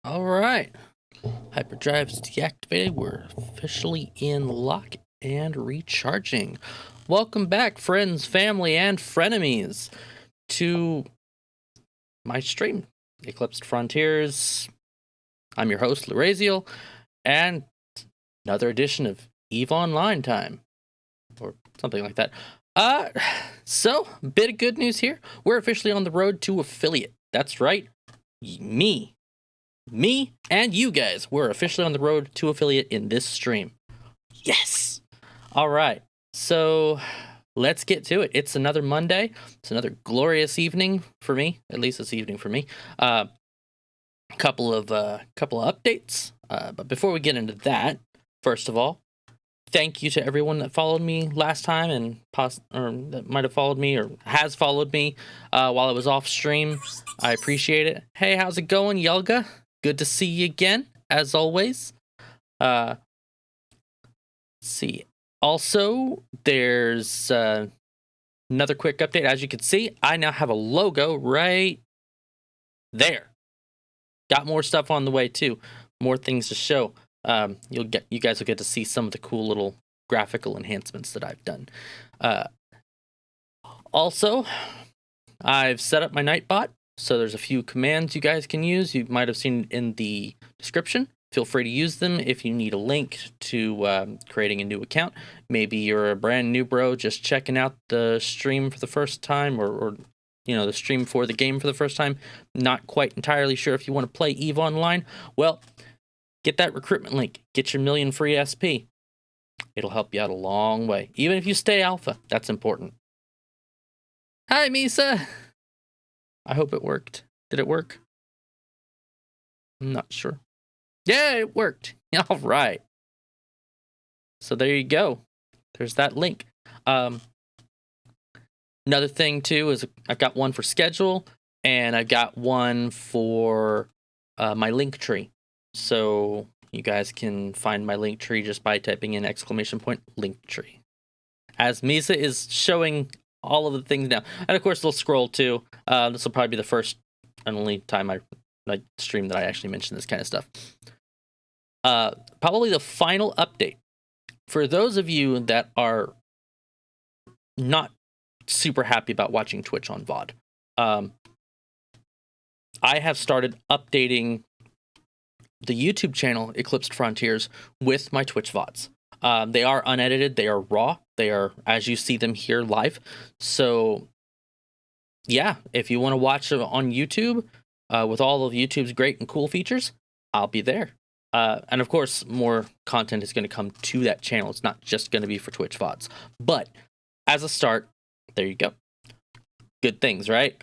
All right. Hyperdrive's deactivated. We're officially in lock and recharging. Welcome back, friends, family, and frenemies, to my stream, Eclipsed Frontiers. I'm your host, Luraziel, and another edition of EVE Online time, or something like that. Uh, so, bit of good news here. We're officially on the road to affiliate. That's right. Me, and you guys. We're officially on the road to affiliate in this stream. Yes. All right. So, let's get to it. It's another Monday. It's another glorious evening for me. At least it's evening for me. Couple of updates. But before we get into that, first of all, thank you to everyone that followed me last time and or that might have followed me or has followed me while I was off stream. I appreciate it. Hey, how's it going, Yelga? Good to see you again, as always. Let's see. Also, there's another quick update. As you can see, I now have a logo right there. Got more stuff on the way too. More things to show. You guys will get to see some of the cool little graphical enhancements that I've done. Also, I've set up my Nightbot, so there's a few commands you guys can use. You might have seen in the description. Feel free to use them if you need a link to creating a new account. Maybe you're a brand new bro just checking out the stream for the first time, or the stream for the game for the first time. Not quite entirely sure if you want to play EVE Online. Well, get that recruitment link. Get your million free SP. It'll help you out a long way. Even if you stay alpha, that's important. Hi, Misa. I hope it worked. Did it work? I'm not sure. Yeah, it worked. All right. So there you go. There's that link. Another thing, too, is I've got one for schedule, and I've got one for my link tree. So you guys can find my link tree just by typing in ! link tree. As Misa is showing all of the things now. And of course, they'll scroll too. This will probably be the first and only time I stream that I actually mention this kind of stuff. Probably the final update. For those of you that are not super happy about watching Twitch on VOD, I have started updating the YouTube channel Eclipsed Frontiers with my Twitch VODs. They are unedited, they are raw, they are as you see them here live. So yeah, if you want to watch it on YouTube with all of YouTube's great and cool features, I'll be there. And of course, more content is going to come to that channel. It's not just going to be for Twitch VODs. But as a start, there you go. Good things, right?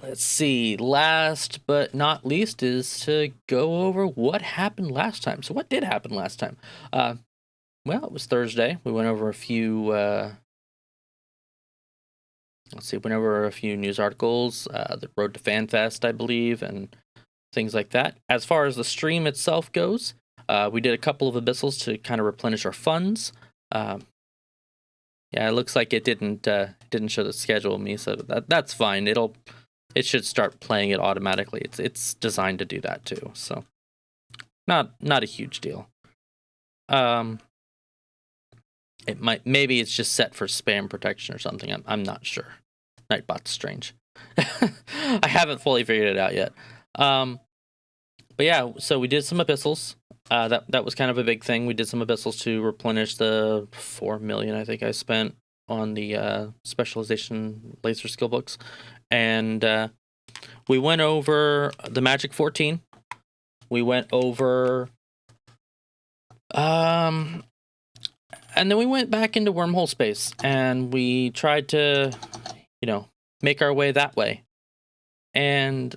Let's see. Last but not least is to go over what happened last time. So what did happen last time? Well, it was Thursday. We went over a few... went over a few news articles. The Road to FanFest, I believe, and things like that. As far as the stream itself goes, we did a couple of abyssals to kind of replenish our funds. Yeah, it looks like it didn't show the schedule of me, so that's fine. It should start playing it automatically. It's designed to do that too, so not a huge deal. Maybe it's just set for spam protection or something. I'm not sure. Nightbot's strange. I haven't fully figured it out yet. But yeah, so we did some abyssals. That was kind of a big thing. We did some abyssals to replenish the 4 million I think I spent on the specialization laser skill books, and we went over the Magic 14. We went over, and then we went back into wormhole space, and we tried to, make our way that way, and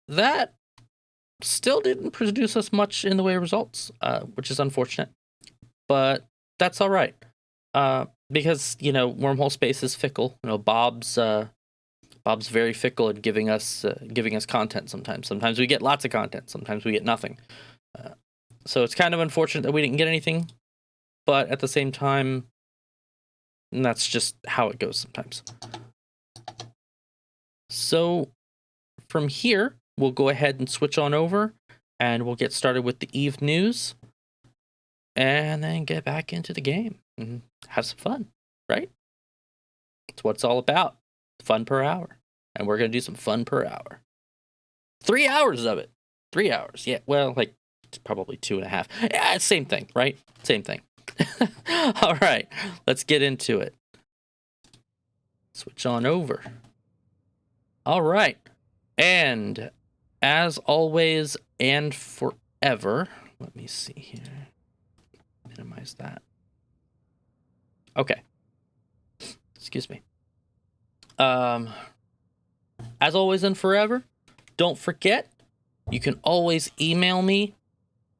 that still didn't produce us much in the way of results, which is unfortunate, but that's all right, because wormhole space is fickle. Bob's very fickle at giving us content. Sometimes we get lots of content, sometimes we get nothing. So it's kind of unfortunate that we didn't get anything, but at the same time, that's just how it goes sometimes. So from here, we'll go ahead and switch on over, and we'll get started with the EVE news, and then get back into the game and have some fun, right? That's what it's all about. Fun per hour. And we're going to do some fun per hour. 3 hours of it. 3 hours. Yeah, well, it's probably 2.5. Yeah, same thing, right? Same thing. All right, let's get into it. Switch on over. All right. And as always and forever, let me see here. Minimize that. Okay. Excuse me. As always and forever, don't forget, you can always email me,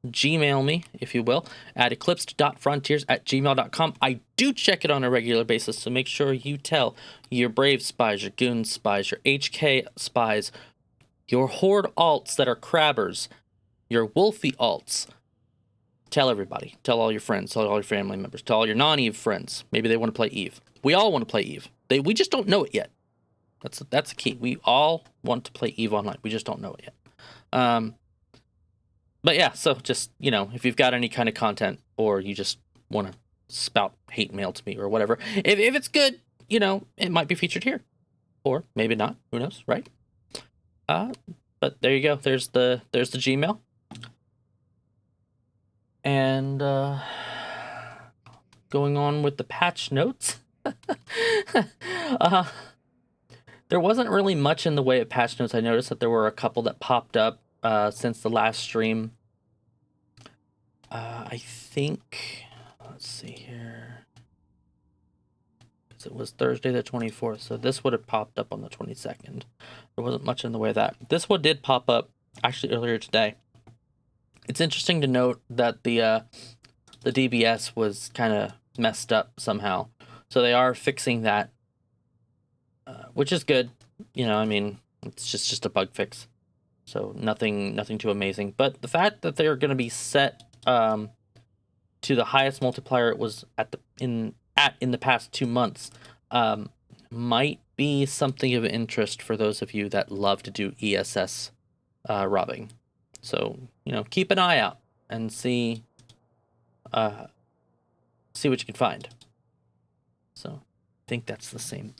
Gmail me, if you will, at eclipsed.frontiers@gmail.com. I do check it on a regular basis, so make sure you tell your Brave spies, your Goon spies, your HK spies, your Horde alts that are crabbers, your Wolfie alts. Tell everybody. Tell all your friends. Tell all your family members. Tell all your non-Eve friends. Maybe they want to play Eve. We all want to play Eve. We just don't know it yet. That's the key. We all want to play Eve online. We just don't know it yet. But yeah, so just, if you've got any kind of content or you just want to spout hate mail to me or whatever, if it's good, it might be featured here. Or maybe not. Who knows, right? But there you go. There's the Gmail. And going on with the patch notes. There wasn't really much in the way of patch notes. I noticed that there were a couple that popped up since the last stream. I think, let's see here. It was Thursday the 24th, so this would have popped up on the 22nd. There wasn't much in the way of that. This one did pop up actually earlier today. It's interesting to note that the DBS was kind of messed up somehow, so they are fixing that, which is good. It's just a bug fix, so nothing too amazing. But the fact that they're going to be set to the highest multiplier it was in the past 2 months might be something of interest for those of you that love to do ESS robbing. So, keep an eye out and see what you can find. So, I think that's the same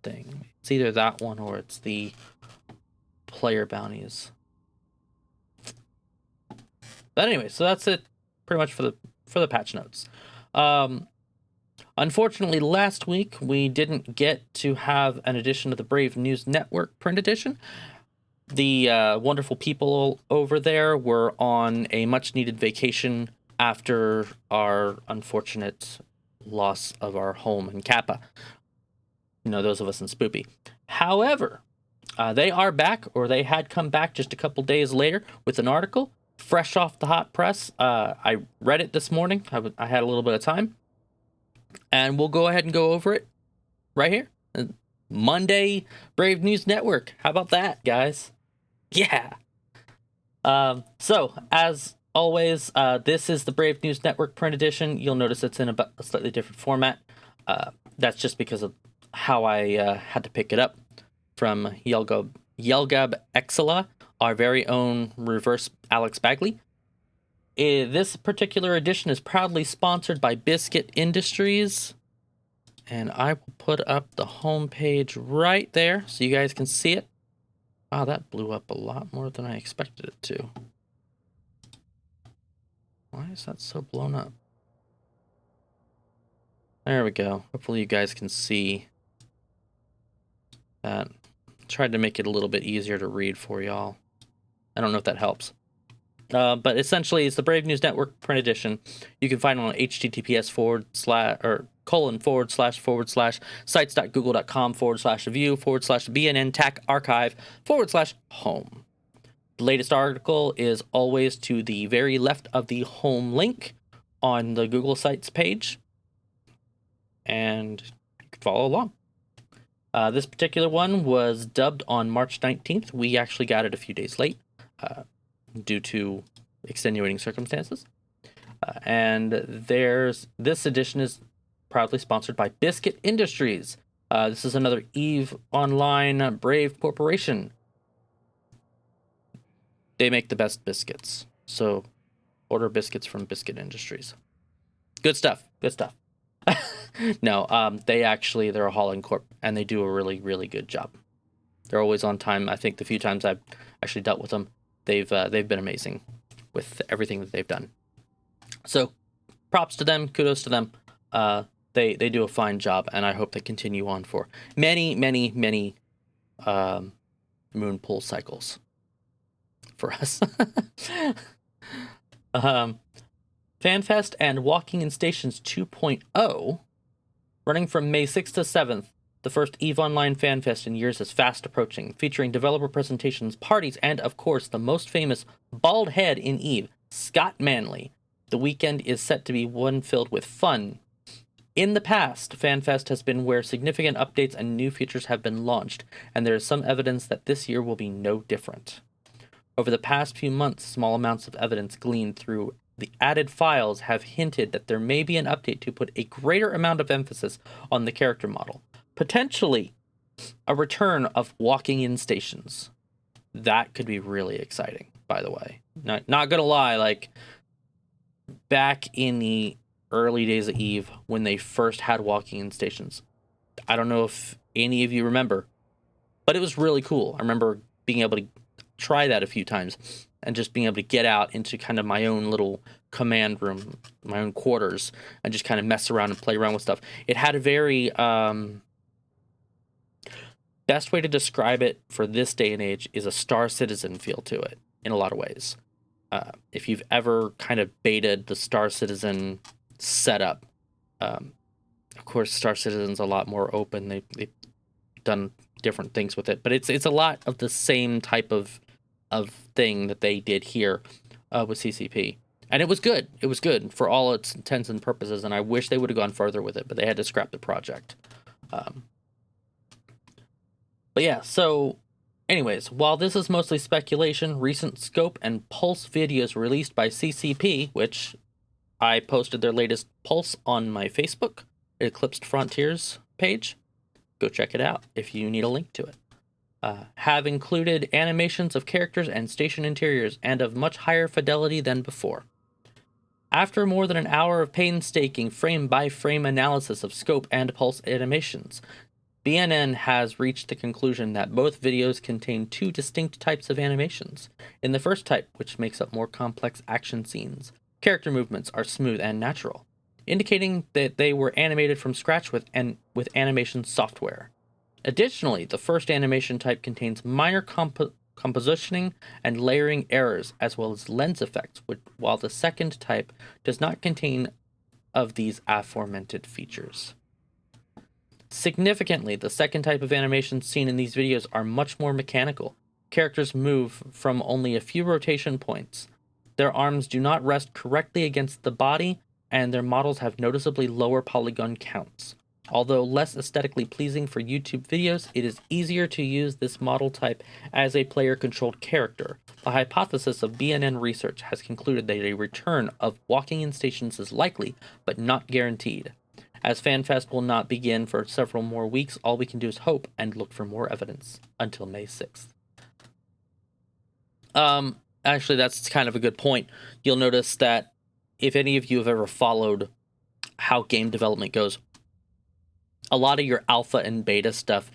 thing. It's either that one or it's the player bounties. But anyway, so that's it pretty much for the patch notes. Unfortunately, last week we didn't get to have an edition of the Brave News Network print edition. The wonderful people over there were on a much-needed vacation after our unfortunate loss of our home in Kappa. Those of us in Spoopy. However, they are back, or they had come back just a couple days later with an article, fresh off the hot press. I read it this morning. I had a little bit of time. And we'll go ahead and go over it right here. Monday Brave News Network. How about that, guys? Yeah. So, as always, this is the Brave News Network print edition. You'll notice it's in a slightly different format. That's just because of how I had to pick it up from Yelgab Exela, our very own reverse Alex Bagley. This particular edition is proudly sponsored by Biscuit Industries. And I will put up the homepage right there so you guys can see it. Wow, that blew up a lot more than I expected it to. Why is that so blown up? There we go. Hopefully you guys can see that. Tried to make it a little bit easier to read for y'all. I don't know if that helps. But essentially, it's the Brave News Network print edition. You can find it on https://sites.google.com/review/BNN TAC archive/home. The latest article is always to the very left of the home link on the Google Sites page. And you can follow along. This particular one was dubbed on March 19th. We actually got it a few days late. Due to extenuating circumstances. And this edition is proudly sponsored by Biscuit Industries. This is another EVE Online Brave corporation. They make the best biscuits. So order biscuits from Biscuit Industries. Good stuff. Good stuff. No, they're a hauling corp, and they do a really, really good job. They're always on time. I think the few times I've actually dealt with them, they've been amazing with everything that they've done. So props to them, kudos to them. They do a fine job, and I hope they continue on for many, many, many moon pool cycles for us. FanFest and Walking in Stations 2.0, running from May 6th to 7th. The first EVE Online FanFest in years is fast approaching, featuring developer presentations, parties, and, of course, the most famous bald head in EVE, Scott Manley. The weekend is set to be one filled with fun. In the past, FanFest has been where significant updates and new features have been launched, and there is some evidence that this year will be no different. Over the past few months, small amounts of evidence gleaned through the added files have hinted that there may be an update to put a greater amount of emphasis on the character model. Potentially a return of walking in stations. That could be really exciting, by the way. Not gonna lie, like, back in the early days of EVE, when they first had walking in stations, I don't know if any of you remember, but it was really cool. I remember being able to try that a few times and just being able to get out into kind of my own little command room, my own quarters, and just kind of mess around and play around with stuff. It had a very best way to describe it for this day and age is a Star Citizen feel to it in a lot of ways. If you've ever kind of betaed the Star Citizen setup, of course, Star Citizen's a lot more open. They've done different things with it, but it's a lot of the same type of thing that they did here with CCP. And it was good. It was good for all its intents and purposes, and I wish they would have gone further with it, but they had to scrap the project. But yeah, so anyways, while this is mostly speculation, recent scope and pulse videos released by CCP, which I posted their latest pulse on my Facebook, Eclipsed Frontiers page. Go check it out if you need a link to it. Have included animations of characters and station interiors and of much higher fidelity than before. After more than an hour of painstaking frame-by-frame analysis of scope and pulse animations, BNN has reached the conclusion that both videos contain two distinct types of animations. In the first type, which makes up more complex action scenes, character movements are smooth and natural, indicating that they were animated from scratch with animation software. Additionally, the first animation type contains minor compositioning and layering errors, as well as lens effects, while the second type does not contain of these aforementioned features. Significantly, the second type of animations seen in these videos are much more mechanical. Characters move from only a few rotation points. Their arms do not rest correctly against the body, and their models have noticeably lower polygon counts. Although less aesthetically pleasing for YouTube videos, it is easier to use this model type as a player-controlled character. The hypothesis of BNN research has concluded that a return of walking in stations is likely, but not guaranteed. As FanFest will not begin for several more weeks, all we can do is hope and look for more evidence until May 6th. Actually, that's kind of a good point. You'll notice that if any of you have ever followed how game development goes, a lot of your alpha and beta stuff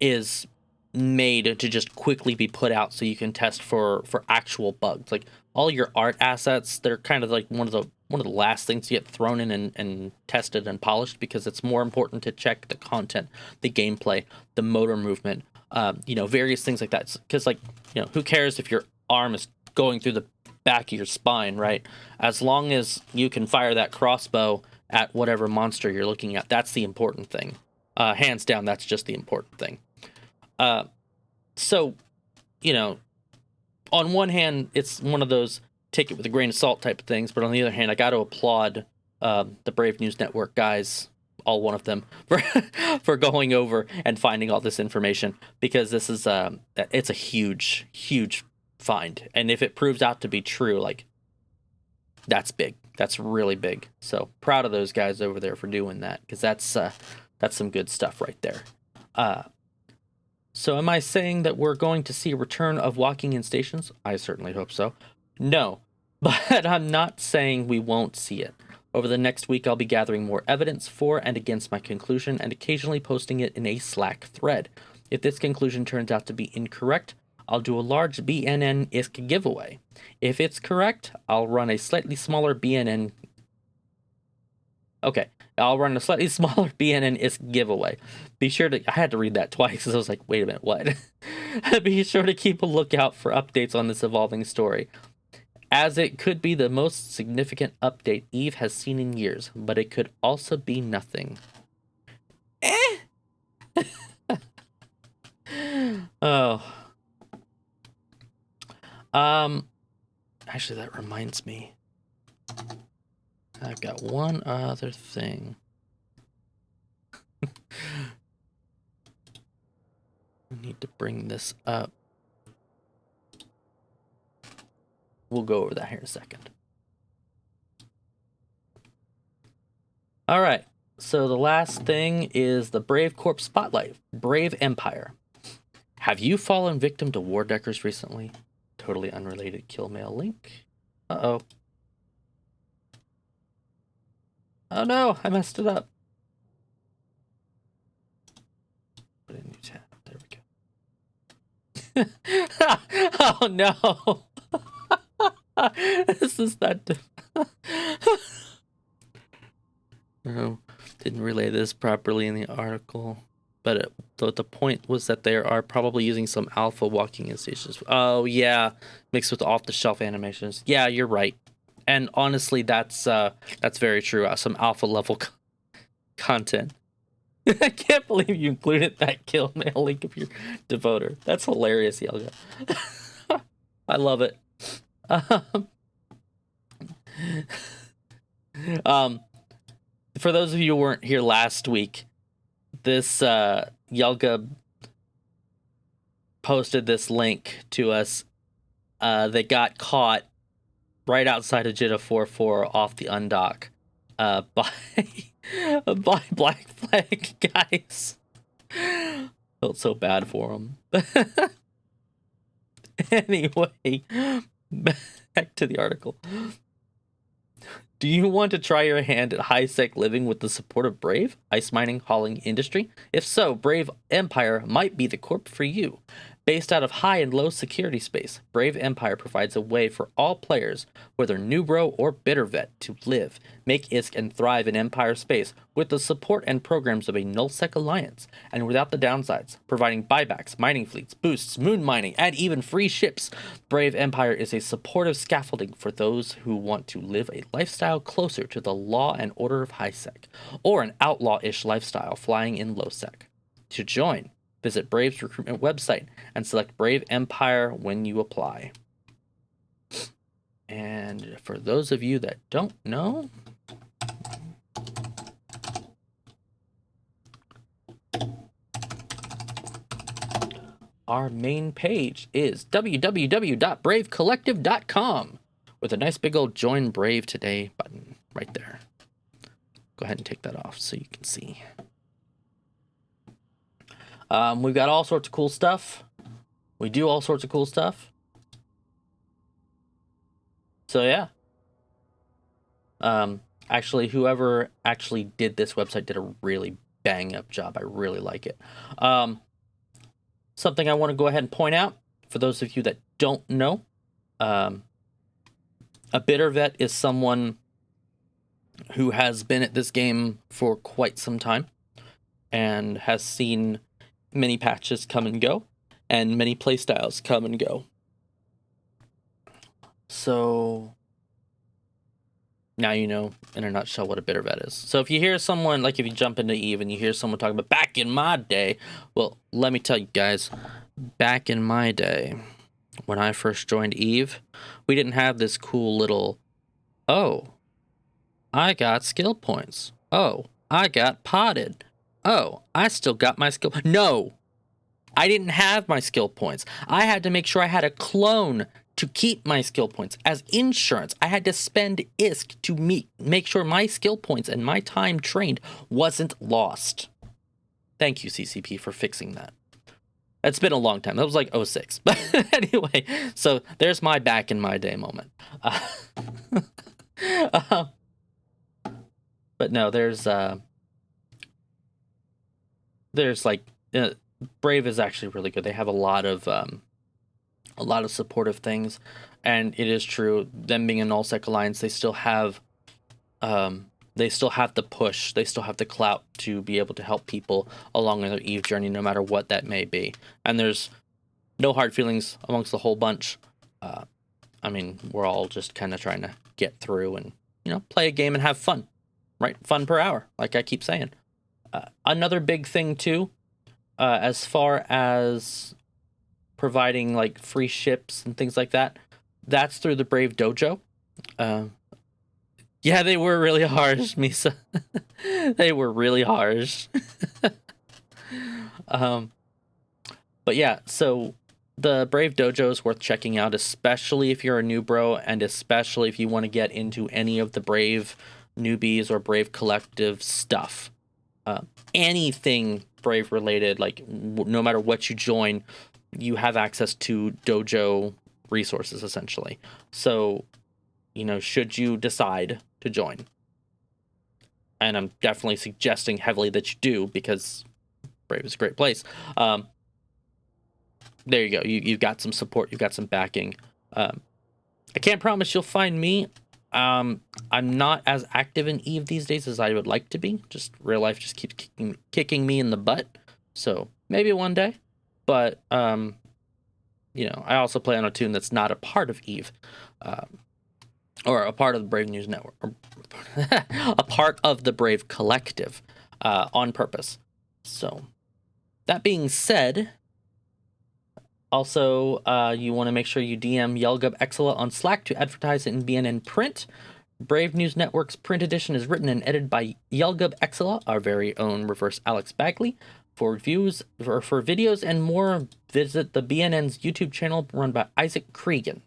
is made to just quickly be put out so you can test for actual bugs. Like all your art assets, they're kind of like one of the last things to get thrown in and tested and polished, because it's more important to check the content, the gameplay, the motor movement, various things like that. Because who cares if your arm is going through the back of your spine, right? As long as you can fire that crossbow at whatever monster you're looking at, that's the important thing. Hands down, that's just the important thing. So, on one hand, it's one of those take it with a grain of salt type of things, but on the other hand, I got to applaud the Brave News Network guys, all one of them, for going over and finding all this information, because this is it's a huge, huge find, and if it proves out to be true, that's big. That's really big. So proud of those guys over there for doing that, because that's some good stuff right there. So am I saying that we're going to see a return of walking in stations? I certainly hope so. No, but I'm not saying we won't see it. Over the next week, I'll be gathering more evidence for and against my conclusion and occasionally posting it in a Slack thread. If this conclusion turns out to be incorrect, I'll do a large BNN-isk giveaway. If it's correct, I'll run a slightly smaller BNN Okay, I'll run a slightly smaller BNN ISK giveaway. Be sure to, I had to read that twice because I was like, wait a minute, what? Be sure to keep a lookout for updates on this evolving story, as it could be the most significant update Eve has seen in years, but it could also be nothing. Oh. Actually, that reminds me. I've got one other thing. I need to bring this up. We'll go over that here in a second. All right. So the last thing is the Brave Corp Spotlight. Brave Empire. Have you fallen victim to war deckers recently? Totally unrelated kill mail link. Uh-oh. Oh no, I messed it up. Put in a new tab. There we go. Oh no. This is not. No, didn't relay this properly in the article. But the point was that they are probably using some alpha walking in stations. Oh yeah, mixed with off-the-shelf animations. Yeah, you're right. And honestly, that's very true. Some alpha level content. I can't believe you included that kill mail link of your devoter. That's hilarious, Yelga. I love it. For those of you who weren't here last week, this Yelga posted this link to us that got caught right outside of Jitta 4.4 off the undock by Black Flag guys. Felt so bad for them. Anyway, back to the article. Do you want to try your hand at high-sec living with the support of Brave, ice mining, hauling industry? If so, Brave Empire might be the corp for you. Based out of high and low security space, Brave Empire provides a way for all players, whether Newbro or Bitter Vet, to live, make ISK, and thrive in Empire space with the support and programs of a nullsec alliance, and without the downsides, providing buybacks, mining fleets, boosts, moon mining, and even free ships. Brave Empire is a supportive scaffolding for those who want to live a lifestyle closer to the law and order of high-sec, or an outlaw-ish lifestyle flying in low-sec. To join, visit Brave's recruitment website and select Brave Empire when you apply. And for those of you that don't know, our main page is www.bravecollective.com with a nice big old Join Brave Today button right there. Go ahead and take that off so you can see. We've got all sorts of cool stuff. We do all sorts of cool stuff. So yeah. Actually, whoever actually did this website did a really bang up job. I really like it. Something I want to go ahead and point out for those of you that don't know, a Bitter Vet is someone who has been at this game for quite some time and has seen many patches come and go, and many playstyles come and go. So now you know, in a nutshell, what a Bitter Vet is. So if you hear someone, like if you jump into Eve and you hear someone talking about back in my day, well, let me tell you guys, back in my day, when I first joined Eve, we didn't have this cool little, oh, I got skill points. Oh, I got potted. Oh, I still got my skill. No, I didn't have my skill points. I had to make sure I had a clone to keep my skill points. As insurance, I had to spend ISK to make sure my skill points and my time trained wasn't lost. Thank you, CCP, for fixing that. It's been a long time. That was like 06. But anyway, so there's my back in my day moment. But no, there's like Brave is actually really good. They have a lot of supportive things, and it is true. Them being a nullsec alliance, they still have they still have the push, they still have the clout to be able to help people along their Eve journey, no matter what that may be. And there's no hard feelings amongst the whole bunch. I mean, we're all just kind of trying to get through and, you know, play a game and have fun, right? Fun per hour, like I keep saying. Another big thing too, as far as providing like free ships and things like that, that's through the Brave Dojo. Yeah, they were really harsh, Misa. They were really harsh. But yeah, so the Brave Dojo is worth checking out, especially if you're a new bro, and especially if you want to get into any of the Brave newbies or Brave collective stuff. Anything Brave related, like no matter what you join, you have access to dojo resources essentially. So, you know, should you decide to join, and I'm definitely suggesting heavily that you do, because Brave is a great place. There you go. You've got some support. You've got some backing. I can't promise you'll find me. I'm not as active in Eve these days as I would like to be. Just real life just keeps kicking me in the butt. So maybe one day. But, you know, I also play on a tune that's not a part of Eve. Or a part of the Brave News Network. Or a part of the Brave Collective. On purpose. So, that being said... Also, you want to make sure you DM Yelgub Exela on Slack to advertise it in BNN print. Brave News Network's print edition is written and edited by Yelgub Exela, our very own reverse Alex Bagley. For reviews, for videos and more, visit the BNN's YouTube channel run by Isaac Cregan.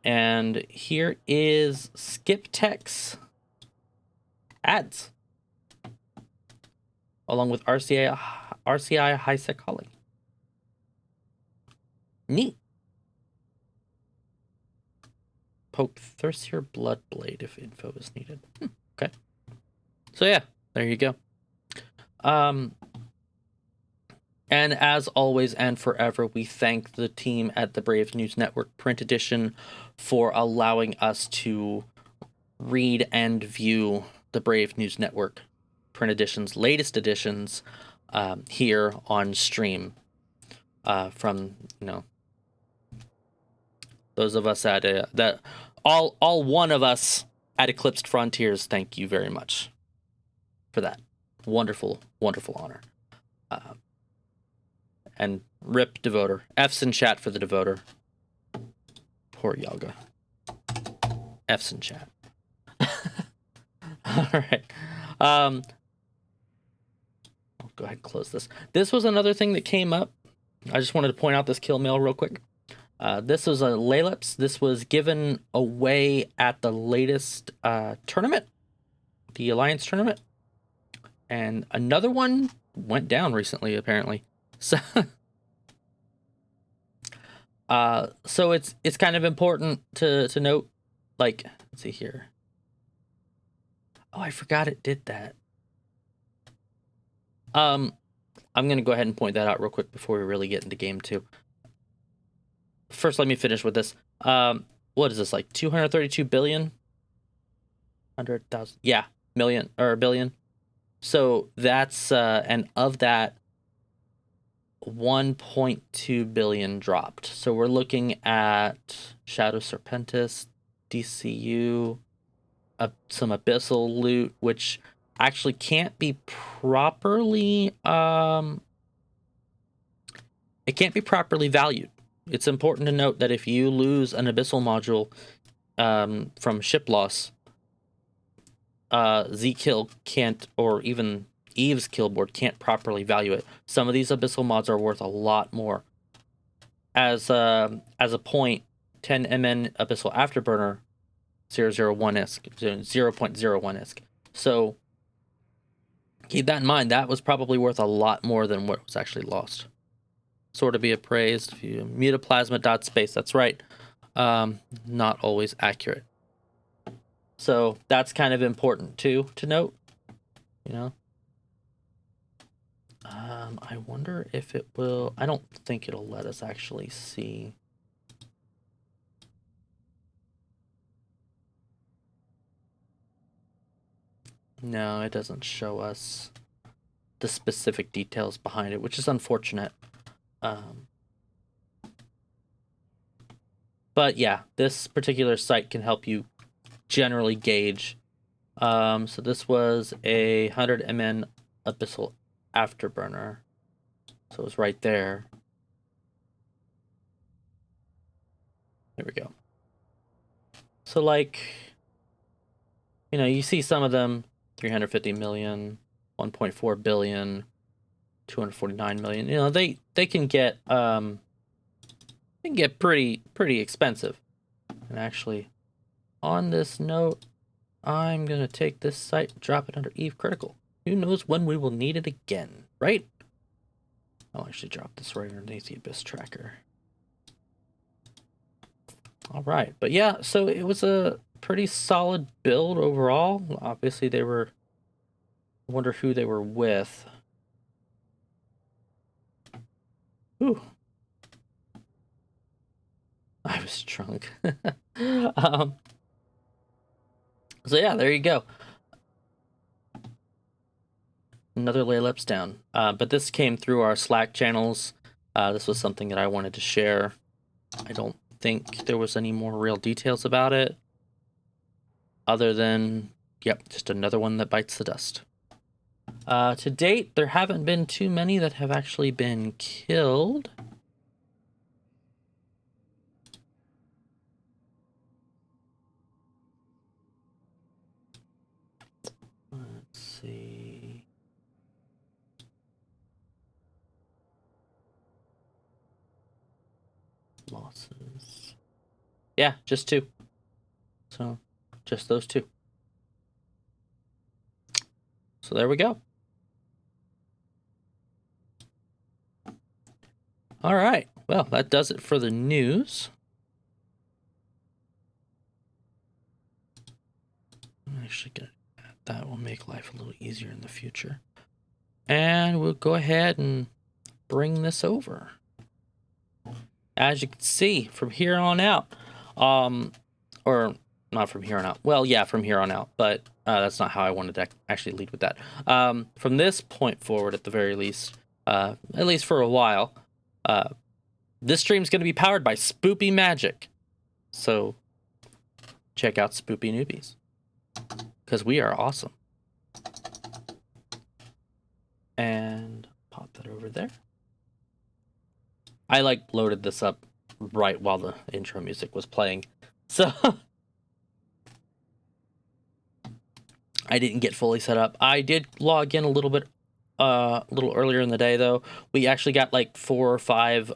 And here is Skip Tech's ads, along with RCI High Sec Holly. Neat. Poke Thirstier Bloodblade if info is needed. Okay. So yeah, there you go. And as always and forever, we thank the team at the Brave News Network print edition for allowing us to read and view the Brave News Network print edition's latest editions here on stream. From, you know, those of us at that all one of us at Eclipsed Frontiers, thank you very much for that wonderful honor. And rip Devoter. F's in chat for the Devoter. Poor Yaga. F's in chat. All right. I'll go ahead and close this. This was another thing that came up. I just wanted to point out this kill mail real quick. This was a Laleps. This was given away at the latest tournament, the Alliance tournament, and another one went down recently, apparently. So, so it's kind of important to note. Like, let's see here. Oh, I forgot it did that. I'm gonna go ahead and point that out real quick before we really get into game 2. First, let me finish with this. What is this, like 232 billion? 100,000? Yeah, million or billion. So that's and of that, 1.2 billion dropped. So we're looking at Shadow Serpentis, DCU, some abyssal loot, which actually can't be properly it can't be properly valued. It's important to note that if you lose an abyssal module from ship loss, Z-Kill can't, or even Eve's kill board can't properly value it. Some of these abyssal mods are worth a lot more. As a point, 10 MN abyssal afterburner 001-esque, 0.01-esque. So keep that in mind. That was probably worth a lot more than what was actually lost. Sort of be appraised. If you mutaplasma dot space, that's right. Not always accurate. So that's kind of important too to note. You know. I wonder if it will. I don't think it'll let us actually see. No, it doesn't show us the specific details behind it, which is unfortunate. But yeah, this particular site can help you generally gauge. So this was a 100 mn abyssal afterburner. So it was right there. There we go. So like, you know, you see some of them, 350 million, 1.4 billion, 249 million. You know, they can get pretty expensive. And actually, on this note, I'm gonna take this site, drop it under Eve Critical. Who knows when we will need it again, right? I'll actually drop this right underneath the Abyss Tracker. All right, but yeah, so it was a pretty solid build overall. Obviously, they were. I wonder who they were with. Ooh. I was drunk. So yeah, there you go. Another Laylips down. But this came through our Slack channels. This was something that I wanted to share. I don't think there was any more real details about it. Other than, yep, just another one that bites the dust. To date, there haven't been too many that have actually been killed. Let's see. Losses. Yeah, just 2. So, just those 2. So there we go. All right. Well, that does it for the news. I'm actually gonna. That will make life a little easier in the future. And we'll go ahead and bring this over. As you can see, from here on out, or not from here on out. Well, yeah, from here on out, but that's not how I wanted to actually lead with that. From this point forward, at the very least, at least for a while, this stream's going to be powered by Spoopy Magic. So check out Spoopy Newbies, because we are awesome. And pop that over there. I like loaded this up right while the intro music was playing, so I didn't get fully set up. I did log in a little bit, a little earlier in the day though. We actually got like 4 or 5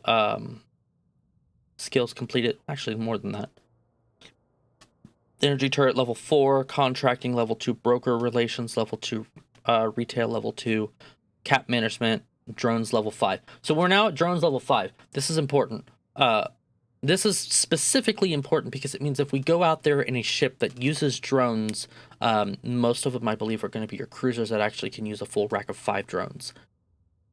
skills completed. Actually, more than that. Energy turret level 4, contracting level 2, broker relations level 2, retail level 2, cap management, drones level 5. So we're now at drones level 5. This is important. This is specifically important because it means if we go out there in a ship that uses drones, most of them, I believe, are going to be your cruisers that actually can use a full rack of 5 drones.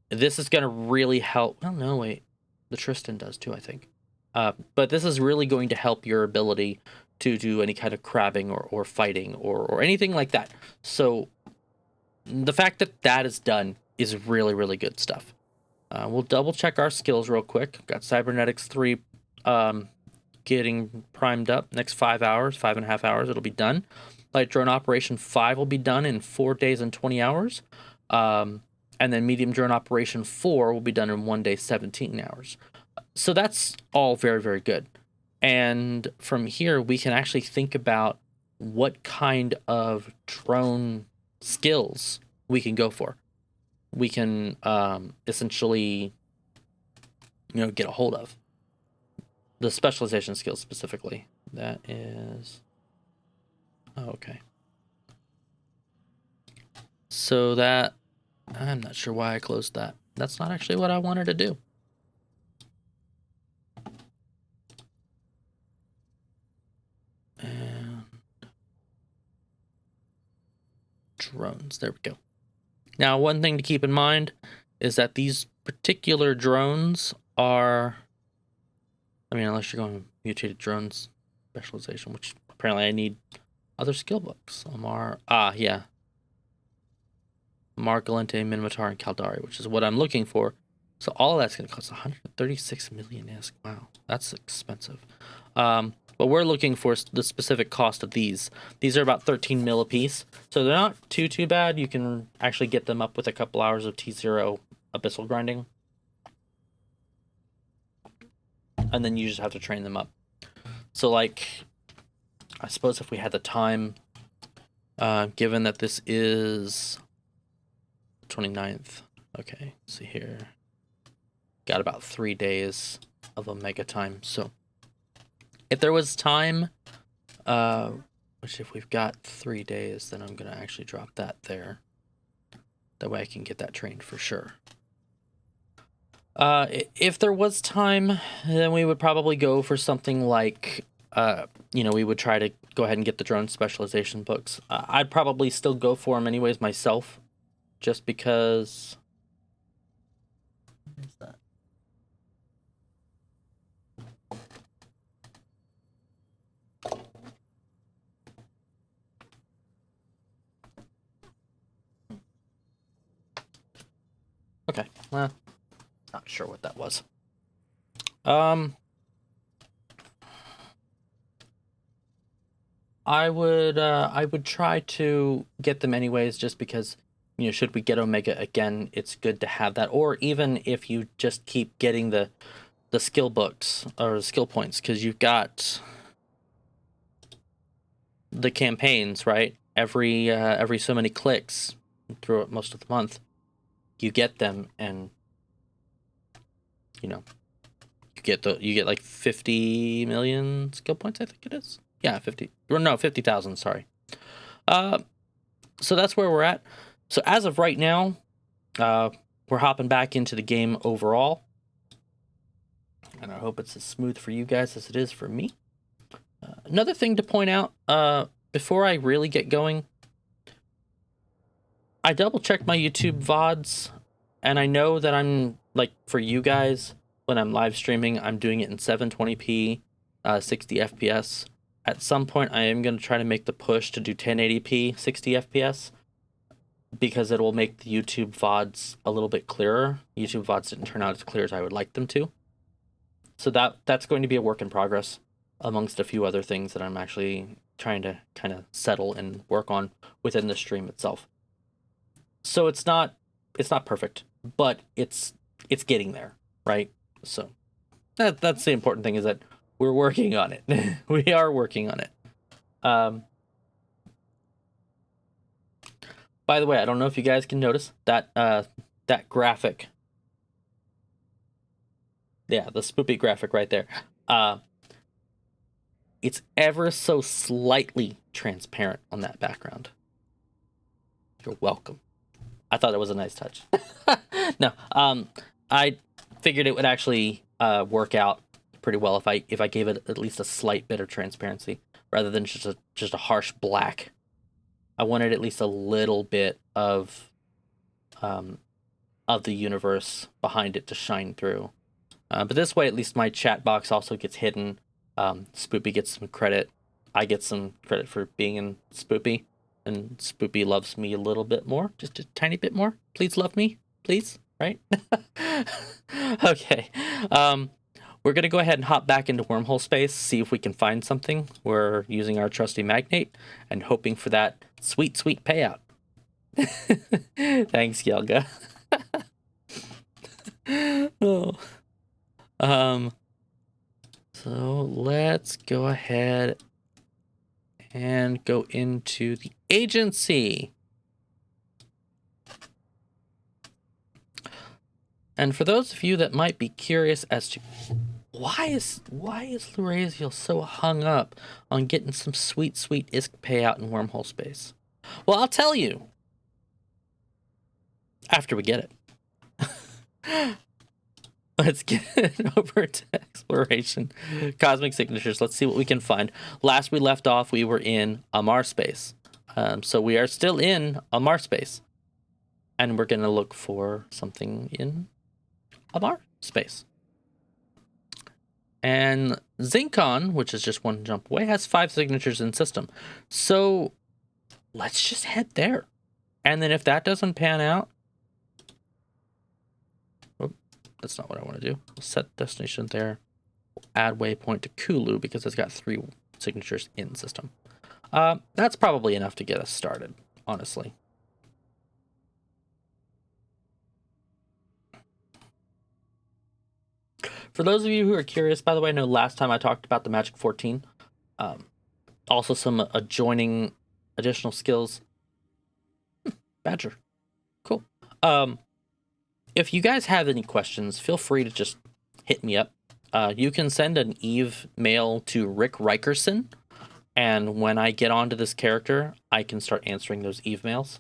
This is going to really help. Oh, no, wait. The Tristan does too, I think. But this is really going to help your ability to do any kind of crabbing or fighting or anything like that. So the fact that that is done is really, really good stuff. We'll double check our skills real quick. Got Cybernetics 3 getting primed up. Next 5 hours, 5.5 hours, it'll be done. Light Drone Operation 5 will be done in 4 days and 20 hours. And then Medium Drone Operation 4 will be done in 1 day, 17 hours. So that's all very, very good. And from here, we can actually think about what kind of drone skills we can go for. We can essentially, get a hold of the specialization skills specifically. That is, okay. So that, I'm not sure why I closed that. That's not actually what I wanted to do. And drones, there we go. Now, one thing to keep in mind is that these particular drones are, unless you're going mutated drones specialization, which apparently I need other skill books. Yeah. Margalente, Minotaur, and Caldari, which is what I'm looking for. So all of that's going to cost 136 million ISK. Wow, that's expensive. But we're looking for the specific cost of these. These are about 13 mil a piece, so they're not too bad. You can actually get them up with a couple hours of T0 abyssal grinding, and then you just have to train them up. So, like, I suppose if we had the time, given that this is 29th, okay, see here, got about 3 days of Omega time. So if there was time, which if we've got 3 days, then I'm gonna actually drop that there. That way I can get that trained for sure. If there was time, then we would probably go for something like, you know, we would try to go ahead and get the drone specialization books. I'd probably still go for them anyways myself, just because. What is that? Okay, well, not sure what that was. I would try to get them anyways, just because, you know, should we get Omega again, it's good to have that. Or even if you just keep getting the skill books or skill points, because you've got the campaigns, right? Every so many clicks throughout most of the month, you get them, and you know, you get like 50 million skill points, I think it is. Yeah, 50. Or no, 50,000, sorry. So that's where we're at. So as of right now, we're hopping back into the game overall. And I hope it's as smooth for you guys as it is for me. Another thing to point out, before I really get going, I double checked my YouTube VODs, and I know that I'm, like, for you guys, when I'm live streaming, I'm doing it in 720p, 60 FPS. At some point, I am going to try to make the push to do 1080p, 60 FPS, because it will make the YouTube VODs a little bit clearer. YouTube VODs didn't turn out as clear as I would like them to. So that's going to be a work in progress, amongst a few other things that I'm actually trying to kind of settle and work on within the stream itself. So it's not perfect, but it's getting there, right? So that's the important thing, is that we're working on it. We are working on it. By the way, I don't know if you guys can notice that that graphic. Yeah, the spoopy graphic right there. It's ever so slightly transparent on that background. You're welcome. I thought it was a nice touch. No, I figured it would actually work out pretty well if I gave it at least a slight bit of transparency rather than just a harsh black. I wanted at least a little bit of the universe behind it to shine through. But this way, at least my chat box also gets hidden. Spoopy gets some credit. I get some credit for being in Spoopy. And Spoopy loves me a little bit more. Just a tiny bit more. Please love me. Please. Right? Okay. We're going to go ahead and hop back into wormhole space, see if we can find something. We're using our trusty magnate and hoping for that sweet, sweet payout. Thanks, Yelga. Oh. So let's go ahead and go into the agency. And for those of you that might be curious as to why is Luraziel so hung up on getting some sweet, sweet ISK payout in wormhole space? Well, I'll tell you after we get it. Let's get over to exploration. Cosmic signatures. Let's see what we can find. Last we left off, we were in Amar space. So we are still in Amar space. And we're going to look for something in Amar space. And Zincon, which is just one jump away, has 5 signatures in system. So let's just head there And then if that doesn't pan out, oh, that's not what I want to do. We'll set destination there. Add waypoint to Kulu because it's got 3 signatures in system. That's probably enough to get us started, honestly. For those of you who are curious, by the way, I know last time I talked about the Magic 14. Also some adjoining additional skills. Badger. Cool. If you guys have any questions, feel free to just hit me up. You can send an Eve mail to Rick Rikerson, and when I get onto this character, I can start answering those Eve mails.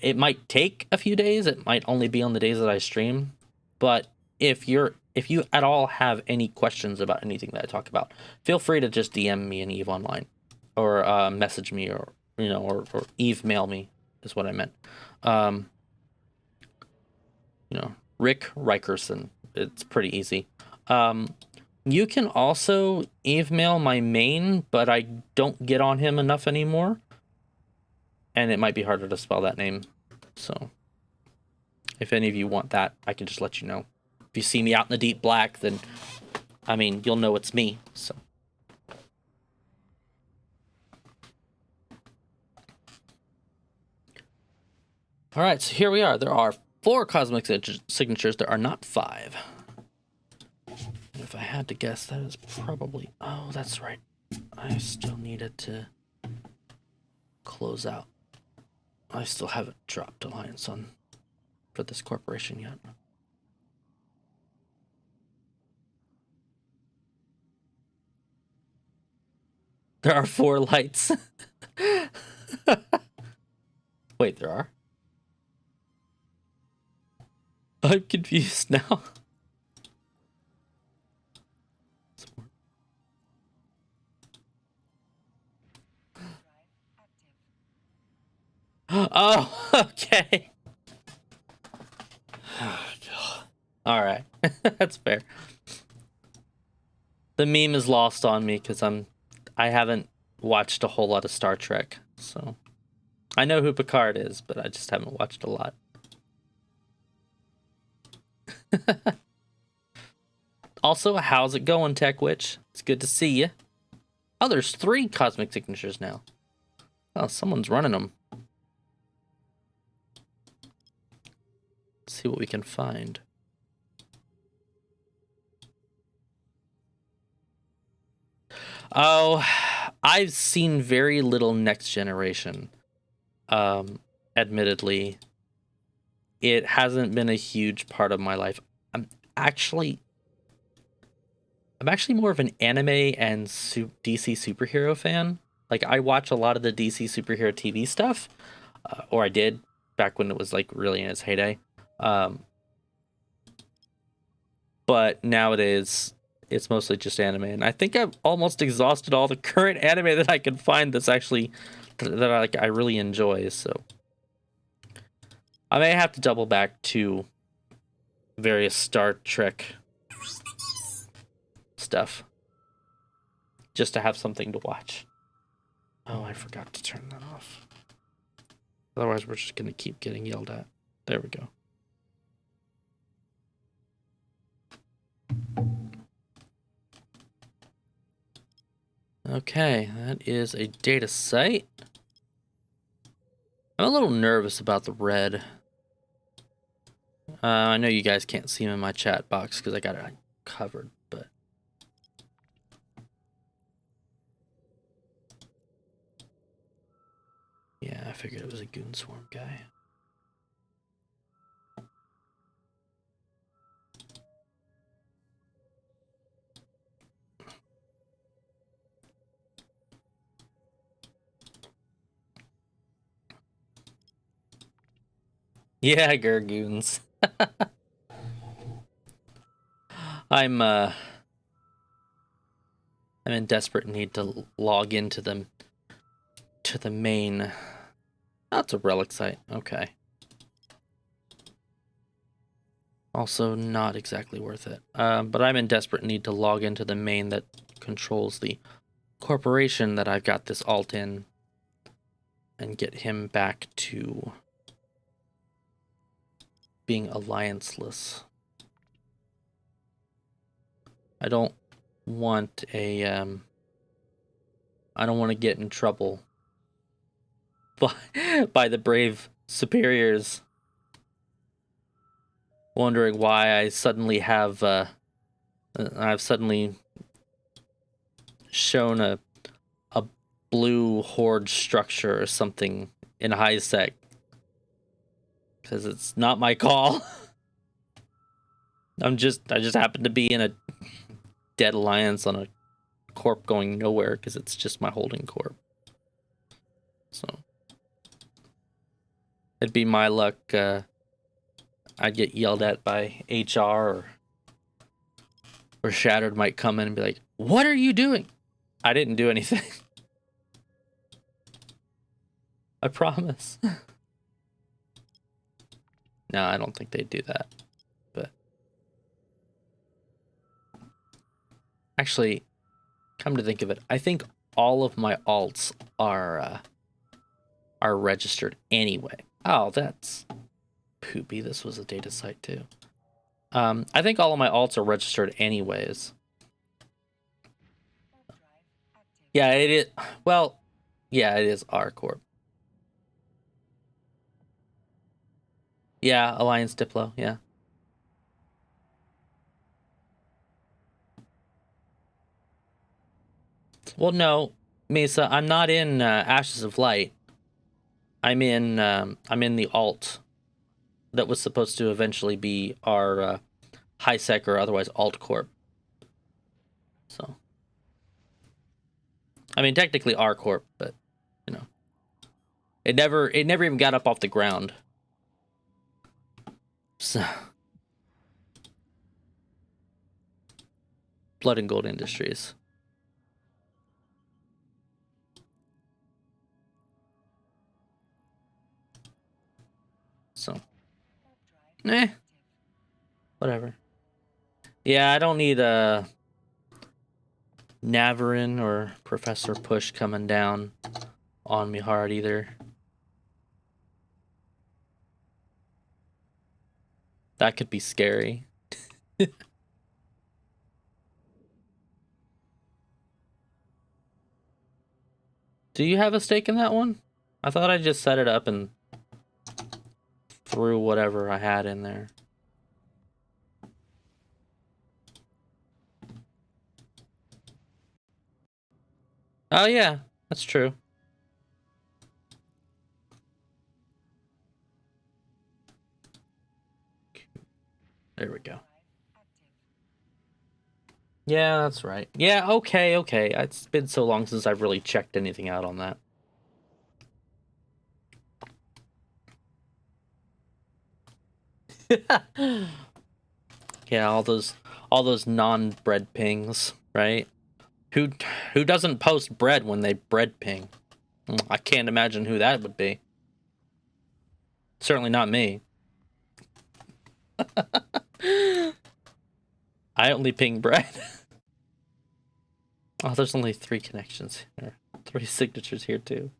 It might take a few days. It might only be on the days that I stream, but if you at all have any questions about anything that I talk about, feel free to just DM me and Eve online, or message me, or or Eve mail me is what I meant. Rick Rikerson. It's pretty easy. You can also Eve mail my main, but I don't get on him enough anymore, and it might be harder to spell that name. So if any of you want that, I can just let you know. If you see me out in the deep black, then I mean, you'll know it's me. So all right, so here we are. There are 4 cosmic signatures. There are not 5. If I had to guess, that is probably... Oh, that's right. I still needed to close out. I still haven't dropped Alliance on for this corporation yet. There are 4 lights. Wait, there are? I'm confused now. Oh, okay. All right. That's fair. The meme is lost on me because I haven't watched a whole lot of Star Trek, so I know who Picard is, but I just haven't watched a lot. Also, how's it going, Tech Witch? It's good to see you. Oh, there's 3 cosmic signatures now. Oh, someone's running them. Let's see what we can find. Oh, I've seen very little Next Generation. Admittedly, it hasn't been a huge part of my life. I'm actually more of an anime and DC superhero fan. Like, I watch a lot of the DC superhero TV stuff, or I did back when it was like really in its heyday. But nowadays it's mostly just anime, and I think I've almost exhausted all the current anime that I can find that's actually that I really enjoy. So I may have to double back to various Star Trek stuff just to have something to watch. Oh, I forgot to turn that off. Otherwise, we're just gonna keep getting yelled at. There we go. Okay, that is a data site. I'm a little nervous about the red. I know you guys can't see him in my chat box because I got it covered, but... Yeah, I figured it was a Goon Swarm guy. Yeah, Gurgoons. I'm in desperate need to log into them to the main. That's a relic site. Okay. Also not exactly worth it. But I'm in desperate need to log into the main that controls the corporation that I've got this alt in and get him back to being allianceless. I don't want a, I don't want to get in trouble by the brave superiors wondering why I suddenly have, I've suddenly shown a blue horde structure or something in high sec. Because it's not my call. I just happen to be in a dead alliance on a corp going nowhere because it's just my holding corp. So it'd be my luck. I'd get yelled at by HR or Shattered might come in and be like, "What are you doing?" I didn't do anything. I promise. No, I don't think they'd do that. But actually, come to think of it, I think all of my alts are registered anyway. Oh, that's poopy. This was a data site too. I think all of my alts are registered anyways. Yeah, it is. Well, yeah, it is R Corp. Yeah, Alliance Diplo, yeah. Well, no, Mesa, I'm not in Ashes of Light. I'm in the alt that was supposed to eventually be our high sec or otherwise alt corp. So, I mean, technically R corp, but you know, it never even got up off the ground. So, Blood and Gold Industries. So, whatever. Yeah, I don't need a Navarin or Professor Push coming down on me hard either. That could be scary. Do you have a stake in that one? I thought I just set it up and threw whatever I had in there. Oh yeah, that's true. There we go. Yeah, that's right. Yeah, okay. It's been so long since I've really checked anything out on that. Yeah, all those non-bread pings, right? Who doesn't post bread when they bread ping? I can't imagine who that would be. Certainly not me. I only ping bread. Oh, there's only 3 connections here. 3 signatures here too.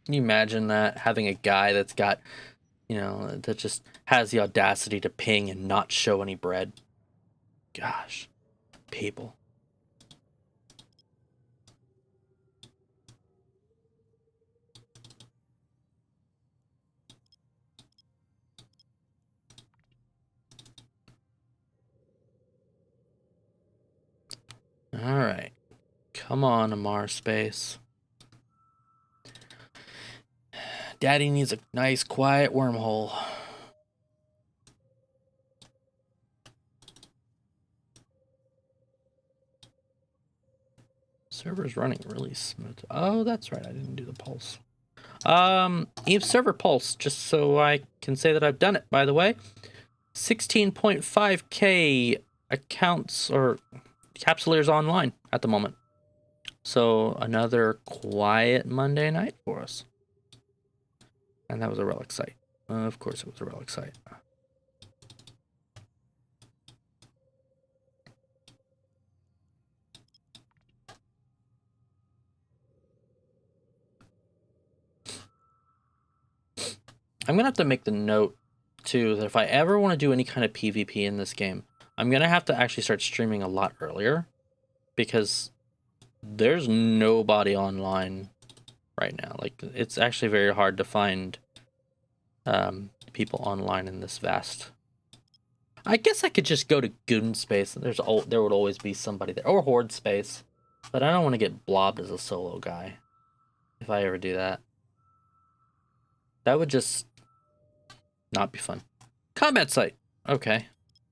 Can you imagine that? Having a guy that's got, you know, that just has the audacity to ping and not show any bread. Gosh, people. All right. Come on, Amar Space. Daddy needs a nice, quiet wormhole. Server's running really smooth. Oh, that's right. I didn't do the pulse. Eve server pulse, just so I can say that I've done it, by the way. 16.5k accounts or capsulators online at the moment. So another quiet Monday night for us. And that was a relic site. Of course it was a relic site. I'm gonna have to make the note too that if I ever want to do any kind of PvP in this game, I'm gonna have to actually start streaming a lot earlier, because there's nobody online right now. Like, it's actually very hard to find people online in this vast. I guess I could just go to Goon Space. There would always be somebody there, or Horde Space, but I don't want to get blobbed as a solo guy if I ever do that. That would just not be fun. Combat site. Okay.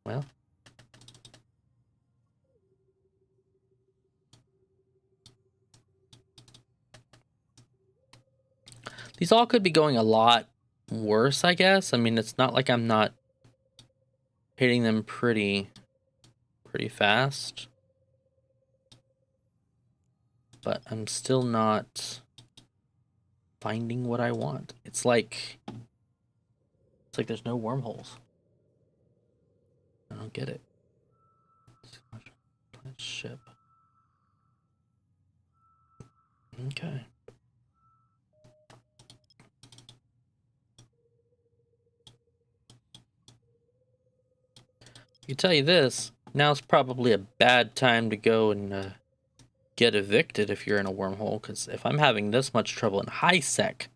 Well. These all could be going a lot worse, I guess. I mean, it's not like I'm not hitting them pretty fast. But I'm still not finding what I want. It's like there's no wormholes. I don't get it. Ship. Okay. I can tell you this, now's probably a bad time to go and get evicted if you're in a wormhole, because if I'm having this much trouble in high sec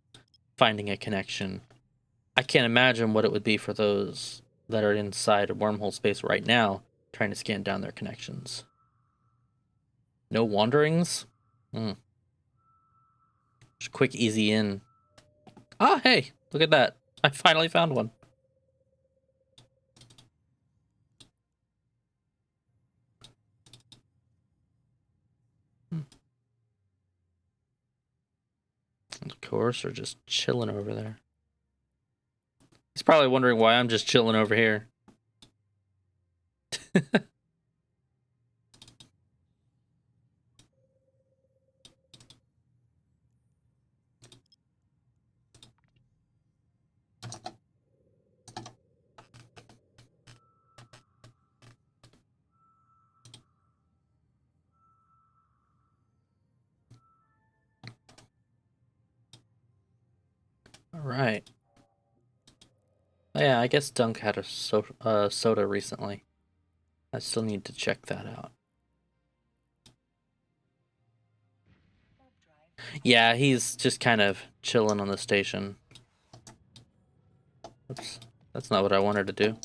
finding a connection, I can't imagine what it would be for those that are inside a wormhole space right now trying to scan down their connections. No wanderings? Just quick, easy in. Ah, hey, look at that. I finally found one. Of course, they're just chilling over there. He's probably wondering why I'm just chilling over here. All right. Oh, yeah, I guess Dunk had a soda recently. I still need to check that out. Yeah, he's just kind of chilling on the station. Oops, that's not what I wanted to do.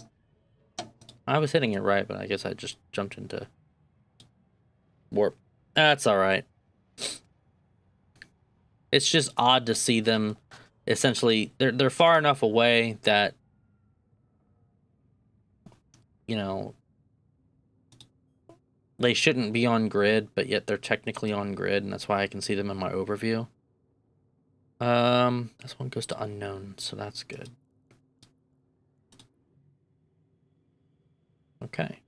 I was hitting it right, but I guess I just jumped into warp. That's all right. It's just odd to see them. Essentially, they're far enough away that, you know, they shouldn't be on grid, but yet they're technically on grid, and that's why I can see them in my overview. This one goes to unknown, so that's good. Okay.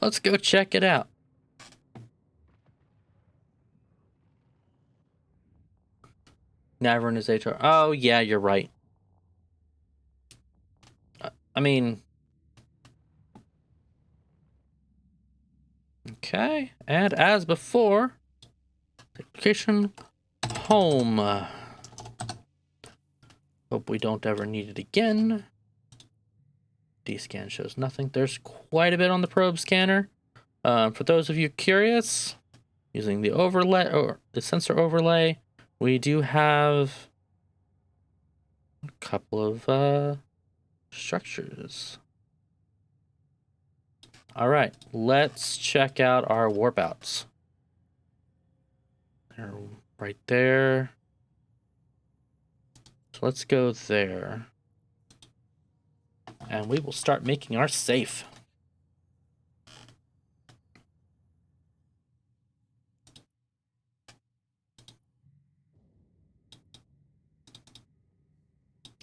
Let's go check it out. Navern is HR. Oh, yeah, you're right. I mean... Okay, and as before, location home. Hope we don't ever need it again. D-scan shows nothing. There's quite a bit on the probe scanner. For those of you curious, using the overlay or the sensor overlay, we do have a couple of structures. All right, let's check out our warp outs. They're right there. So let's go there. And we will start making our safe.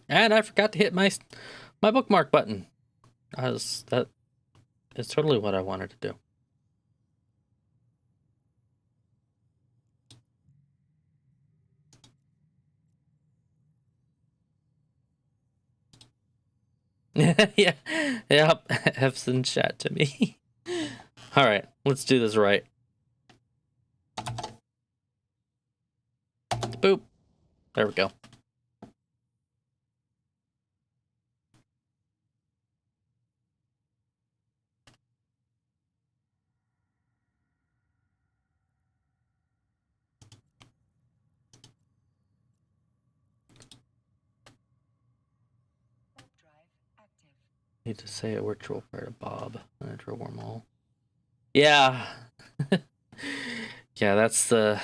And I forgot to hit my bookmark button. That is totally what I wanted to do. Yeah, yep. F's in chat to me. All right, let's do this right. There we go. Need to say a virtual prayer to Bob. Enter a wormhole. Yeah. Yeah, that's the...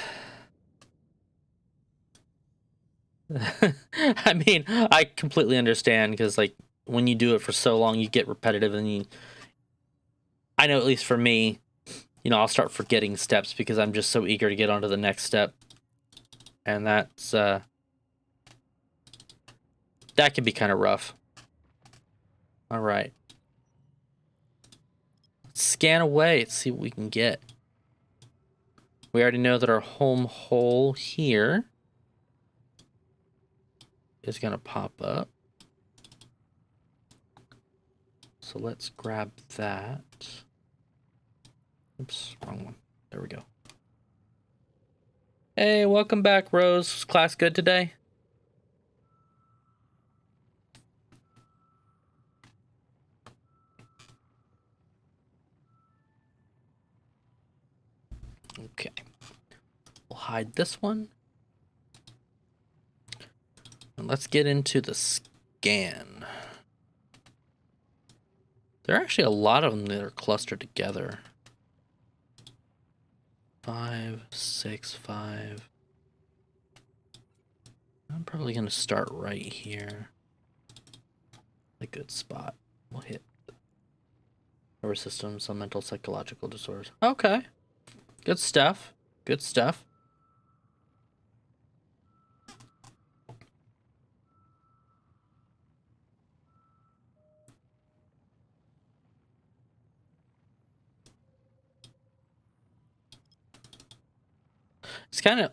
I mean, I completely understand, because, like, when you do it for so long, you get repetitive, and you... I know, at least for me, you know, I'll start forgetting steps because I'm just so eager to get on to the next step. And that's, that can be kind of rough. All right. Let's scan away. Let's see what we can get. We already know that our home hole here is going to pop up. So let's grab that. Oops, wrong one. There we go. Hey, welcome back, Rose. Was class good today? Okay. We'll hide this one. And let's get into the scan. There are actually a lot of them that are clustered together. 5, 6, 5. I'm probably going to start right here. A good spot. We'll hit nervous system, some mental psychological disorders. Okay. Good stuff. Good stuff.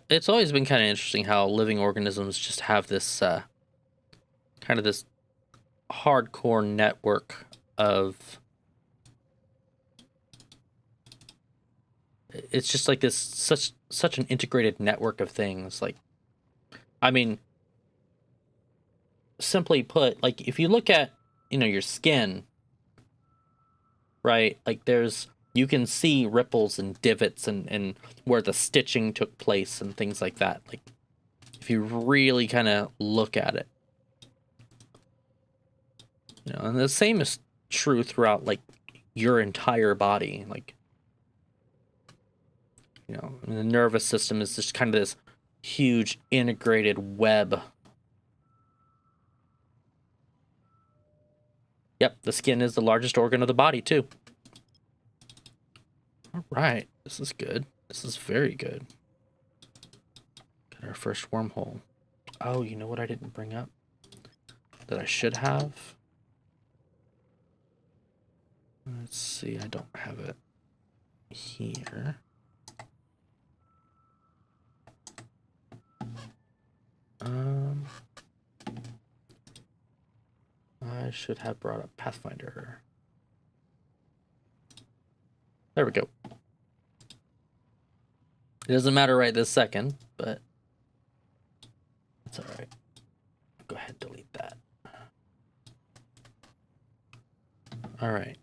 It's always been kind of interesting how living organisms just have this kind of this hardcore network of, it's just like this such an integrated network of things. Like, I mean, simply put, like, if you look at, you know, your skin, right? Like, you can see ripples and divots and where the stitching took place and things like that. Like, if you really kind of look at it, you know, and the same is true throughout, like, your entire body. Like, you know, the nervous system is just kind of this huge integrated web. Yep, the skin is the largest organ of the body, too. All right, this is good. This is very good. Got our first wormhole. Oh, you know what I didn't bring up that I should have? Let's see, I don't have it here. I should have brought up Pathfinder. There we go. It doesn't matter right this second, but it's all right. Go ahead and delete that. All right.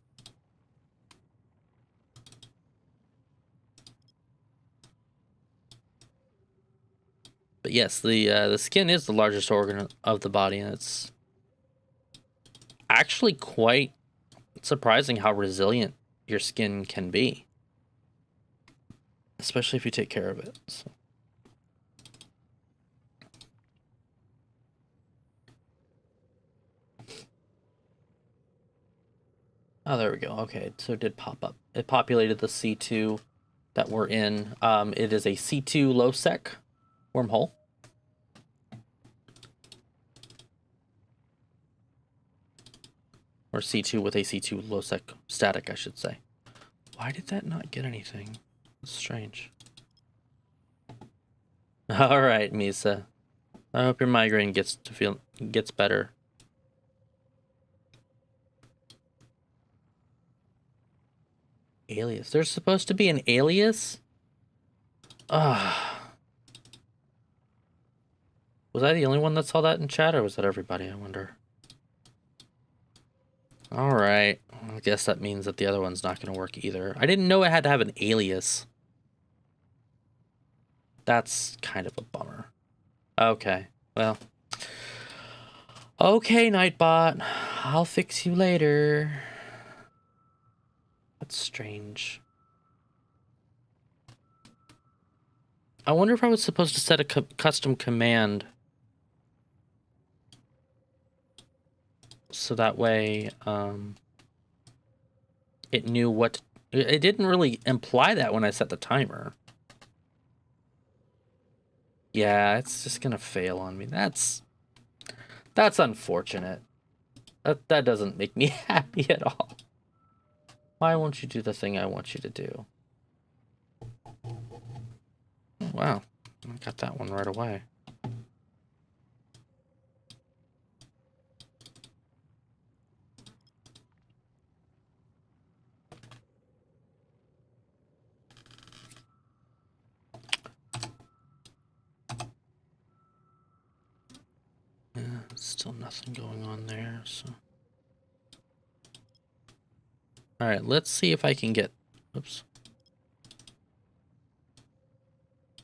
But yes, the skin is the largest organ of the body, and it's actually quite surprising how resilient your skin can be, especially if you take care of it. So. Oh, there we go. Okay, so it did pop up. It populated the C2 that we're in. It is a C2 low sec wormhole. Or C2 with a C2 low sec static, I should say. Why did that not get anything? That's strange. All right, Misa. I hope your migraine gets better. Alias. There's supposed to be an alias? Ah. Was I the only one that saw that in chat, or was that everybody, I wonder? Alright. I guess that means that the other one's not going to work either. I didn't know it had to have an alias. That's kind of a bummer. Okay, well. Okay, Nightbot. I'll fix you later. That's strange. I wonder if I was supposed to set a custom command. So that way, it knew what... It didn't really imply that when I set the timer. Yeah, it's just gonna fail on me. That's unfortunate. That doesn't make me happy at all. Why won't you do the thing I want you to do? Oh, wow, I got that one right away. Yeah, still nothing going on there, so... Alright, let's see if I can get... Oops.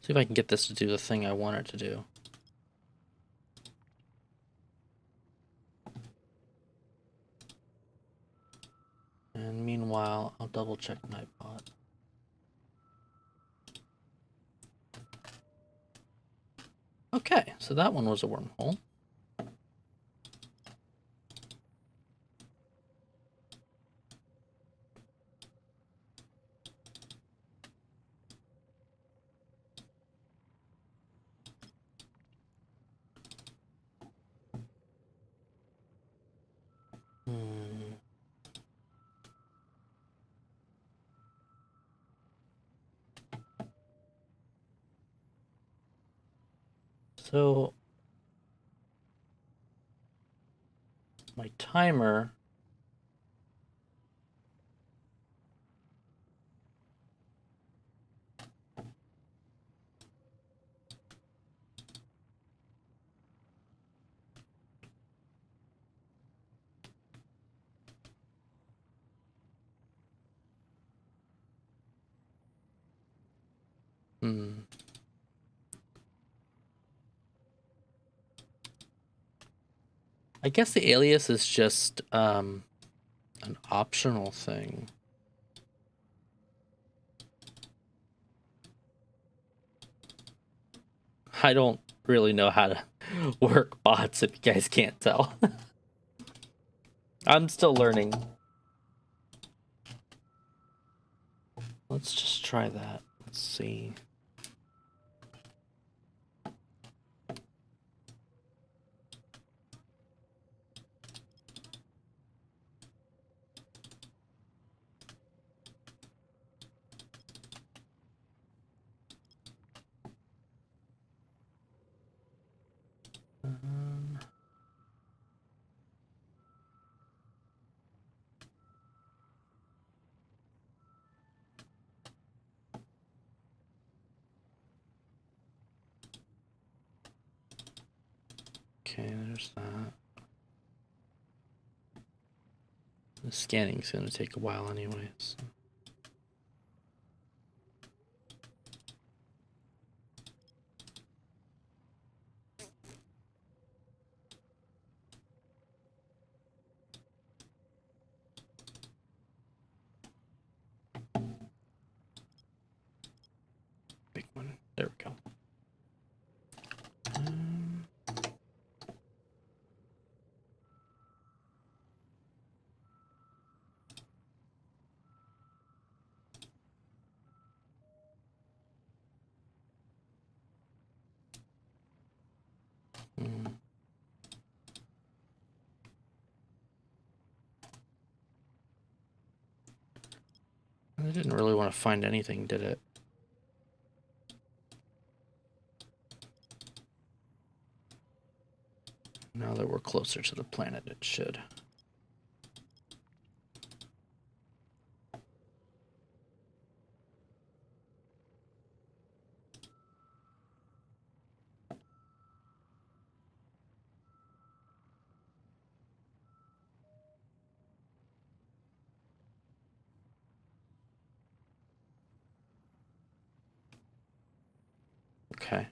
See if I can get this to do the thing I want it to do. And meanwhile, I'll double check Nightbot. Okay, so that one was a wormhole. So my timer I guess the alias is just an optional thing. I don't really know how to work bots, if you guys can't tell. I'm still learning. Let's just try that. Let's see. Okay, there's that. The scanning's gonna take a while anyways. Big one. There we go. I didn't really want to find anything, did it? Now that we're closer to the planet, it should. Okay.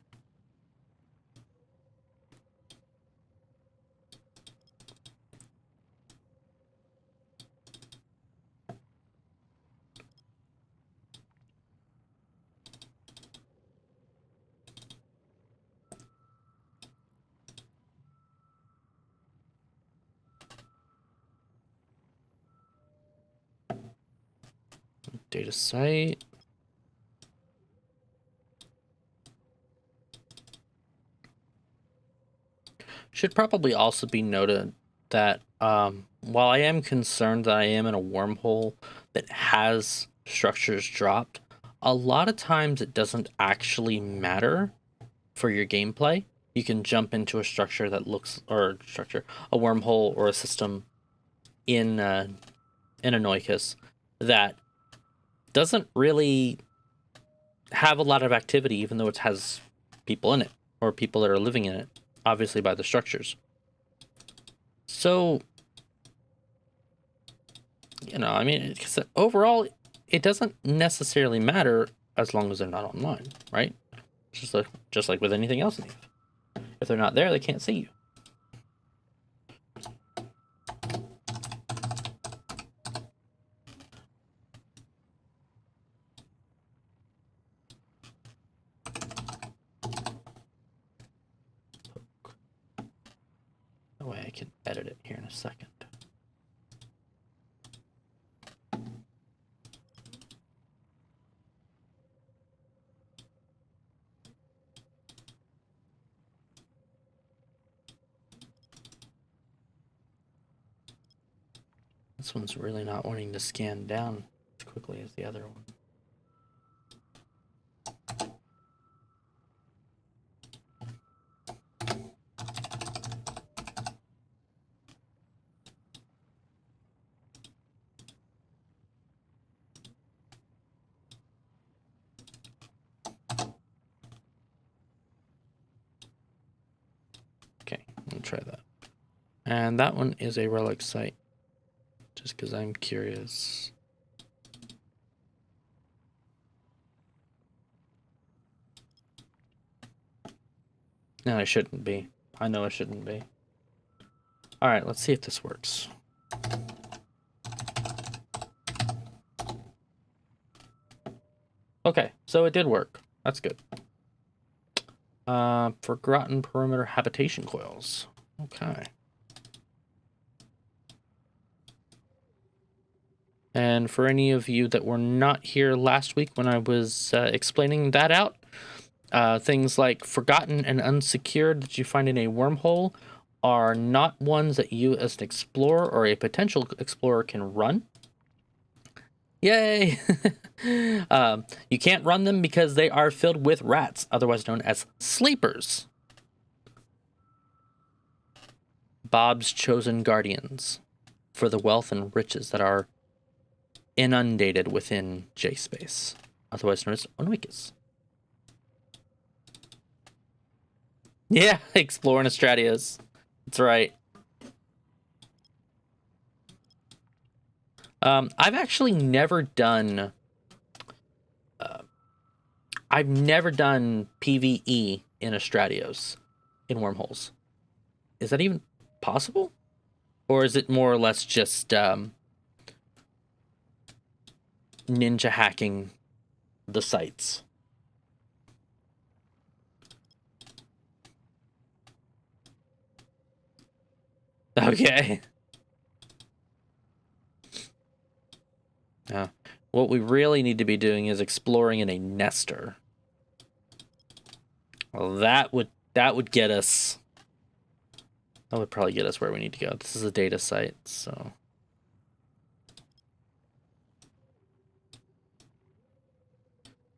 Data site. Should probably also be noted that while I am concerned that I am in a wormhole that has structures dropped, a lot of times it doesn't actually matter for your gameplay. You can jump into a structure that looks, or structure, a wormhole or a system in a Noikus that doesn't really have a lot of activity, even though it has people in it, or people that are living in it, obviously by the structures. So, you know, I mean, overall, it doesn't necessarily matter as long as they're not online, right? Just like with anything else in Eve. If they're not there, they can't see you. That way I can edit it here in a second. This one's really not wanting to scan down as quickly as the other one. Okay, let me try that. And that one is a relic site, just because I'm curious. No, I shouldn't be. I know I shouldn't be. All right, let's see if this works. Okay, so it did work. That's good. Forgotten perimeter habitation coils. Okay. And for any of you that were not here last week when I was explaining that out, things like forgotten and unsecured that you find in a wormhole are not ones that you as an explorer or a potential explorer can run. Yay! You can't run them because they are filled with rats, otherwise known as sleepers. Bob's chosen guardians for the wealth and riches that are inundated within J-space, otherwise known as Onwikis. Yeah, exploring Astradius. That's right. I've actually never done... I've never done PvE in Astradios in wormholes. Is that even possible? Or is it more or less just ninja hacking the sites? Okay. What we really need to be doing is exploring in a nester. Well, that would get us... That would probably get us where we need to go. This is a data site, so...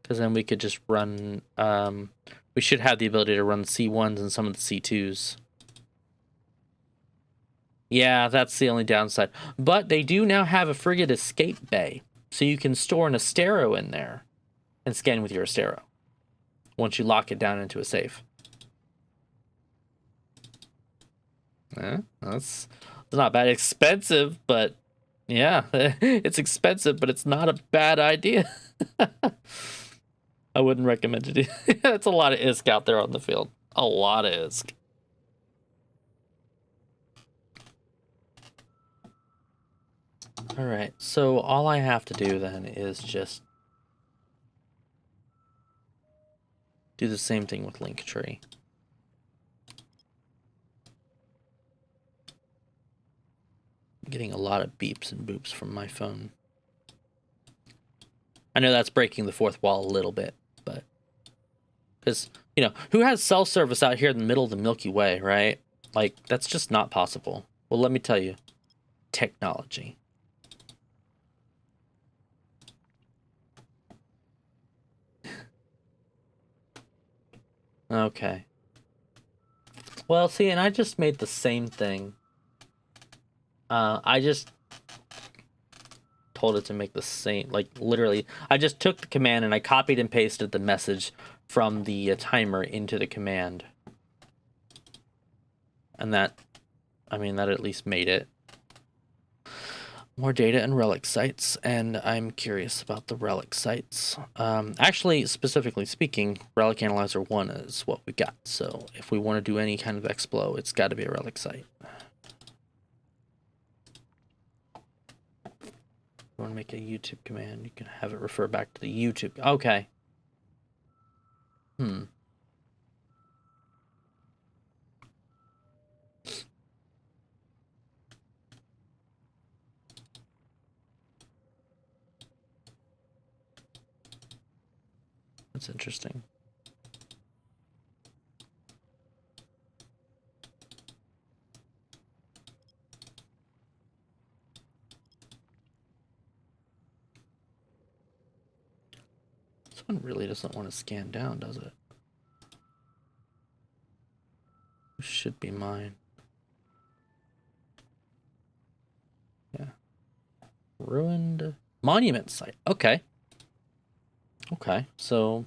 Because then we could just run... we should have the ability to run C1s and some of the C2s. Yeah, that's the only downside. But they do now have a frigate escape bay. So you can store an Astero in there and scan with your Astero once you lock it down into a safe. That's not bad. Expensive, but yeah, it's expensive, but it's not a bad idea. I wouldn't recommend it. That's a lot of ISK out there on the field. A lot of ISK. All right, so all I have to do then is just do the same thing with Linktree. I'm getting a lot of beeps and boops from my phone. I know that's breaking the fourth wall a little bit, but because, you know, who has cell service out here in the middle of the Milky Way, right? Like, that's just not possible. Well, let me tell you, technology. Okay. Well, see, and I just made the same thing. I just told it to make the same, like, literally, I just took the command and I copied and pasted the message from the timer into the command. And that, I mean, that at least made it. More data and relic sites, and I'm curious about the relic sites. Actually, specifically speaking, Relic Analyzer 1 is what we got, so if we want to do any kind of explo, it's got to be a relic site. You want to make a YouTube command, you can have it refer back to the YouTube. Okay. That's interesting. This one really doesn't want to scan down, does it? This should be mine. Yeah. Ruined monument site. Okay. Okay, so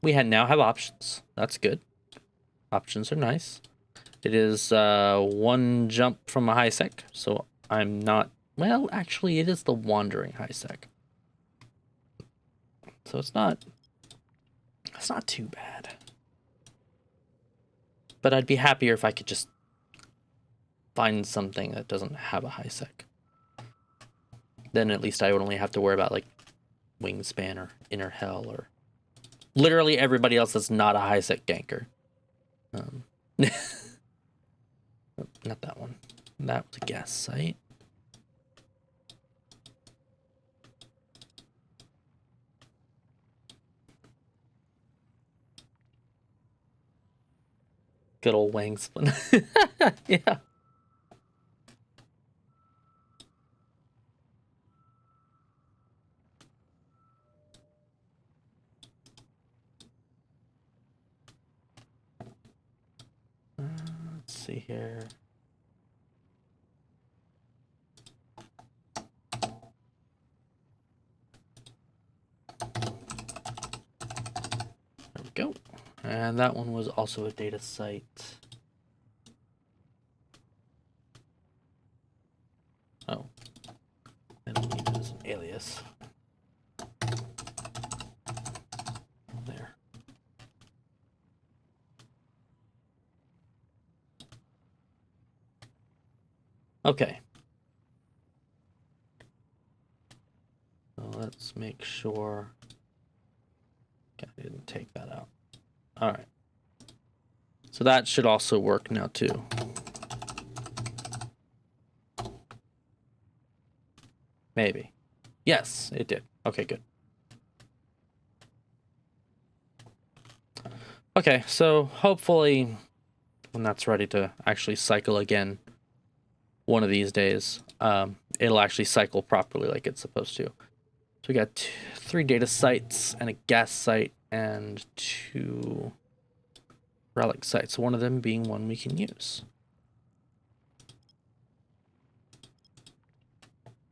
we now have options. That's good. Options are nice. It is one jump from a high sec, so I'm not... Well, actually, it is the wandering high sec. So it's not too bad. But I'd be happier if I could just find something that doesn't have a high sec. Then at least I would only have to worry about, like, Wingspan or Inner Hell or literally everybody else that's not a high sec ganker. Not that one. That was a gas site. Good old Wangspan. Yeah. Let's see here. There we go. And that one was also a data site. Oh. I don't need it as an alias. There. Okay. So let's make sure. Okay, I didn't take that out. All right. So that should also work now too. Maybe. Yes, it did. Okay, good. Okay, so hopefully when that's ready to actually cycle again one of these days, it'll actually cycle properly like it's supposed to. So we got 3 data sites and a gas site and 2 relic sites, one of them being one we can use.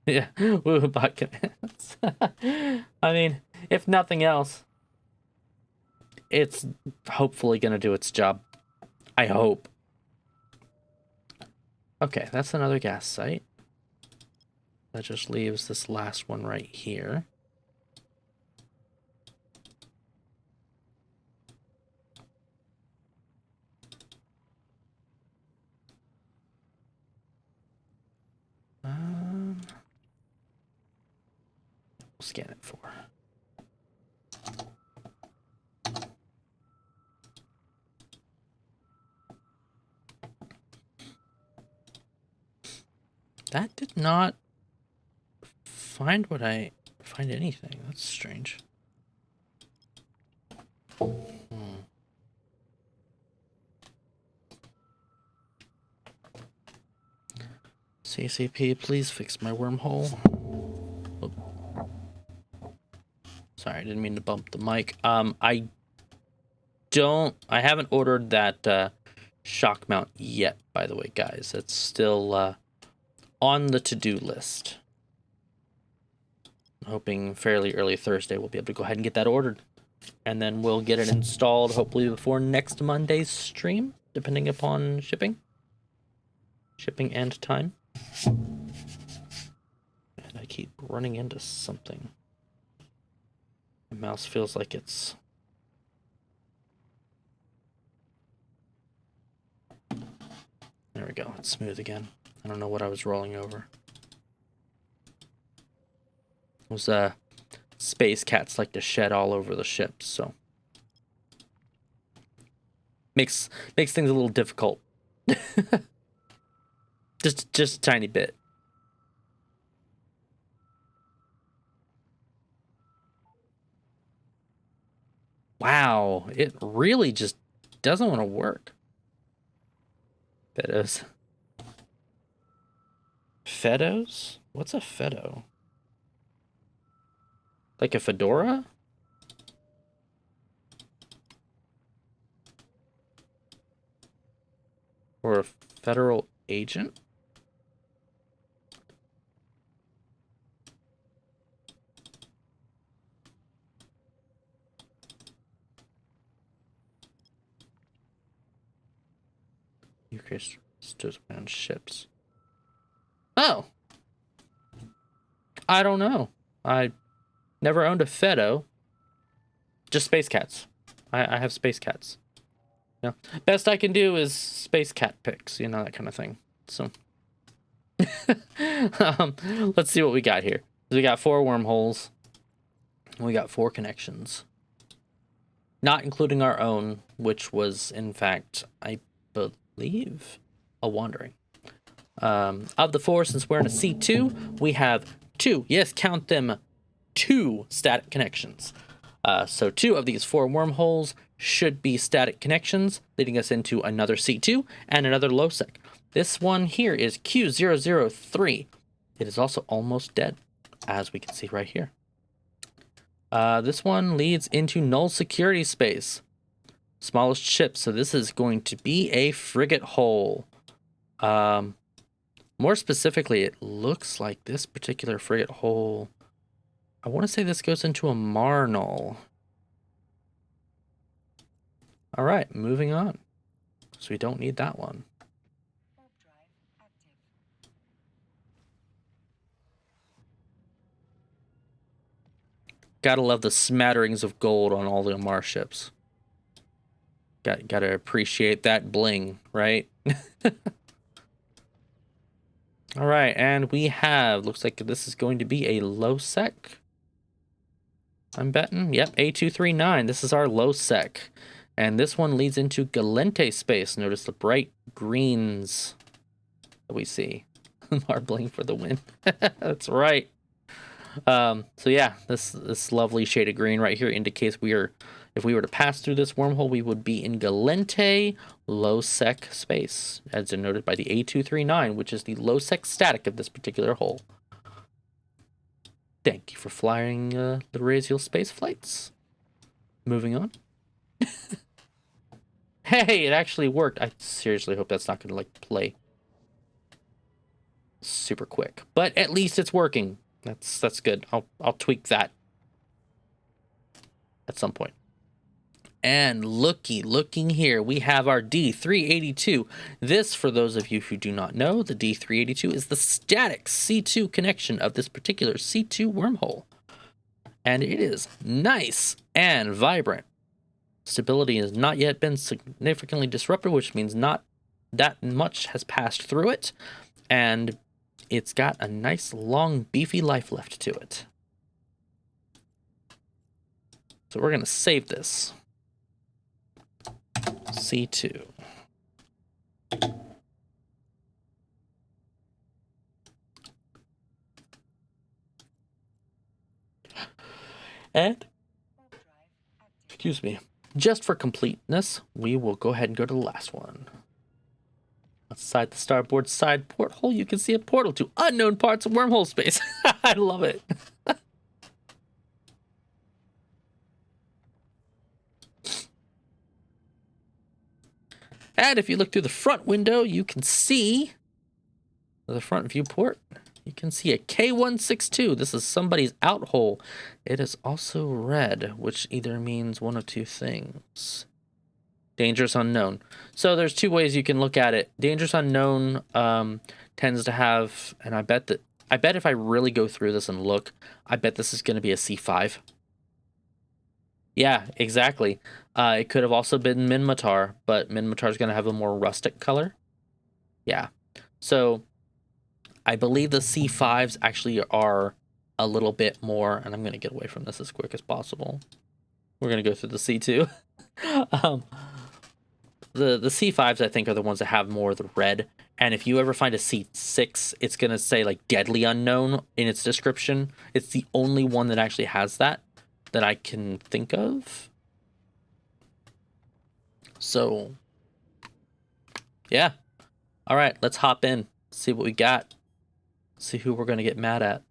Yeah, woo, bot commands. I mean, if nothing else, it's hopefully going to do its job. I hope. Okay, that's another gas site. That just leaves this last one right here. we'll scan it for. That did not find anything. That's strange. CCP, please fix my wormhole. Oop. Sorry, I didn't mean to bump the mic. I haven't ordered that shock mount yet, by the way, guys. It's still on the to-do list. I'm hoping fairly early Thursday we'll be able to go ahead and get that ordered. And then we'll get it installed hopefully before next Monday's stream, depending upon shipping and time. And I keep running into something. My mouse feels like it's... There we go. It's smooth again. I don't know what I was rolling over. Those space cats like to shed all over the ship, so makes things a little difficult. just a tiny bit. Wow, it really just doesn't want to work. Fedos? What's a Fedo? Like a fedora? Or a federal agent? Eucharist stood around ships. Oh! I don't know. I never owned a Fedo. Just space cats. I have space cats. You know, best I can do is space cat pics, you know, that kind of thing. So let's see what we got here. We got 4 wormholes. We got 4 connections. Not including our own, which was in fact, I believe, a wandering. Of the 4, since we're in a C2, we have 2. Yes, count them. 2 static connections. So 2 of these 4 wormholes should be static connections, leading us into another C2 and another low sec. This one here is Q003. It is also almost dead, as we can see right here. This one leads into null security space. Smallest ship, so this is going to be a frigate hole. More specifically, it looks like this particular frigate hole, I want to say this goes into a Marnal. All right, moving on. So we don't need that one. Gotta love the smatterings of gold on all the Amar ships. Gotta appreciate that bling, right? All right, and we have, looks like this is going to be a low sec. I'm betting. Yep, A239. This is our low sec. And this one leads into Galente space. Notice the bright greens that we see. Marbling for the win. That's right. So yeah, this lovely shade of green right here indicates if we were to pass through this wormhole, we would be in Galente low sec space, as denoted by the A239, which is the low sec static of this particular hole. Thank you for flying the Raziel space flights. Moving on. Hey, it actually worked. I seriously hope that's not going to like play super quick, but at least it's working. That's good. I'll tweak that at some point. And looking here, we have our D382. This, for those of you who do not know, the D382 is the static C2 connection of this particular C2 wormhole. And it is nice and vibrant. Stability has not yet been significantly disrupted, which means not that much has passed through it. And it's got a nice, long, beefy life left to it. So we're going to save this. C2. And, excuse me, just for completeness, we will go ahead and go to the last one. Outside the starboard side porthole, you can see a portal to unknown parts of wormhole space. I love it. And if you look through the front window, you can see the front viewport. You can see a K162. This is somebody's out hole. It is also red, which either means one of two things. Dangerous unknown. So there's two ways you can look at it. Dangerous unknown tends to have, and I bet if I really go through this and look, I bet this is going to be a C5. Yeah, exactly. It could have also been Minmatar, but Minmatar is going to have a more rustic color. Yeah. So I believe the C5s actually are a little bit more, and I'm going to get away from this as quick as possible. We're going to go through the C2. The C5s, I think, are the ones that have more of the red. And if you ever find a C6, it's going to say, like, deadly unknown in its description. It's the only one that actually has that I can think of. So, yeah. All right, let's hop in, see what we got, see who we're going to get mad at.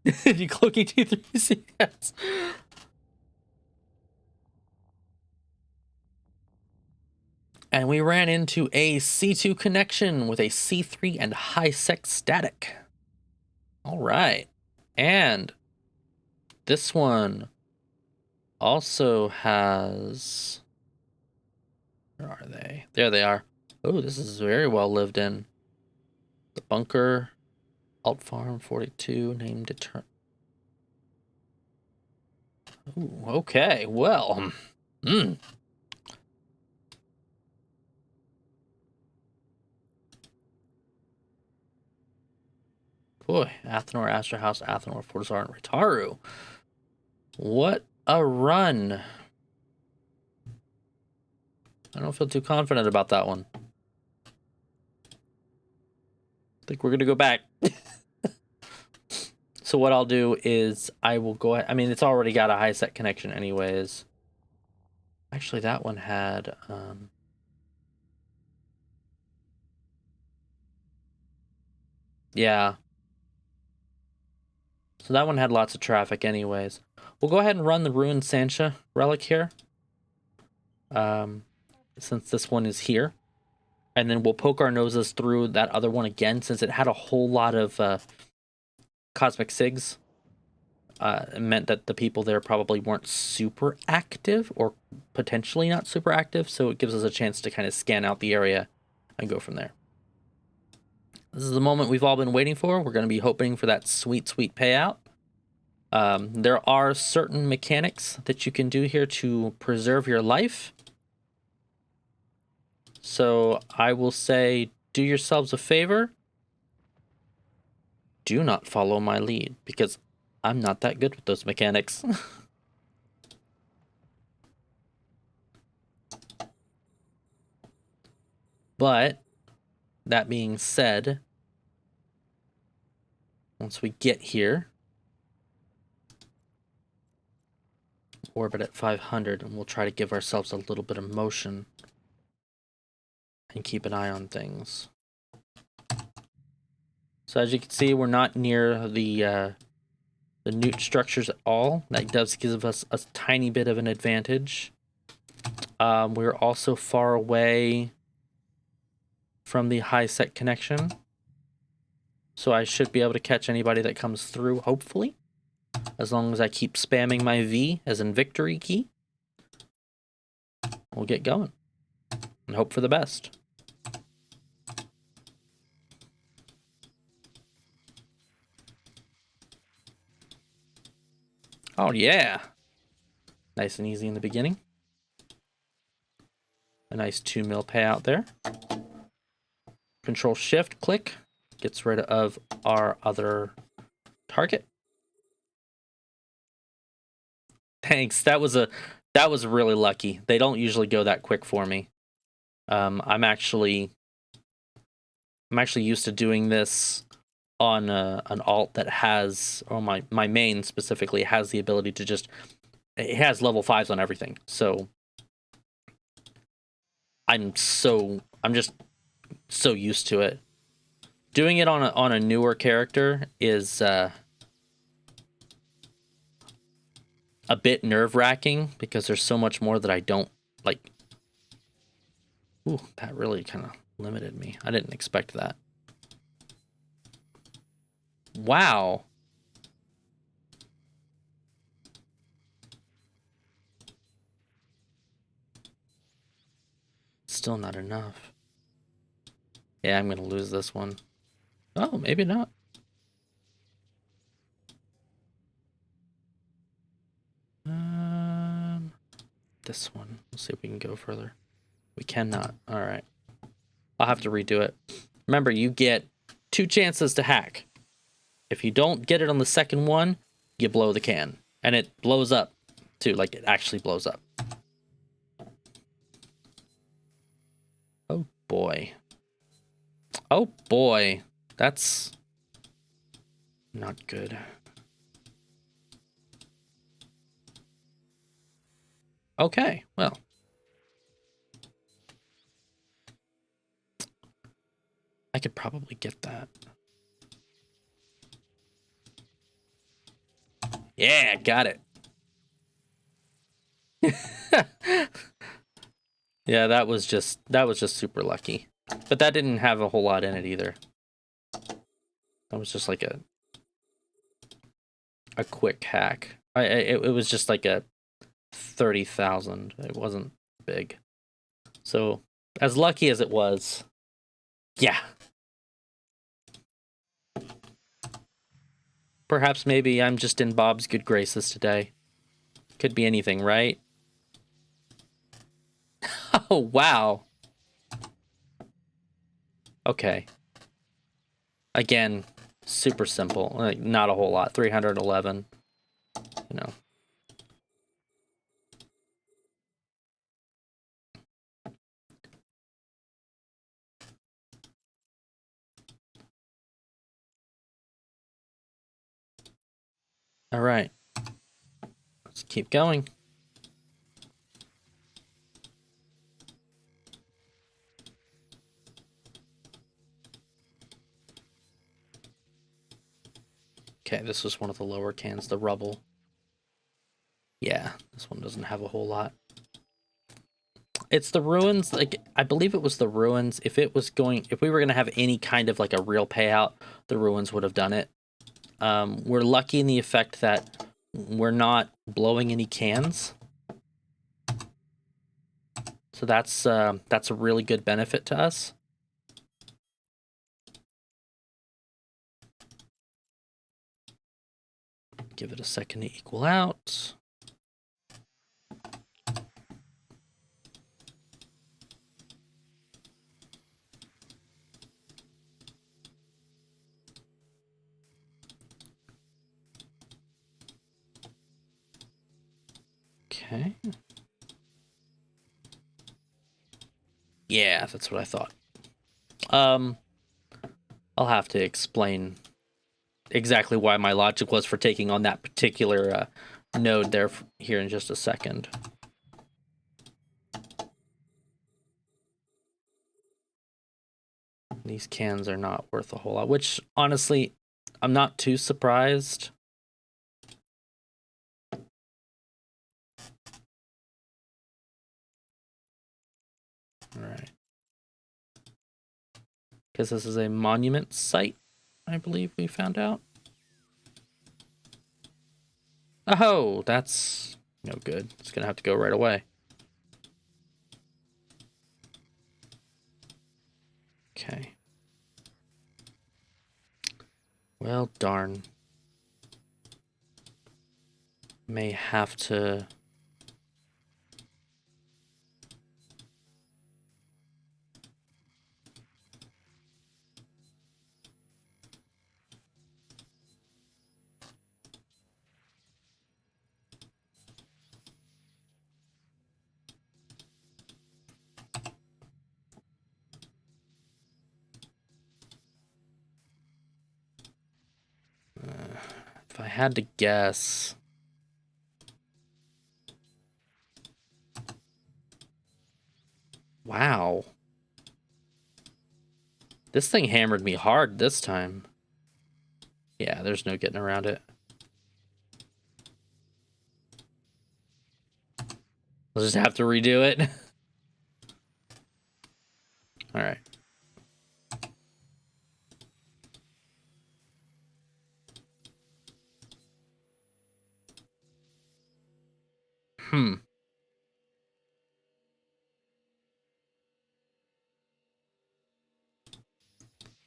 You cloaking T3 CS. And we ran into a C2 connection with a C3 and high sec static. All right. And this one also has... Where are they? There they are. Oh, this is very well lived in. The bunker, alt farm 42, name determined. Ooh, okay, well. Boy, Athenor, Astra House, Athenor, Fortizar, and Ritaru. What a run. I don't feel too confident about that one. I think we're going to go back. So what I'll do is I will go ahead. I mean, it's already got a high set connection anyways. Actually, that one had... yeah. So that one had lots of traffic anyways. We'll go ahead and run the Ruined Sancha relic here. Since this one is here. And then we'll poke our noses through that other one again, since it had a whole lot of Cosmic Sigs. It meant that the people there probably weren't super active, or potentially not super active, so it gives us a chance to kind of scan out the area and go from there. This is the moment we've all been waiting for. We're going to be hoping for that sweet, sweet payout. There are certain mechanics that you can do here to preserve your life. So I will say, do yourselves a favor. Do not follow my lead, because I'm not that good with those mechanics. But, that being said, once we get here, orbit at 500, and we'll try to give ourselves a little bit of motion and keep an eye on things. So as you can see, we're not near the newt structures at all. That does give us a tiny bit of an advantage. We're also far away from the high set connection, so I should be able to catch anybody that comes through, hopefully, as long as I keep spamming my V as in victory key. We'll get going and hope for the best. Oh yeah, nice and easy in the beginning. A nice 2 mil payout there. Control Shift click gets rid of our other target. Thanks. That was really lucky. They don't usually go that quick for me. I'm actually used to doing this on an alt that has, or my main specifically has the ability to just, it has level 5s on everything. So I'm just so used to it. Doing it on a newer character is a bit nerve-wracking because there's so much more that I don't like. Ooh, that really kind of limited me. I didn't expect that. Wow. Still not enough. Yeah, I'm gonna lose this one. Oh, maybe not. This one. Let's see if we can go further. We cannot. All right. I'll have to redo it. Remember, you get 2 chances to hack. If you don't get it on the second one, you blow the can. And it blows up, too. Like, it actually blows up. Oh, boy. Oh, boy. That's not good. Okay, well. I could probably get that. Yeah, got it. Yeah, that was just super lucky. But that didn't have a whole lot in it either. That was just like a quick hack. It was just like a 30,000. It wasn't big. So, as lucky as it was, yeah. Perhaps maybe I'm just in Bob's good graces today. Could be anything, right? Oh, wow. Okay. Again, super simple. Like, not a whole lot. 311. You know. All right. Let's keep going. Okay, this was one of the lower cans, the rubble. Yeah, this one doesn't have a whole lot. It's the ruins. Like, I believe it was the ruins. If we were going to have any kind of like a real payout, the ruins would have done it. We're lucky in the effect that we're not blowing any cans. So that's a really good benefit to us. Give it a second to equal out. Okay. Yeah, that's what I thought. I'll have to explain exactly why my logic was for taking on that particular node there here in just a second. These cans are not worth a whole lot, which honestly, I'm not too surprised. All right. Because this is a monument site, I believe we found out. Oh, that's no good. It's going to have to go right away. Okay. Well, darn. May have to... If I had to guess... Wow. This thing hammered me hard this time. Yeah, there's no getting around it. We'll just have to redo it. All right.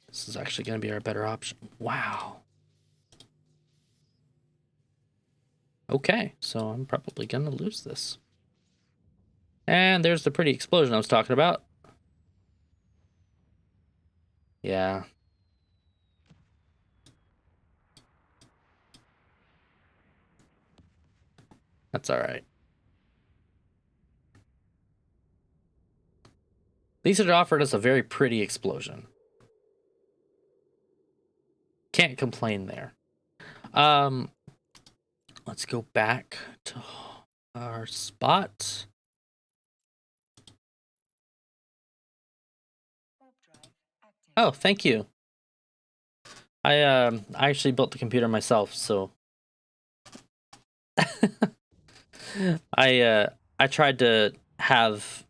This is actually going to be our better option. Wow. Okay, so I'm probably going to lose this. And there's the pretty explosion I was talking about. Yeah. That's all right. At least it offered us a very pretty explosion. Can't complain there. Let's go back to our spot. Oh, thank you. I actually built the computer myself, so I tried to have,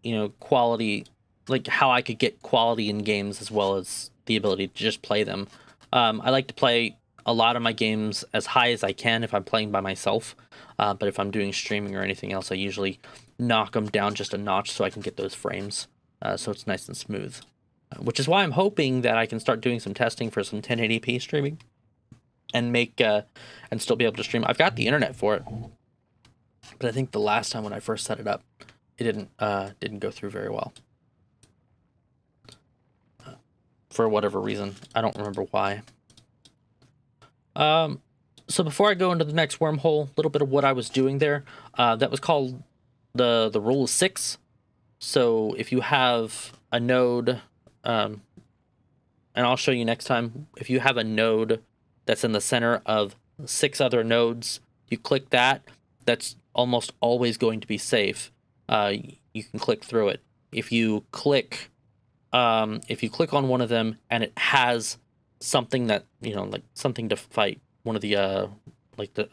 you know, quality, like how I could get quality in games as well as the ability to just play them. I like to play a lot of my games as high as I can if I'm playing by myself. But if I'm doing streaming or anything else, I usually knock them down just a notch so I can get those frames. So it's nice and smooth. Which is why I'm hoping that I can start doing some testing for some 1080p streaming and make and still be able to stream. I've got the internet for it, but I think the last time when I first set it up, it didn't go through very well. For whatever reason, I don't remember why. So before I go into the next wormhole, a little bit of what I was doing there. That was called the rule of 6. So if you have a node, and I'll show you next time, if you have a node that's in the center of 6 other nodes, you click that, that's almost always going to be safe. You can click through it. If you click on one of them and it has something that, you know, like something to fight, one of the a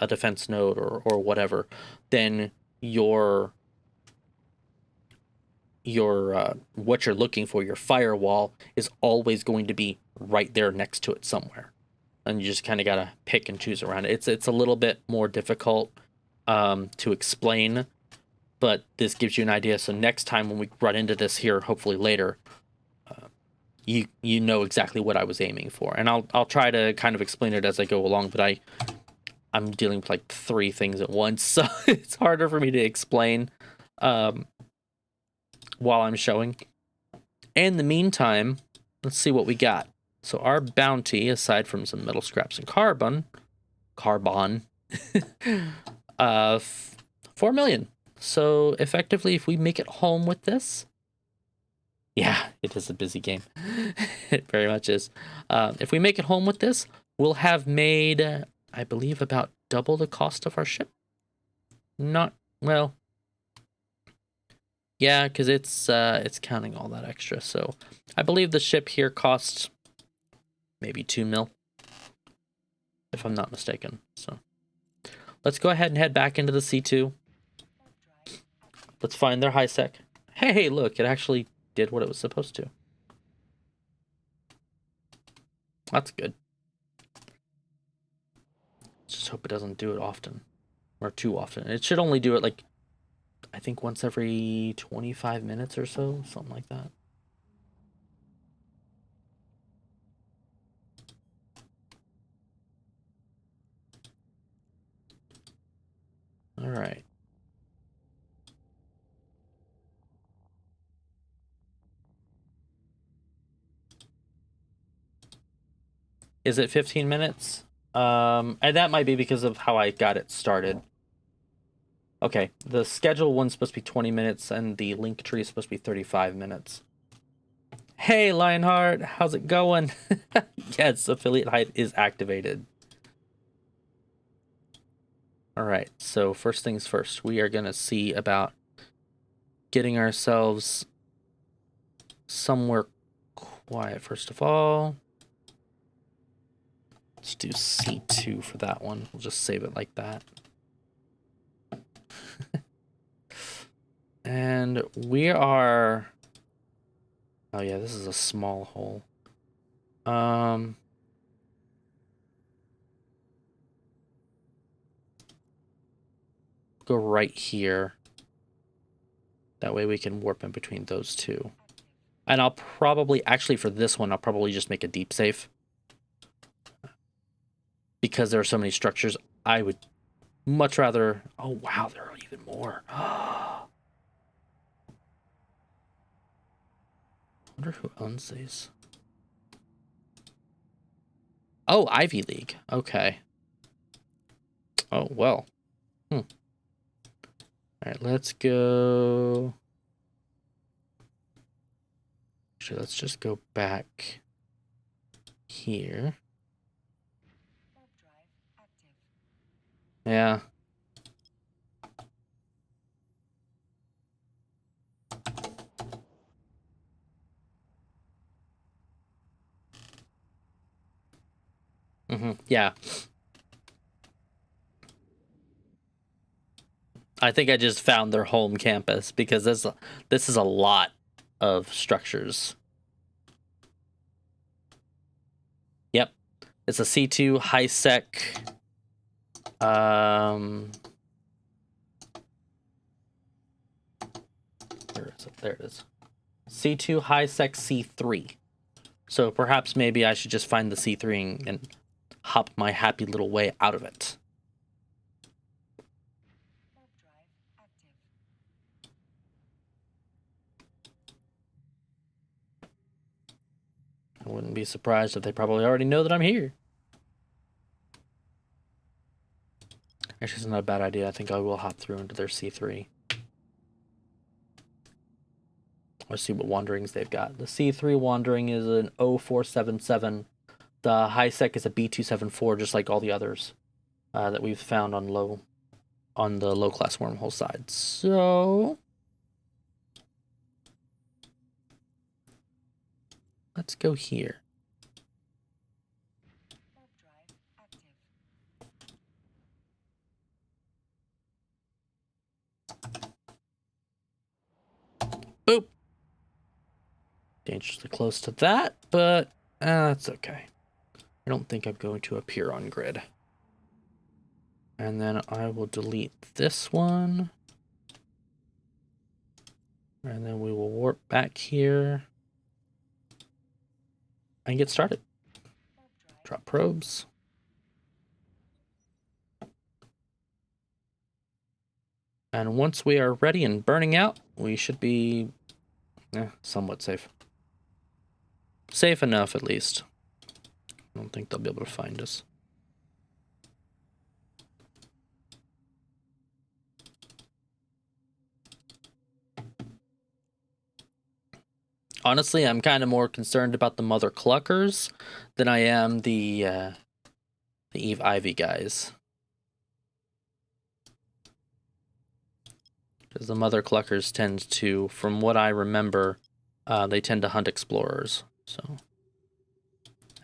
defense node or whatever, then your what you're looking for, your firewall, is always going to be right there next to it somewhere, and you just kind of gotta pick and choose around it. It's a little bit more difficult to explain, but this gives you an idea. So next time when we run into this here, hopefully later, you know exactly what I was aiming for, and I'll try to kind of explain it as I go along. But I'm dealing with like 3 things at once, so it's harder for me to explain while I'm showing. In the meantime, let's see what we got. So our bounty, aside from some metal scraps and carbon, 4 million. So effectively, if we make it home with this, yeah, it is a busy game. It very much is. If we make it home with this, we'll have made, I believe, about double the cost of our ship. Not, well, yeah, because it's counting all that extra. So I believe the ship here costs maybe 2 mil, if I'm not mistaken. So let's go ahead and head back into the C2. Let's find their high sec. Hey, look, it actually did what it was supposed to. That's good. Just hope it doesn't do it often, or too often. It should only do it, like, I think once every 25 minutes or so, something like that. All right. Is it 15 minutes? And that might be because of how I got it started. Okay, the schedule one's supposed to be 20 minutes, and the link tree is supposed to be 35 minutes. Hey, Lionheart, how's it going? Yes, affiliate height is activated. All right, so first things first, we are going to see about getting ourselves somewhere quiet first of all. Let's do C2 for that one. We'll just save it like that. And we are... Oh yeah, this is a small hole. Go right here. That way we can warp in between those two. And I'll probably, actually for this one, I'll probably just make a deep save. Because there are so many structures, I would much rather... Oh wow, there are even more. I wonder who owns these. Oh, Ivy League. Okay. Oh, well. All right, let's go... Actually, let's just go back here. Yeah. Yeah. I think I just found their home campus because this is a lot of structures. Yep. It's a C2 high sec. Where is it? There it is. C2 high sec C3. So perhaps maybe I should just find the C3 and hop my happy little way out of it. I wouldn't be surprised if they probably already know that I'm here. Actually, it's not a bad idea. I think I will hop through into their C3. Let's see what wanderings they've got. The C3 wandering is an 0477. The high sec is a B274, just like all the others that we've found on the low class wormhole side. So let's go here. Boop. Dangerously close to that, but that's okay. I don't think I'm going to appear on grid. And then I will delete this one. And then we will warp back here and get started. Drop probes. And once we are ready and burning out, we should be somewhat safe. Safe enough, at least. I don't think they'll be able to find us. Honestly, I'm kind of more concerned about the Mother Cluckers than I am the Eve Ivy guys. Because the Mother Cluckers tend to, from what I remember, they tend to hunt explorers. So,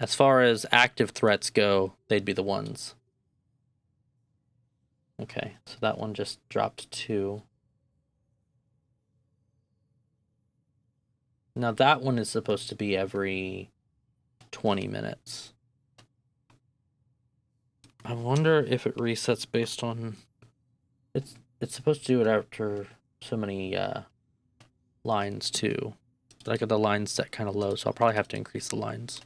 as far as active threats go, they'd be the ones. Okay, so that one just dropped 2. Now that one is supposed to be every 20 minutes. I wonder if it resets based on... It's supposed to do it after so many lines too. But I got the lines set kind of low, so I'll probably have to increase the lines.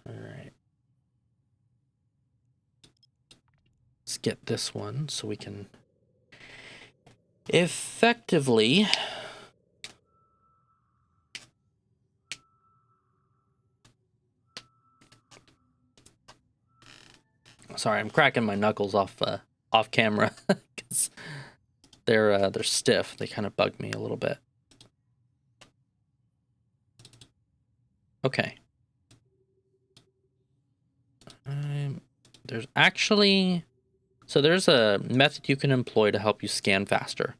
Alright. Let's get this one so we can effectively... Sorry, I'm cracking my knuckles off camera because they're stiff. They kind of bug me a little bit. Okay. There's actually... So there's a method you can employ to help you scan faster.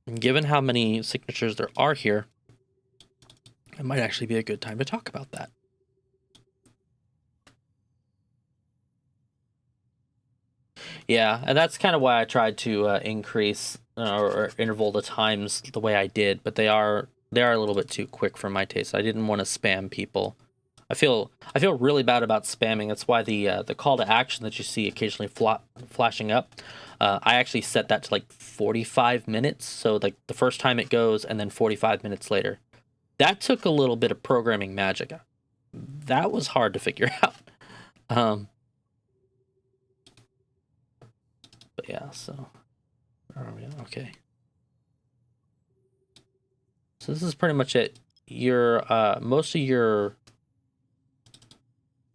And given how many signatures there are here, it might actually be a good time to talk about that. Yeah, and that's kind of why I tried to increase or interval the times the way I did, but they are a little bit too quick for my taste. I didn't want to spam people. I feel really bad about spamming. That's why the call to action that you see occasionally flashing up, I actually set that to like 45 minutes. So like the first time it goes, and then 45 minutes later. That took a little bit of programming magic. That was hard to figure out. But yeah, so okay. So this is pretty much it. Your most of your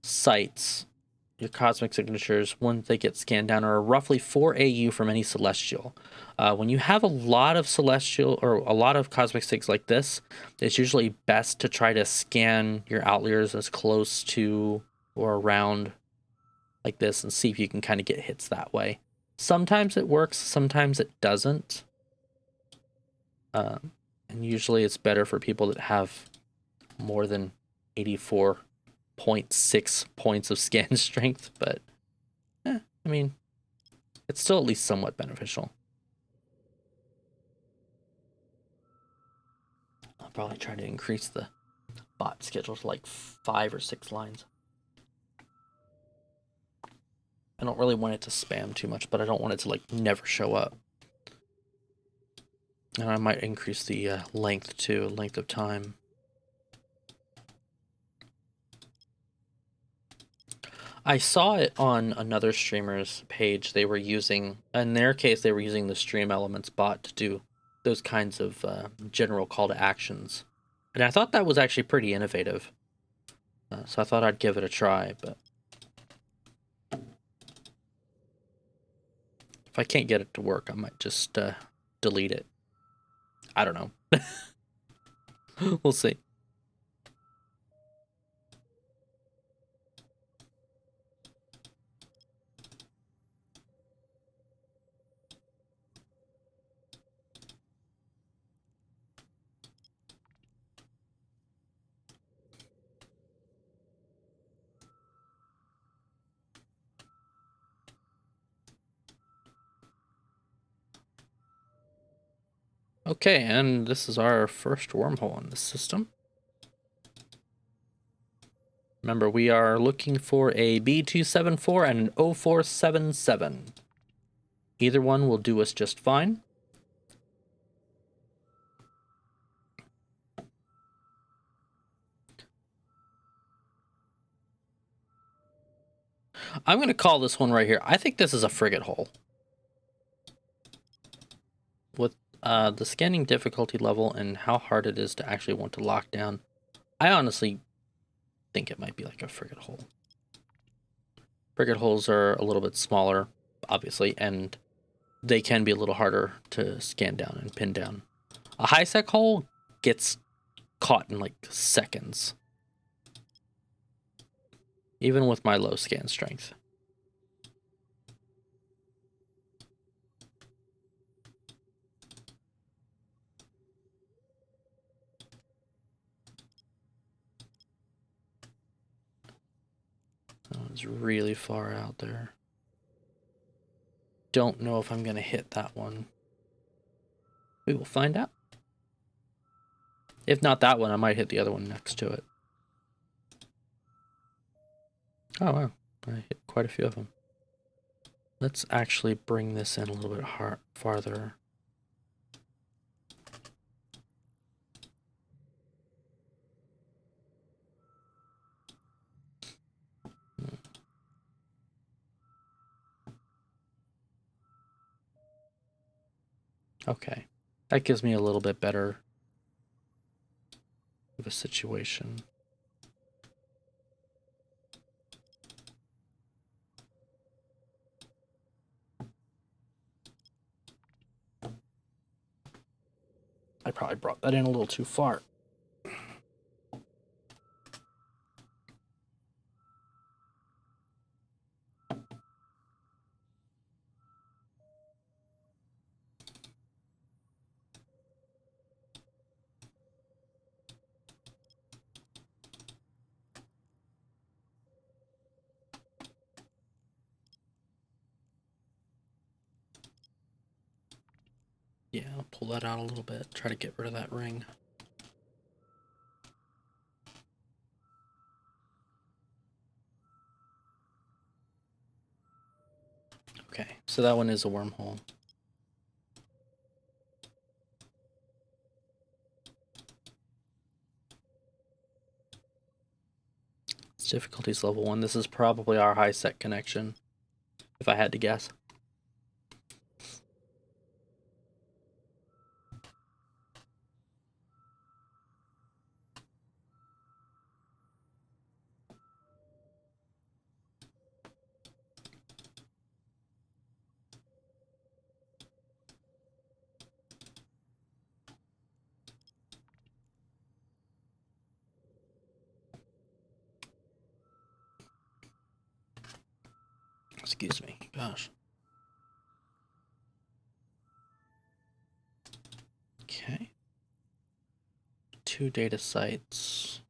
sites, your cosmic signatures, once they get scanned down, are roughly 4 AU from any celestial. When you have a lot of celestial or a lot of cosmic sigs like this, it's usually best to try to scan your outliers as close to or around like this and see if you can kind of get hits that way. Sometimes it works, sometimes it doesn't. And usually it's better for people that have more than 84.6 points of scan strength, but I mean, it's still at least somewhat beneficial. I'll probably try to increase the bot schedule to like 5 or 6 lines. I don't really want it to spam too much, but I don't want it to like never show up. And I might increase the length too, length of time. I saw it on another streamer's page. They were using, in their case, they were using the Stream Elements bot to do those kinds of general call to actions. And I thought that was actually pretty innovative. So I thought I'd give it a try, but if I can't get it to work, I might just delete it. I don't know. We'll see. Okay, and this is our first wormhole in this system. Remember, we are looking for a B274 and an 0477. Either one will do us just fine. I'm going to call this one right here. I think this is a frigate hole. With the scanning difficulty level and how hard it is to actually want to lock down, I honestly think it might be like a frigate hole. Frigate holes are a little bit smaller, obviously, and they can be a little harder to scan down and pin down. A high-sec hole gets caught in like seconds, even with my low scan strength. Oh, it's really far out there. Don't know if I'm going to hit that one. We will find out. If not that one, I might hit the other one next to it. Oh, wow. I hit quite a few of them. Let's actually bring this in a little bit farther. Okay. That gives me a little bit better of a situation. I probably brought that in a little too far. Yeah, I'll pull that out a little bit, try to get rid of that ring. Okay, so that one is a wormhole. It's difficulty's level 1. This is probably our high set connection, if I had to guess. Excuse me, gosh. Okay. 2 data sites.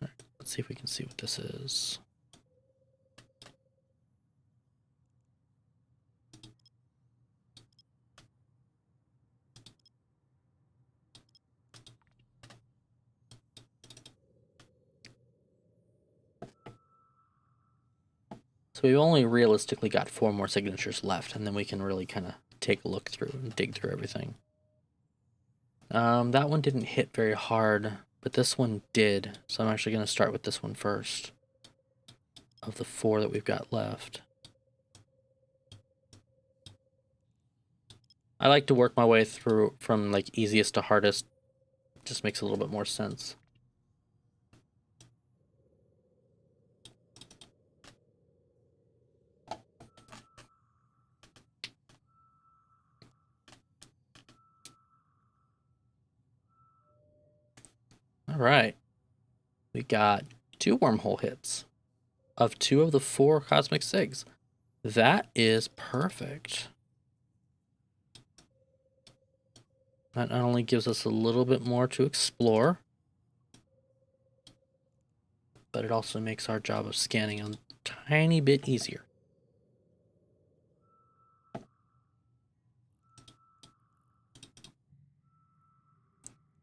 All right, let's see if we can see what this is. So we've only realistically got 4 more signatures left, and then we can really kind of take a look through and dig through everything. That one didn't hit very hard, but this one did. So I'm actually going to start with this one first, of the 4 that we've got left. I like to work my way through from like easiest to hardest. Just makes a little bit more sense. All right. We got 2 wormhole hits of 2 of the 4 cosmic sigs. That is perfect. That not only gives us a little bit more to explore, but it also makes our job of scanning a tiny bit easier.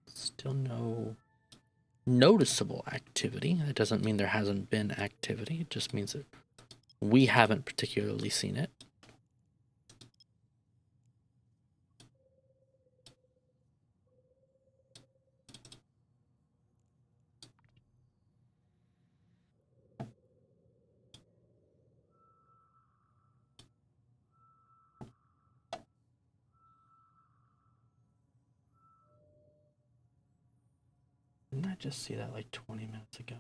Still no noticeable activity. That doesn't mean there hasn't been activity. It just means that we haven't particularly seen it. Didn't I just see that like 20 minutes ago?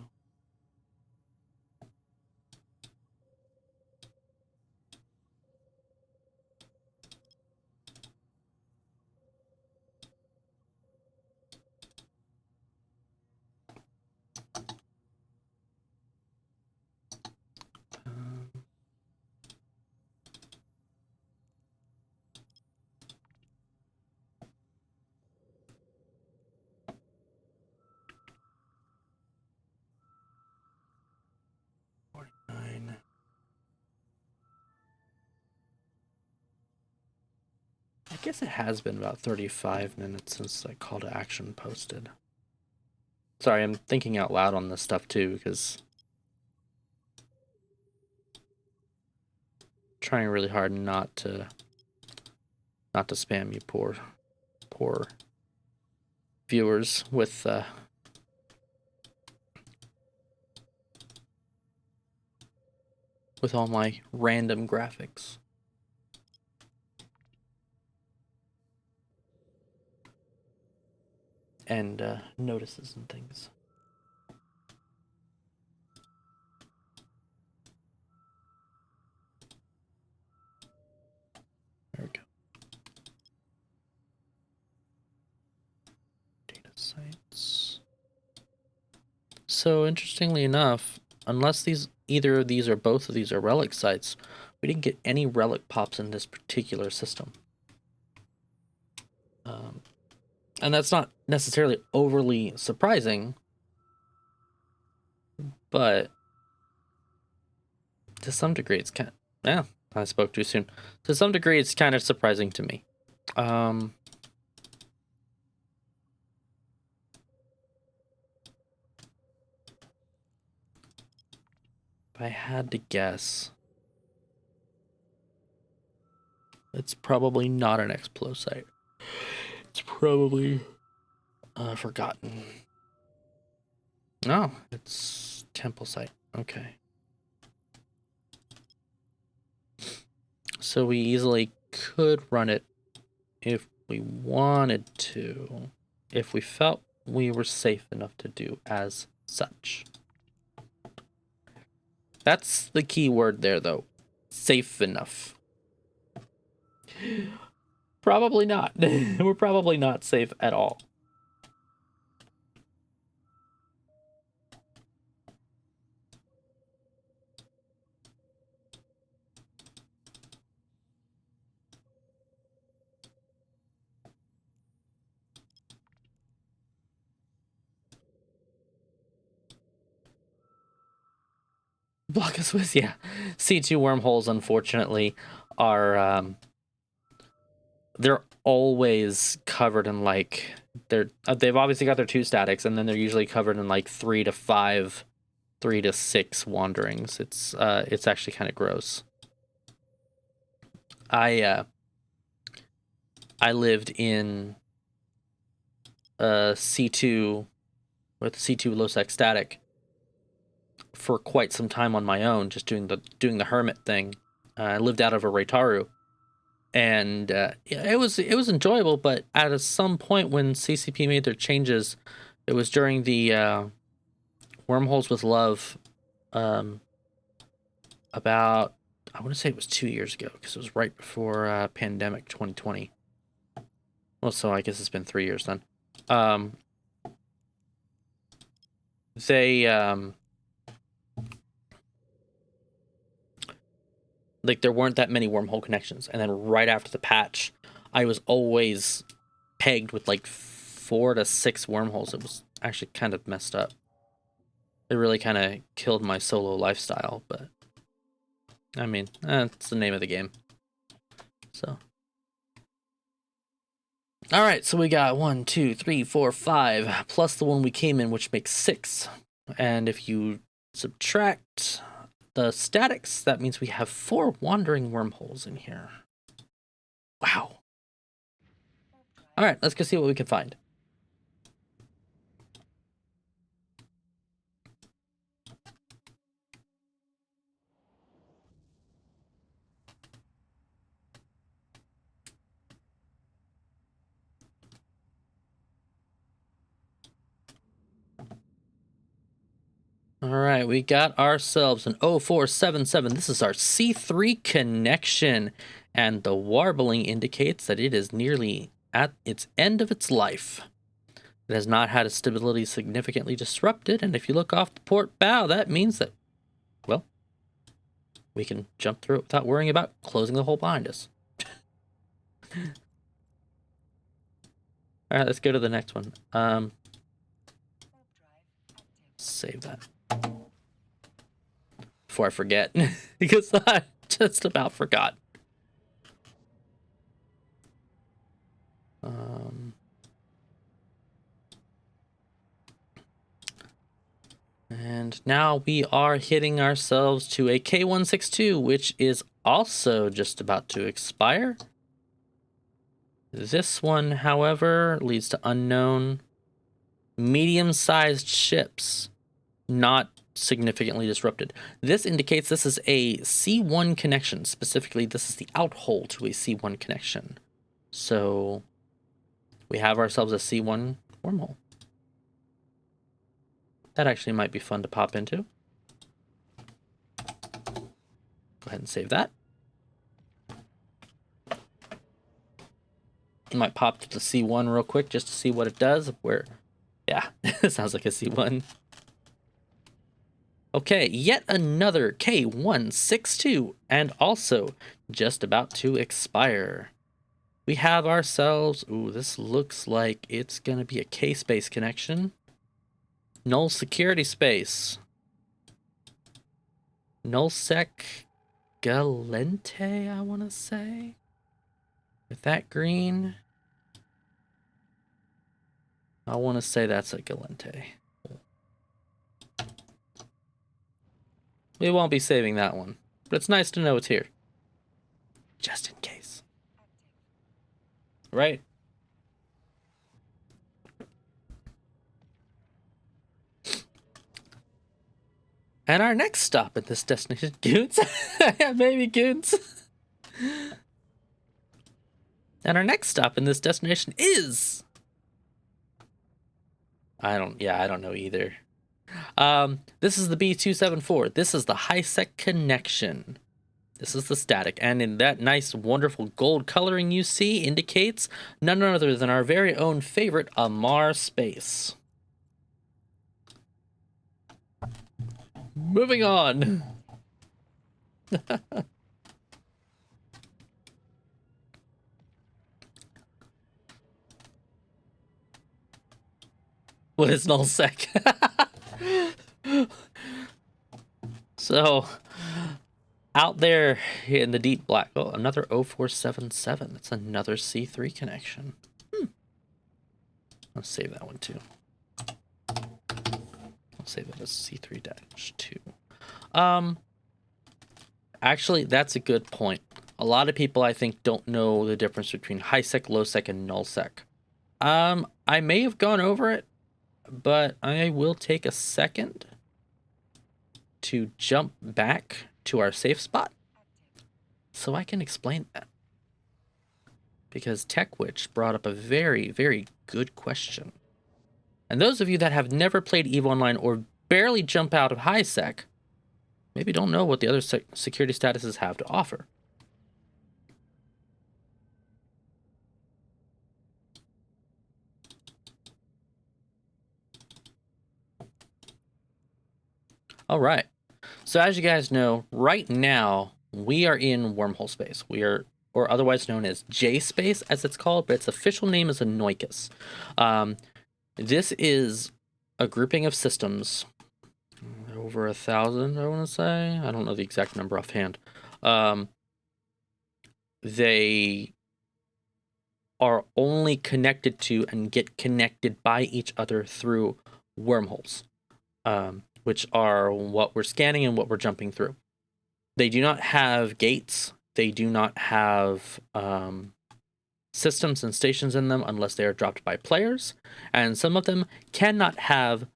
Um, Nine. I guess it has been about 35 minutes since that call to action posted. Sorry, I'm thinking out loud on this stuff too, because I'm trying really hard not to spam you poor viewers with all my random graphics. And notices and things. There we go. Data sites. So interestingly enough, unless either of these or both of these are relic sites, we didn't get any relic pops in this particular system. And that's not necessarily overly surprising, but To some degree, it's kind of... Yeah, I spoke too soon. To some degree, it's kind of surprising to me. If I had to guess, it's probably not an Explo site. It's probably forgotten. No, it's temple site. Okay. So we easily could run it if we wanted to, if we felt we were safe enough to do as such. That's the key word there, though. Safe enough. Probably not. We're probably not safe at all. Block of Swiss, yeah. C2 wormholes, unfortunately, are they're always covered in like they've obviously got their 2 statics, and then they're usually covered in like 3 to 5, 3 to 6 wanderings. It's actually kind of gross. I lived in C2 with C2 low sec static for quite some time on my own, just doing the hermit thing. I lived out of a Reitaru, and it was enjoyable. But at some point when CCP made their changes, it was during the Wormholes with Love, about, I want to say it was 2 years ago, because it was right before pandemic 2020. Well, so I guess it's been 3 years then. They like, there weren't that many wormhole connections, and then right after the patch, I was always pegged with like 4 to 6 wormholes. It was actually kind of messed up. It really kind of killed my solo lifestyle, but I mean, it's the name of the game. So, all right, so we got 1, 2, 3, 4, 5, plus the one we came in, which makes 6. And if you subtract the statics, that means we have 4 wandering wormholes in here. Wow. All right, let's go see what we can find. All right, we got ourselves an 0477. This is our C3 connection, and the warbling indicates that it is nearly at its end of its life. It has not had its stability significantly disrupted, and if you look off the port bow, that means that, well, we can jump through it without worrying about closing the hole behind us. All right, let's go to the next one. Save that before I forget, because I just about forgot. And now we are hitting ourselves to a K162, which is also just about to expire. This one, however, leads to unknown. Medium-sized ships, not significantly disrupted. This indicates this is a C1 connection. Specifically, this is the outhole to a C1 connection. So we have ourselves a C1 wormhole. That actually might be fun to pop into. Go ahead and save that. I might pop to the C1 real quick just to see what it does. Yeah, it sounds like a C1. Okay, yet another K162, and also just about to expire. We have ourselves, ooh, this looks like it's gonna be a K-space connection. Null security space. nullsec galente, I want to say. With that green, I want to say that's a galente. We won't be saving that one, but it's nice to know it's here. Just in case. Right? And our next stop at this destination, Goons. Maybe Goons. And our next stop in this destination is... I don't know either. This is the B274. This is the high-sec connection. This is the static. And in that nice, wonderful gold coloring you see indicates none other than our very own favorite Amar space. Moving on. What is nullsec? So, out there in the deep black, oh, another 0477. That's another C3 connection. Let's save that one too. I'll save it as C3-2. Actually, that's a good point. A lot of people, I think, don't know the difference between high sec, low sec, and null sec. I may have gone over it, but I will take a second to jump back to our safe spot so I can explain that. Because TechWitch brought up a very, very good question. And those of you that have never played EVE Online or barely jump out of high sec maybe don't know what the other security statuses have to offer. All right. So as you guys know, right now we are in wormhole space. We are, or otherwise known as J space, as it's called, but its official name is Anoikis. This is a grouping of systems, over 1,000, I want to say. I don't know the exact number offhand. They are only connected to and get connected by each other through wormholes, which are what we're scanning and what we're jumping through. They do not have gates. They do not have systems and stations in them unless they are dropped by players. And some of them cannot have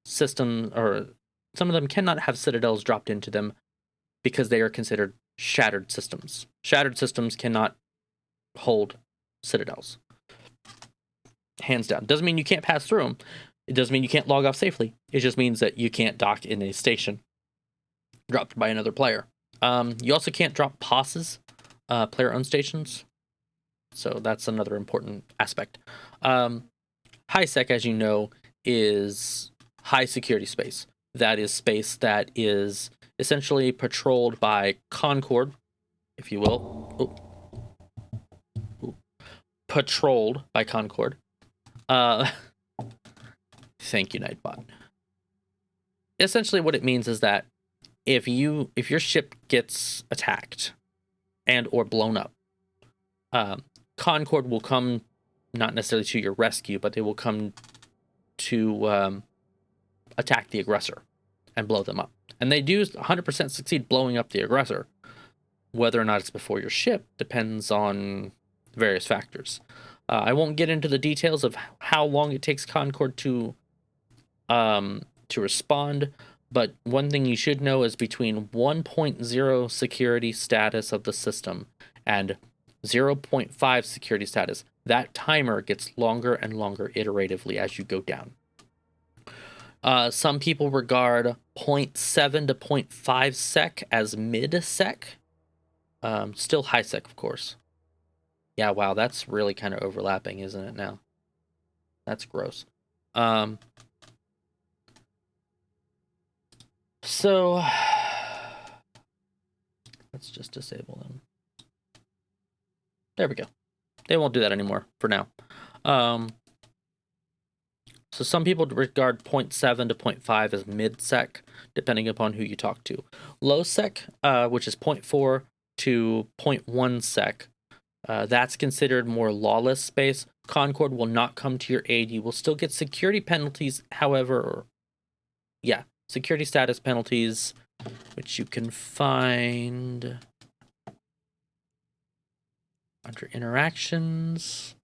systems, or some of them cannot have citadels dropped into them because they are considered shattered systems. Shattered systems cannot hold citadels. Hands down. Doesn't mean you can't pass through them. It doesn't mean you can't log off safely. It just means that you can't dock in a station dropped by another player. You also can't drop POSs, player-owned stations. So that's another important aspect. High sec, as you know, is high security space. That is space that is essentially patrolled by Concord, if you will. Patrolled by Concord. Thank you, Nightbot. Essentially what it means is that if your ship gets attacked and or blown up, Concord will come, not necessarily to your rescue, but they will come to attack the aggressor and blow them up. And they do 100% succeed blowing up the aggressor. Whether or not it's before your ship depends on various factors. I won't get into the details of how long it takes Concord to respond, but one thing you should know is between 1.0 security status of the system and 0.5 security status, that timer gets longer and longer iteratively as you go down. Some people regard 0.7 to 0.5 sec as mid-sec. Still high sec, of course. Yeah, wow, that's really kind of overlapping, isn't it now? That's gross. So let's just disable them. There we go. They won't do that anymore for now. So some people regard 0.7 to 0.5 as mid-sec, depending upon who you talk to. Low sec, which is 0.4 to 0.1 sec, that's considered more lawless space. Concord will not come to your aid. You will still get security penalties, however, yeah, security status penalties, which you can find under interactions,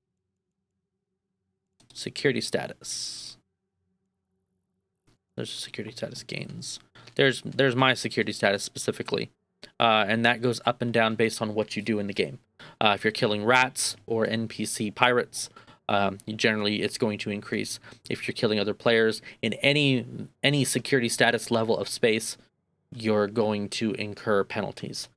security status. There's security status gains. There's my security status specifically, and that goes up and down based on what you do in the game. If you're killing rats or NPC pirates, generally it's going to increase. If you're killing other players in any security status level of space, you're going to incur penalties.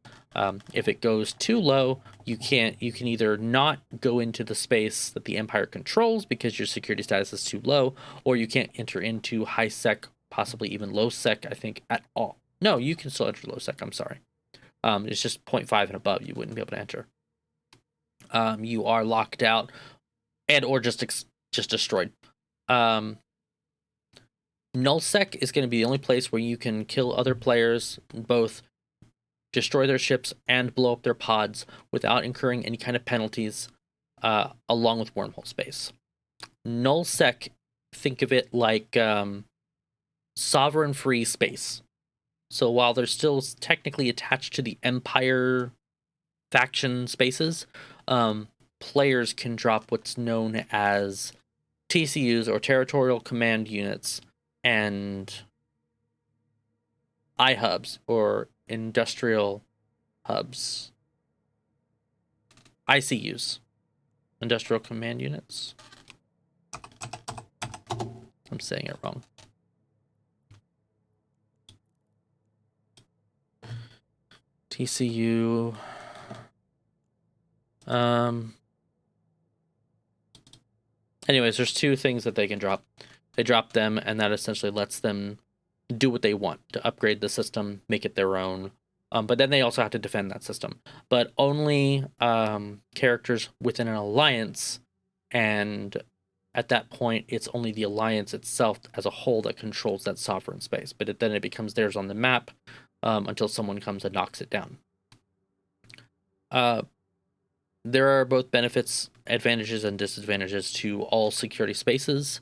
If it goes too low, you can either not go into the space that the Empire controls because your security status is too low, or you can't enter into high sec, possibly even low sec, I think, at all. No, you can still enter low sec, I'm sorry. It's just 0.5 and above, you wouldn't be able to enter. You are locked out and or just destroyed. Nullsec is going to be the only place where you can kill other players, both destroy their ships and blow up their pods without incurring any kind of penalties, along with wormhole space. Nullsec, think of it like sovereign free space. So while they're still technically attached to the Empire faction spaces, players can drop what's known as TCUs, or Territorial Command Units, and iHubs, or Industrial Hubs. ICUs, Industrial Command Units. I'm saying it wrong. TCU. Anyways, there's two things that they can drop. They drop them, and that essentially lets them do what they want to upgrade the system, make it their own. But then they also have to defend that system. But only characters within an alliance, and at that point, it's only the alliance itself as a whole that controls that sovereign space. But then it becomes theirs on the map until someone comes and knocks it down. There are both benefits, advantages, and disadvantages to all security spaces,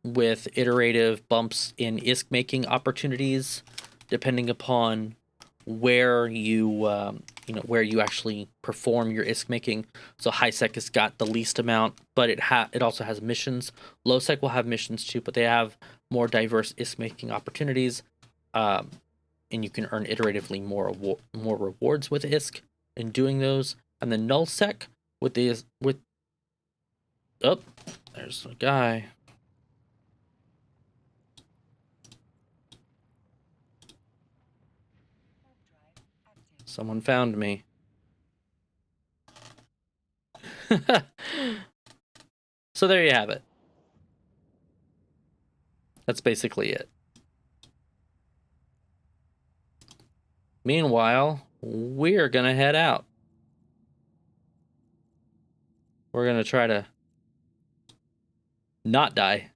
with iterative bumps in ISK making opportunities, depending upon where you where you actually perform your ISK making. So high sec has got the least amount, but it also has missions. Low sec will have missions too, but they have more diverse ISK making opportunities, and you can earn iteratively more rewards with ISK in doing those. And then null sec there's a guy. Someone found me. So there you have it. That's basically it. Meanwhile, we're gonna head out. We're gonna try to not die.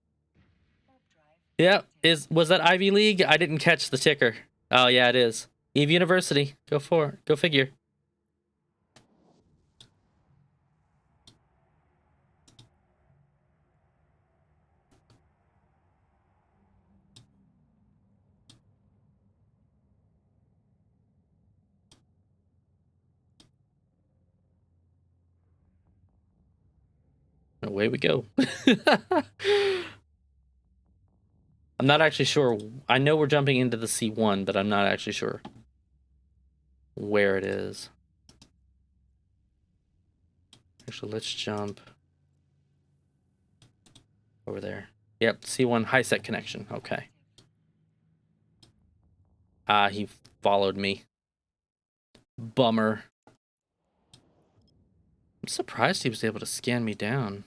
Yeah, was that Ivy League? I didn't catch the ticker. Oh yeah, it is. Eve University. Go figure. Away we go. I'm not actually sure. I know we're jumping into the C1, but I'm not actually sure where it is. Actually, let's jump over there. Yep, C1 high set connection. Okay. He followed me. Bummer. I'm surprised he was able to scan me down.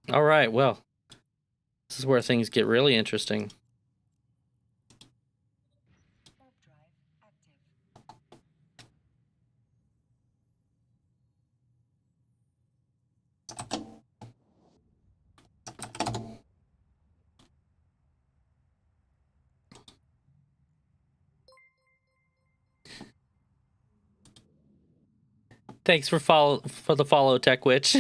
All right, well, this is where things get really interesting. Thanks for the follow, Tech Witch.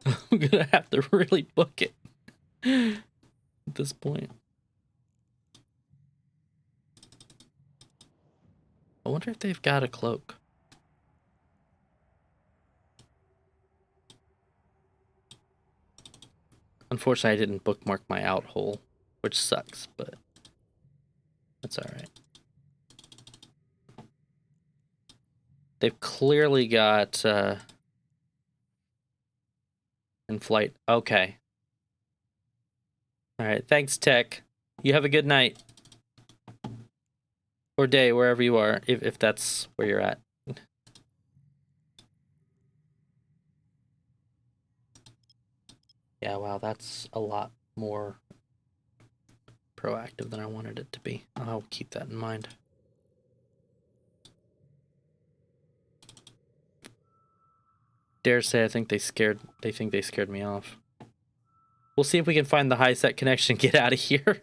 I'm gonna have to really book it at this point. I wonder if they've got a cloak. Unfortunately, I didn't bookmark my out hole, which sucks, but that's all right. They've clearly got in flight. Okay. All right. Thanks, Tech. You have a good night or day wherever you are, if that's where you're at. Yeah, wow, that's a lot more proactive than I wanted it to be. I'll keep that in mind. Dare say I think they think they scared me off. We'll see if we can find the high set connection and get out of here.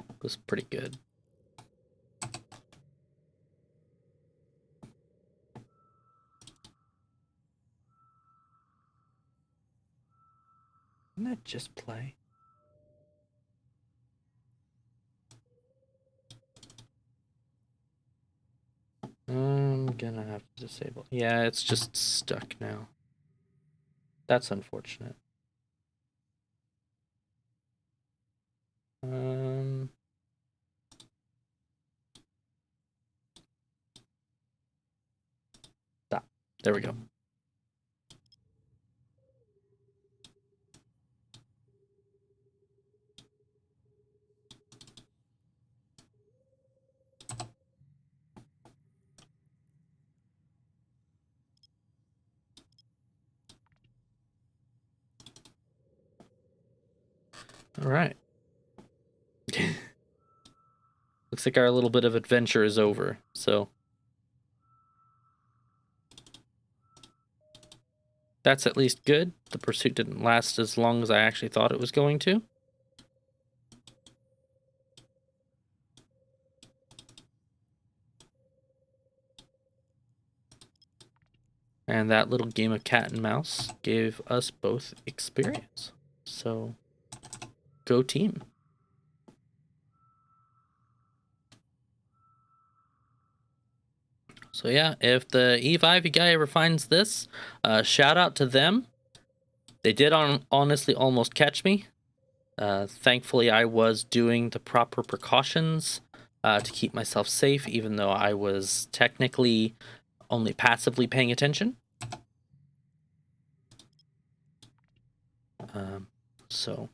It was pretty good. Didn't that just play? I'm gonna have to disable. Yeah, it's just stuck now. That's unfortunate. Stop. There we go. All right. Looks like our little bit of adventure is over, so that's at least good. The pursuit didn't last as long as I actually thought it was going to. And that little game of cat and mouse gave us both experience. So, go team. So yeah, if the Eve Ivy guy ever finds this, shout out to them. They did honestly almost catch me. Thankfully, I was doing the proper precautions to keep myself safe, even though I was technically only passively paying attention. So,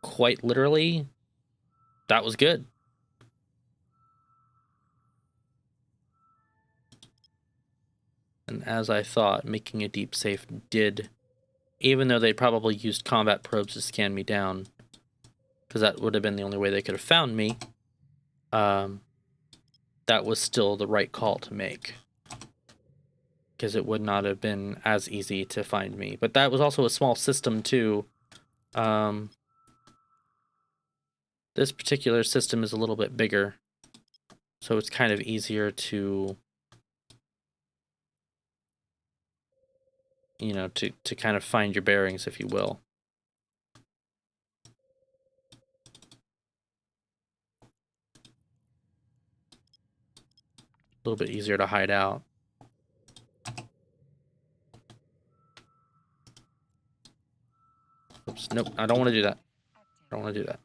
quite literally, that was good. And as I thought, making a deep safe did, even though they probably used combat probes to scan me down, because that would have been the only way they could have found me, that was still the right call to make. Because it would not have been as easy to find me. But that was also a small system, too. This particular system is a little bit bigger, so it's kind of easier to, you know, to kind of find your bearings, if you will. A little bit easier to hide out. Oops, nope, I don't want to do that. I don't want to do that.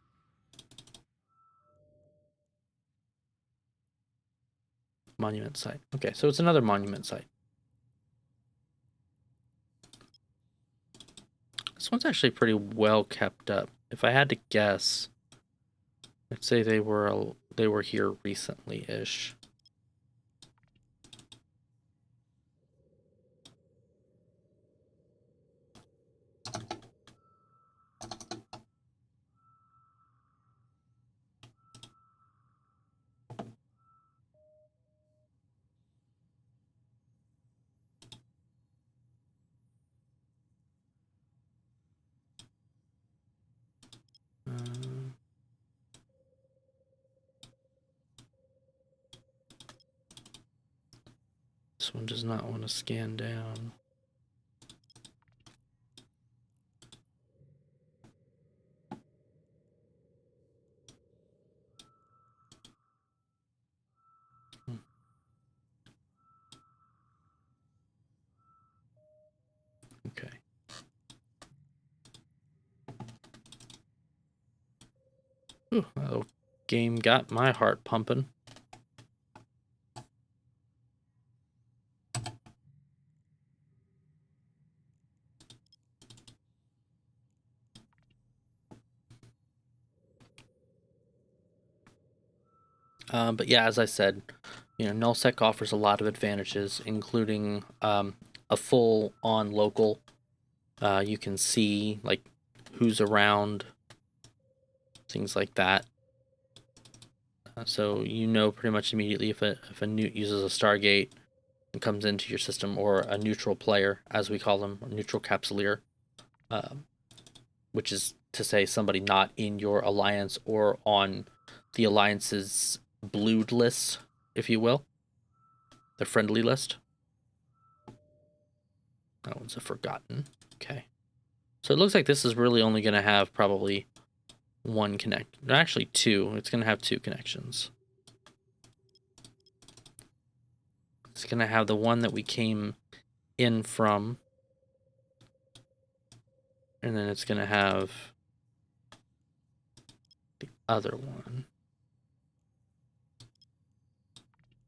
Monument site. Okay, so it's another monument site. This one's actually pretty well kept up. If I had to guess, I'd say they were here recently-ish. This one does not want to scan down. Okay. Ooh, that little game got my heart pumping. But yeah, as I said, nullsec offers a lot of advantages, including a full on local. You can see like who's around, things like that. So pretty much immediately if a newt uses a Stargate and comes into your system, or a neutral player, as we call them, or neutral capsuleer, which is to say somebody not in your alliance or on the alliance's blued list, if you will, the friendly list. That one's a forgotten. Okay. So it looks like this is really only going to have probably one connect. Actually, two. It's going to have two connections. It's going to have the one that we came in from. And then it's going to have the other one,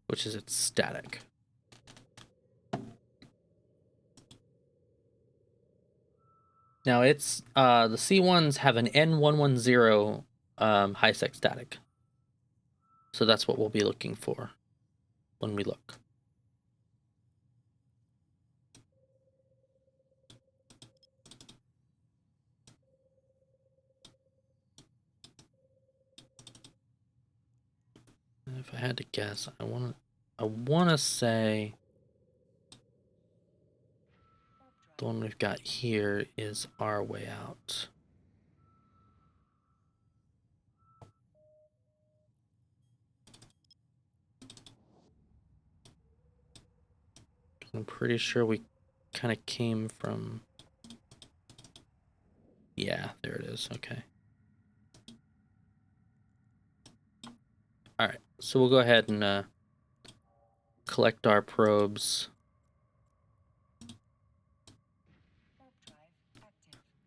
which is its static. Now it's the C1s have an N110 high sec static. So that's what we'll be looking for when we look. And if I had to guess, I want to say the one we've got here is our way out. I'm pretty sure we kind of came from... Yeah, there it is. Okay. All right, so we'll go ahead and collect our probes.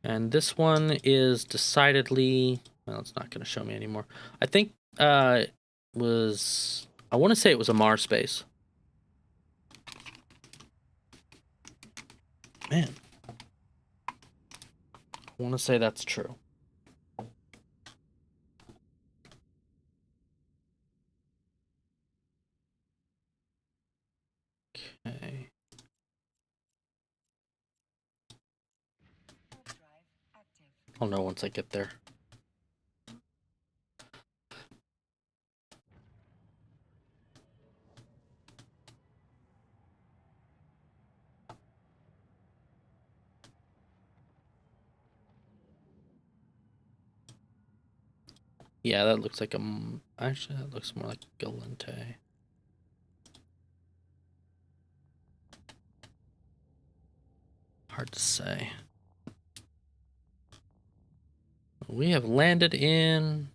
And this one is decidedly... Well, it's not going to show me anymore. I think it was... I want to say it was a Mars space. Man. I want to say that's true. Okay. I'll know once I get there. Yeah, that looks like a... Actually, that looks more like Galente. Hard to say. We have landed in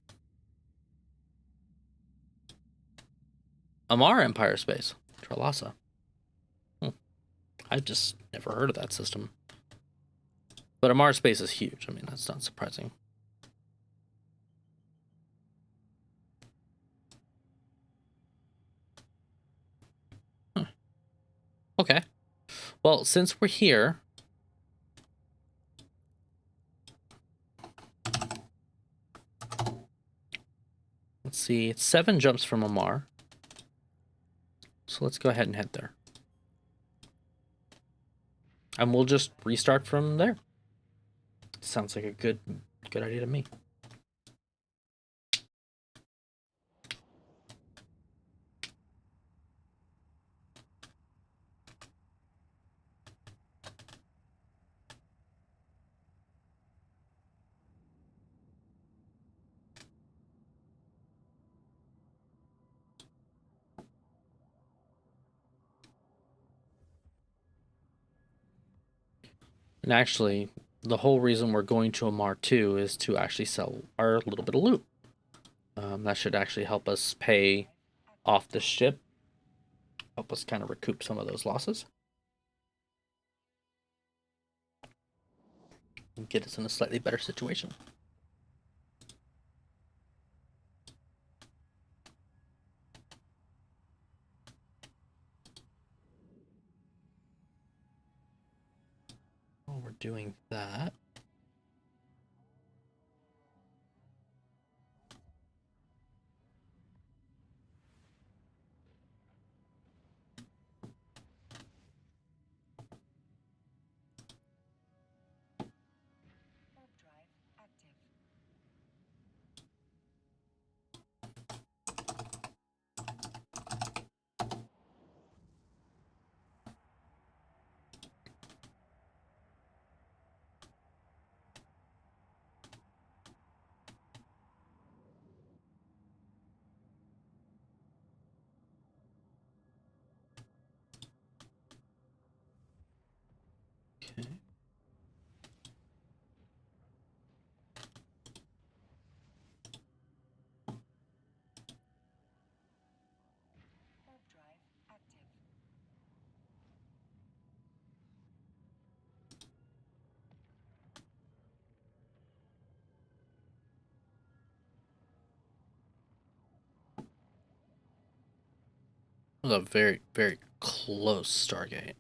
Amar Empire space, Tralasa. I've just never heard of that system. But Amar space is huge. I mean, that's not surprising. Huh. Okay. Well, since we're here, let's see. It's 7 jumps from Amar. So let's go ahead and head there. And we'll just restart from there. Sounds like a good idea to me. And actually, the whole reason we're going to Amar 2 is to actually sell our little bit of loot. That should actually help us pay off the ship, help us kind of recoup some of those losses, and get us in a slightly better situation. While we're doing that, okay. It was a very, very close Stargate.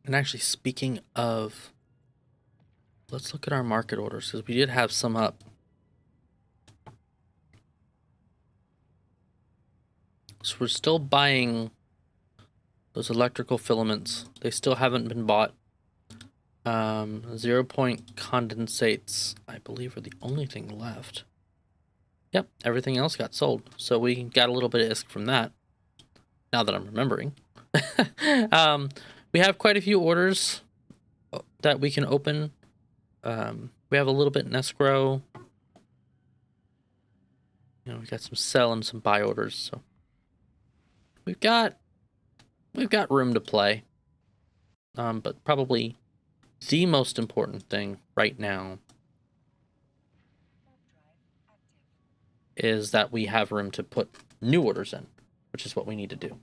And actually, speaking of, let's look at our market orders, because we did have some up. So we're still buying those electrical filaments. They still haven't been bought. 0 point condensates, I believe, are the only thing left. Yep, everything else got sold. So we got a little bit of ISK from that, now that I'm remembering. We have quite a few orders that we can open. We have a little bit in escrow. You know, we got some sell and some buy orders, so we've got room to play. But probably the most important thing right now is that we have room to put new orders in, which is what we need to do.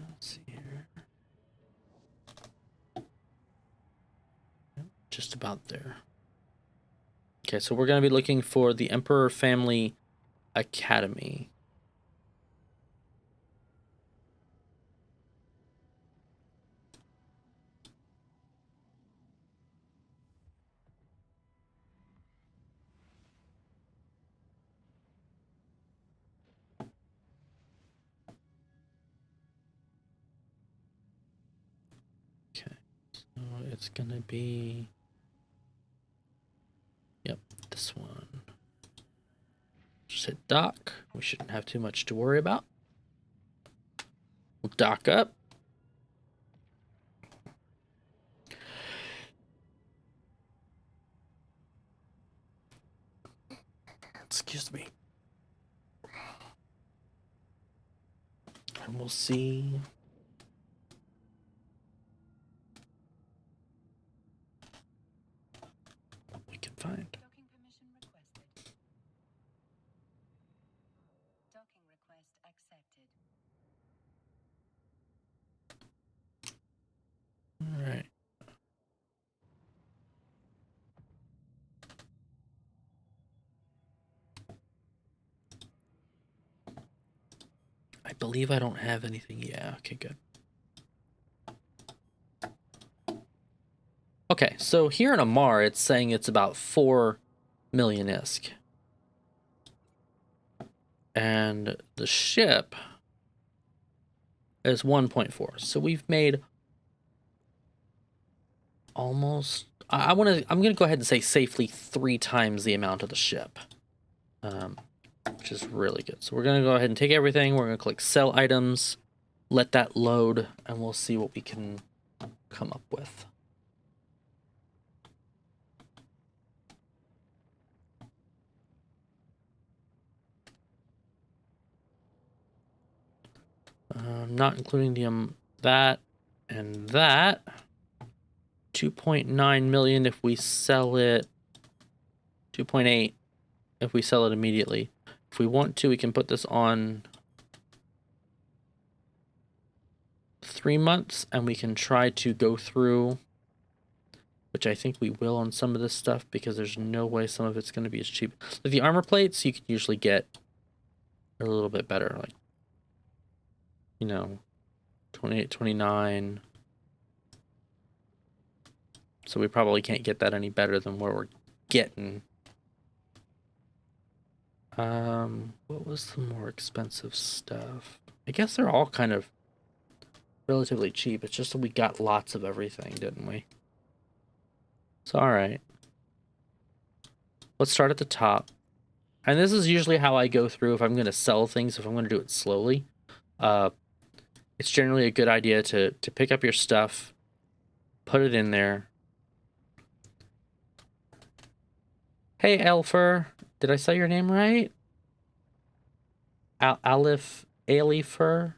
Let's see here. Just about there. Okay, so we're going to be looking for the Emperor Family Academy. Okay, so it's going to be... Yep, this one. Just hit dock. We shouldn't have too much to worry about. We'll dock up. Excuse me. And we'll see what we can find. Docking permission requested. Docking request accepted. All right. I I believe I don't have anything. Yeah, okay, good. Okay, so here in Amar, it's saying it's about 4 million ISK. And the ship is 1.4. So we've made almost... I'm gonna go ahead and say safely 3 times the amount of the ship. Which is really good. So we're gonna go ahead and take everything. We're gonna click sell items, let that load, and we'll see what we can come up with. Not including the that and that. 2.9 million if we sell it. 2.8 if we sell it immediately. If we want to, we can put this on 3 months, and we can try to go through, which I think we will on some of this stuff, because there's no way some of it's going to be as cheap. Like the armor plates, you can usually get a little bit better, like, you know, 28, 29. So we probably can't get that any better than where we're getting. What was the more expensive stuff? I guess they're all kind of relatively cheap. It's just that we got lots of everything, didn't we? So, all right. Let's start at the top. And this is usually how I go through if I'm going to sell things, if I'm going to do it slowly. It's generally a good idea to pick up your stuff, put it in there. Hey, Elfer. Did I say your name right? Alifer?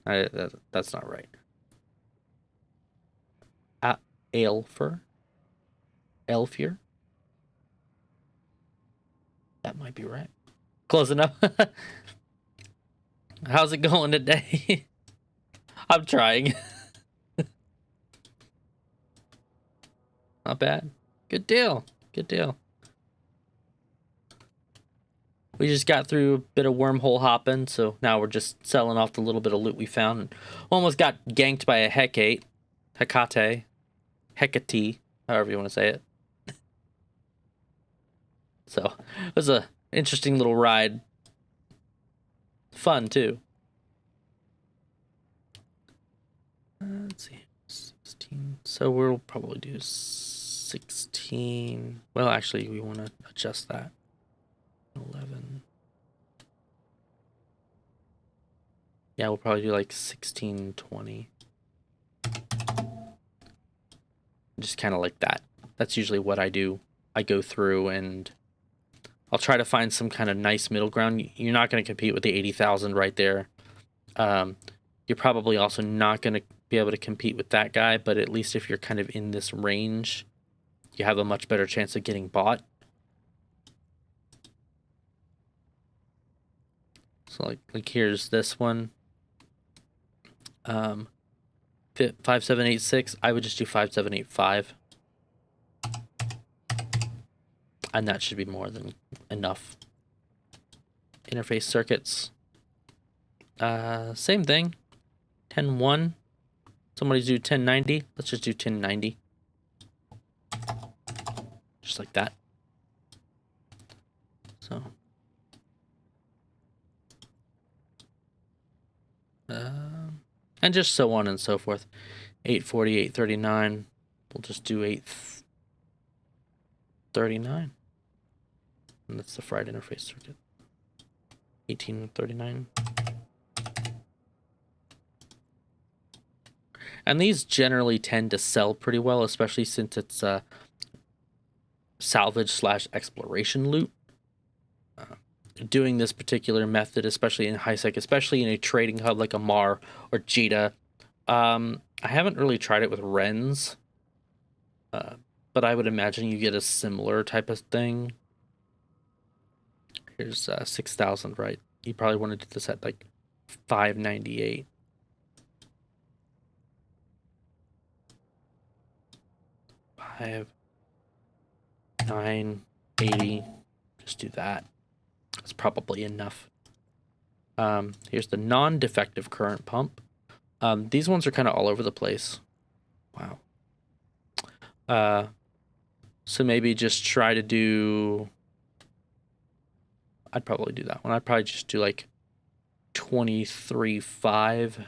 That's not right. Aelfer? Elfier? That might be right. Close enough. How's it going today? I'm trying. Not bad. Good deal. Good deal. We just got through a bit of wormhole hopping, so now we're just selling off the little bit of loot we found. And almost got ganked by a Hecate. Hecate. Hecate. However you want to say it. So, it was a interesting little ride. Fun, too. Let's see. 16. So we'll probably do 16. Well, actually, we want to adjust that. 11. Yeah, we'll probably do like 16, 20. Just kind of like that. That's usually what I do. I go through and I'll try to find some kind of nice middle ground. You're not going to compete with the 80,000 right there. You're probably also not going to be able to compete with that guy, but at least if you're kind of in this range, you have a much better chance of getting bought. So like here's this one. 5786. I would just do 5785. And that should be more than enough. Interface circuits. Same thing. 10.1. Somebody do 1090. Let's just do 1090. Just like that. So. And just so on and so forth. 840, 839. We'll just do 839. And that's the fried interface circuit. 1839. And these generally tend to sell pretty well, especially since it's salvage / exploration loot. Doing this particular method, especially in high-sec, especially in a trading hub like Amar or Jita. I haven't really tried it with Wrens, but I would imagine you get a similar type of thing. Here's 6,000, right? You probably want to do this at like 598. Five, 980. Just do that. That's probably enough. Here's the non-defective current pump. These ones are kind of all over the place. Wow. So maybe just try to do... I'd probably do that one. I'd probably just do like 23.5.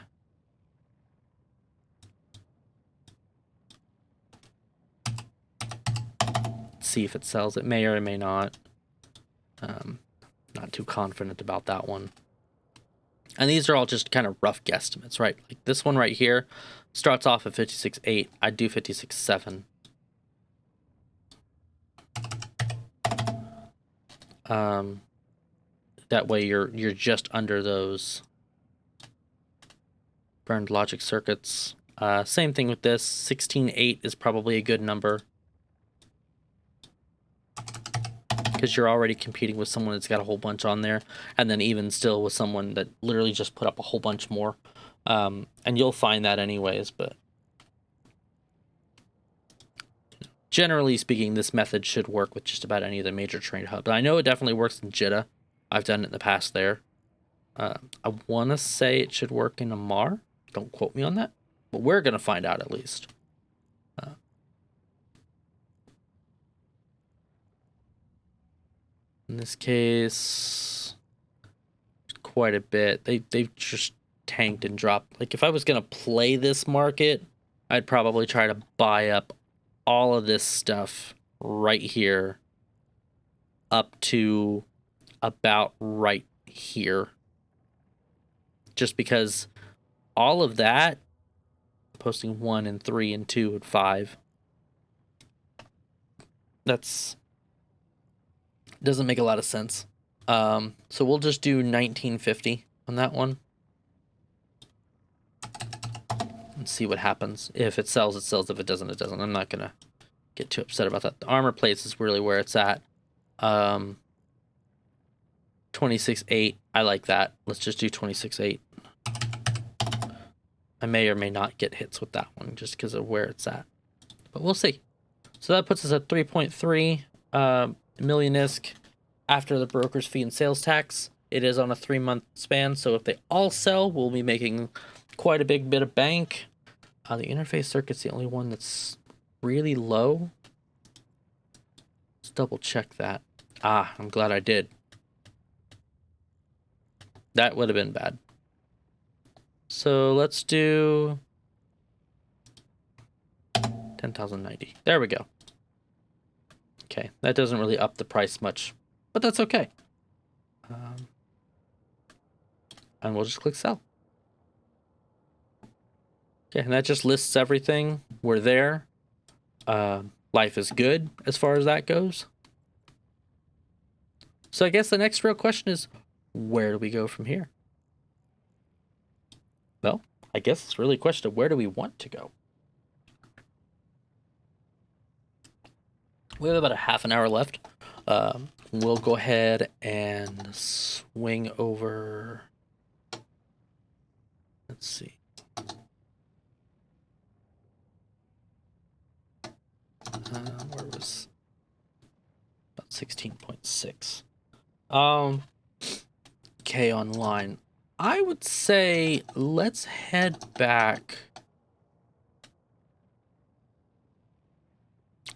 See if it sells. It may or it may not. Not too confident about that one. And these are all just kind of rough guesstimates, right? Like this one right here starts off at 56.8. I'd do 56.7. That way you're just under those burned logic circuits. Same thing with this. 16.8 is probably a good number, because you're already competing with someone that's got a whole bunch on there, and then even still with someone that literally just put up a whole bunch more. And you'll find that anyways, but generally speaking, this method should work with just about any of the major trade hubs. I know it definitely works in Jitta. I've done it in the past there. I want to say it should work in Amar. Don't quote me on that, but we're going to find out at least. In this case, quite a bit. They've just tanked and dropped. Like if I was going to play this market, I'd probably try to buy up all of this stuff right here up to about right here. Just because all of that, posting 1 and 3 and 2 and 5, that's doesn't make a lot of sense. So we'll just do 1950 on that one and see what happens. If it sells, it sells. If it doesn't, it doesn't. I'm not gonna get too upset about that. The armor plates is really where it's at. 26.8. I like that. Let's just do 26.8. I may or may not get hits with that one just because of where it's at, but we'll see. So that puts us at 3.3 million ISK after the broker's fee and sales tax. It is on a 3-month span, so if they all sell, we'll be making quite a big bit of bank. The interface circuit's the only one that's really low. Let's double check that. I'm glad I did. That would have been bad. So let's do 10,090. There we go. Okay, that doesn't really up the price much, but that's okay. And we'll just click sell. Okay, and that just lists everything. We're there. Life is good as far as that goes. So I guess the next real question is, where do we go from here? Well, I guess it's really a question of where do we want to go? We have about a half an hour left. We'll go ahead and swing over. Let's see. Where was about 16.6? Okay, online. I would say let's head back.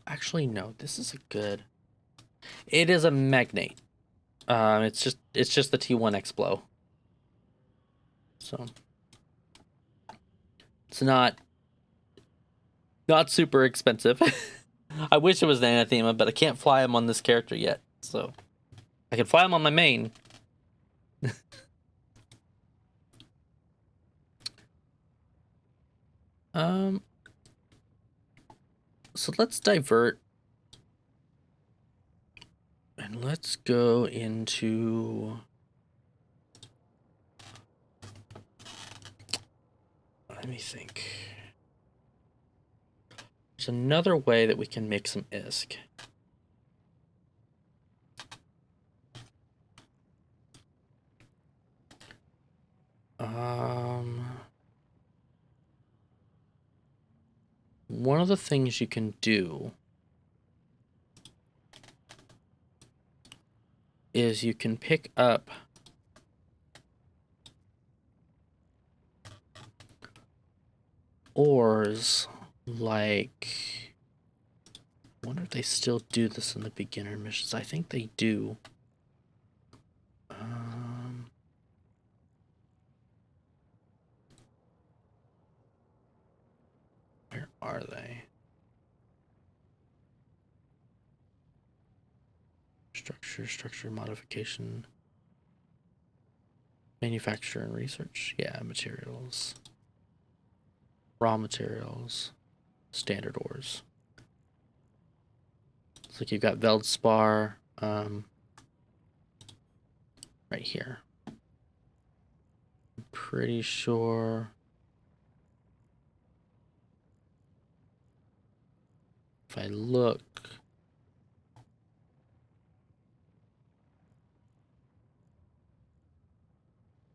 Actually, no, this is a good. It is a magnate. It's just the T1 Explo. So it's not super expensive. I wish it was the Anathema, but I can't fly him on this character yet. So I can fly him on my main. So let's divert and let's go into, let me think. There's another way that we can make some ISK. One of the things you can do is you can pick up ores, like, I wonder if they still do this in the beginner missions. I think they do. Where are they? Structure modification, manufacture and research. Yeah, materials, raw materials, standard ores. It's like you've got Veldspar, right here. I'm pretty sure. If I look,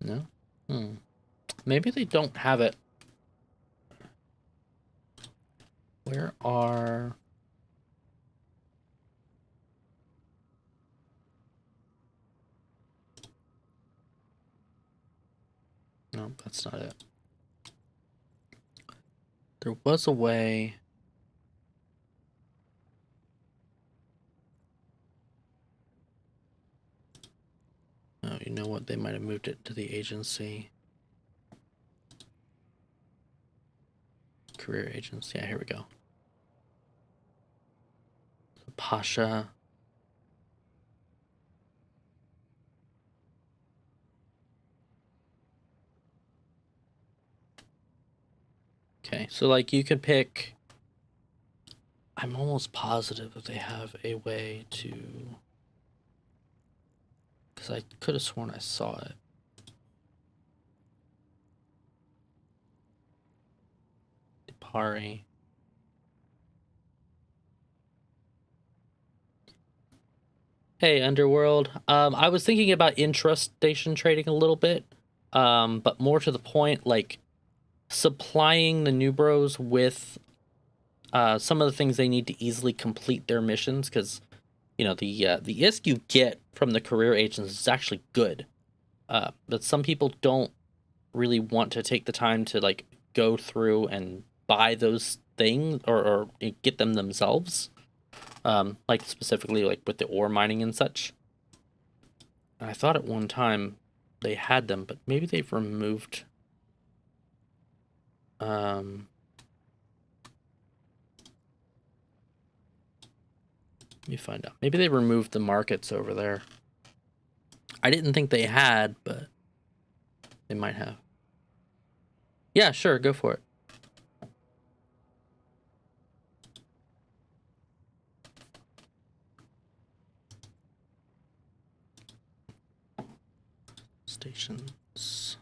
no? Maybe they don't have it. Where are... No, that's not it. There was a way... Oh, you know what? They might have moved it to the agency. Career agency. Yeah, here we go. Pasha. Okay, so like you could pick... I'm almost positive that they have a way to... Because I could have sworn I saw it. Dipari. Hey, Underworld. I was thinking about intrastation trading a little bit, but more to the point, like supplying the new bros with some of the things they need to easily complete their missions, because you know the ISK you get from the career agents is actually good, but some people don't really want to take the time to like go through and buy those things or get them themselves, like specifically like with the ore mining and such. I thought at one time they had them, but maybe they've removed. Let me find out. Maybe they removed the markets over there. I didn't think they had, but they might have. Yeah, sure, go for it. Stations.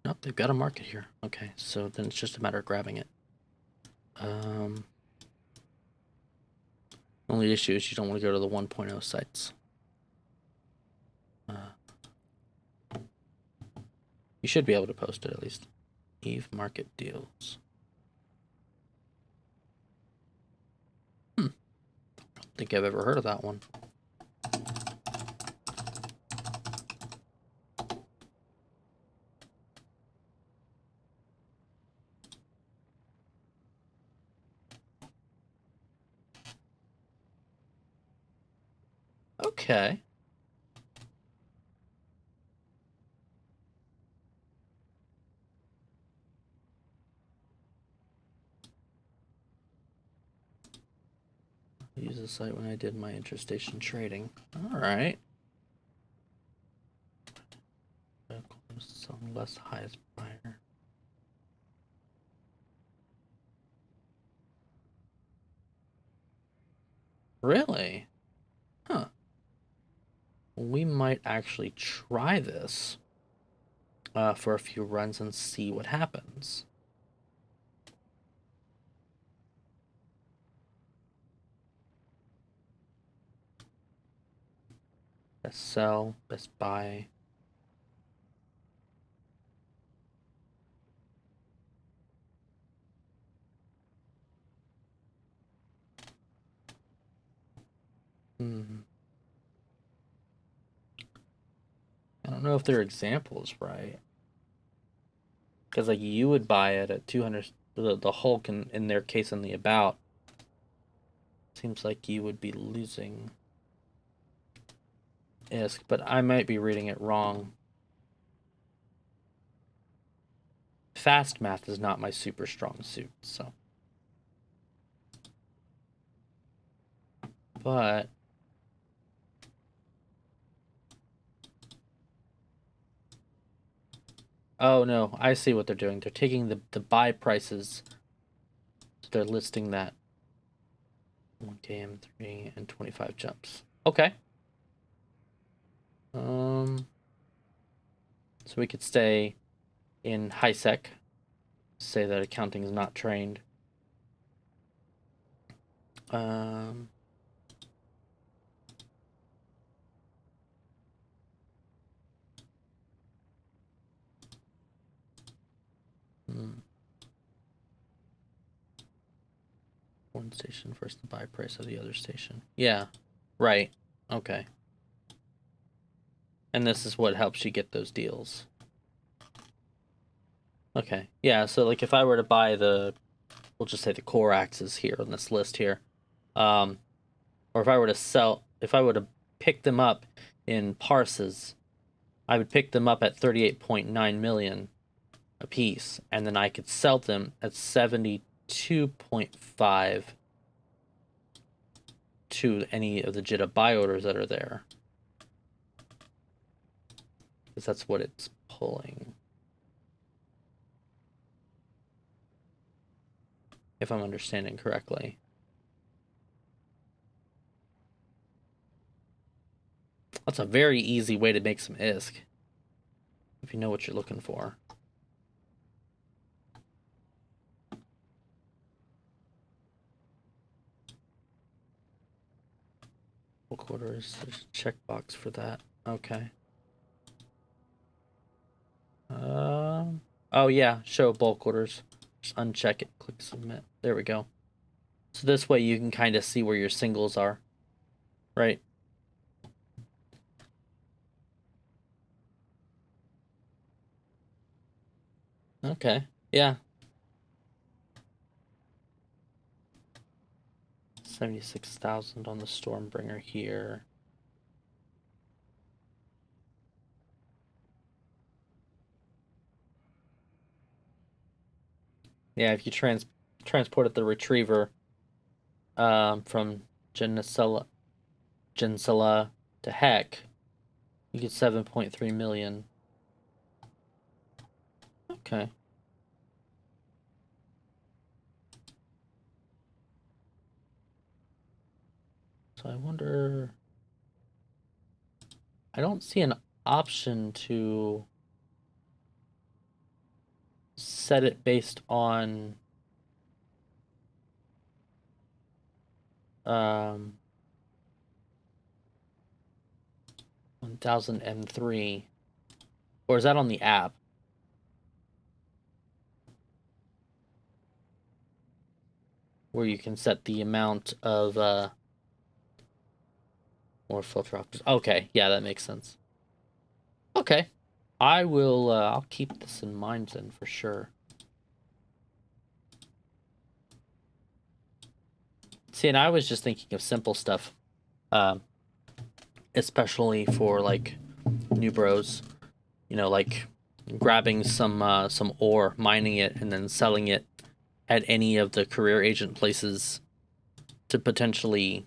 Nope, they've got a market here. Okay, so then it's just a matter of grabbing it. Only issue is you don't want to go to the 1.0 sites. You should be able to post it at least. Eve market deals. Don't think I've ever heard of that one. Okay. Use the site when I did my intrastation trading. All right. Some less highest buyer. Really? Huh. We might actually try this for a few runs and see what happens. Best sell, best buy. I don't know if their example is right. Because like you would buy it at 200. The Hulk in their case in the about. Seems like you would be losing ISK, but I might be reading it wrong. Fast math is not my super strong suit, so. But oh no, I see what they're doing. They're taking the buy prices. So they're listing that 1 km, 3 and 25 jumps. Okay. So we could stay in high sec. Say that accounting is not trained. Um, One station versus the buy price of the other station. Yeah, right. Okay. And this is what helps you get those deals. Okay. Yeah, so like if I were to buy we'll just say the core axes here on this list here, or if I were to pick them up in parses, I would pick them up at 38.9 million a piece, and then I could sell them at 72.5 to any of the JITA buy orders that are there. Because that's what it's pulling. If I'm understanding correctly. That's a very easy way to make some ISK. If you know what you're looking for. Bulk orders, there's a checkbox for that. Okay. Oh yeah, show bulk orders. Just uncheck it, click submit. There we go. So this way you can kind of see where your singles are. Right? Okay. Yeah. 76,000 on the Stormbringer here. Yeah, if you transported the Retriever from Gensela to Heck, you get 7.3 million. Okay. So I wonder... I don't see an option to set it based on 1003, or is that on the app where you can set the amount of more filter options? Okay, yeah, that makes sense. Okay, I'll keep this in mind then for sure. See, and I was just thinking of simple stuff, especially for like new bros, you know, like grabbing some ore, mining it, and then selling it at any of the career agent places to potentially,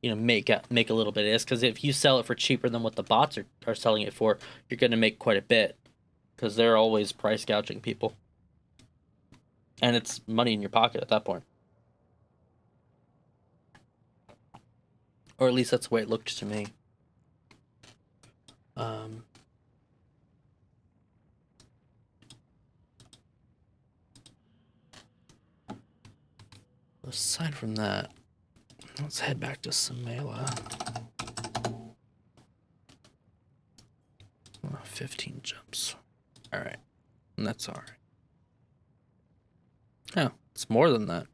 you know, make a little bit of this. Because if you sell it for cheaper than what the bots are selling it for, you're going to make quite a bit, because they're always price gouging people, and it's money in your pocket at that point. Or at least that's the way it looked to me. Aside from that, let's head back to Samela. 15 jumps. All right, and that's all right. Oh, it's more than that.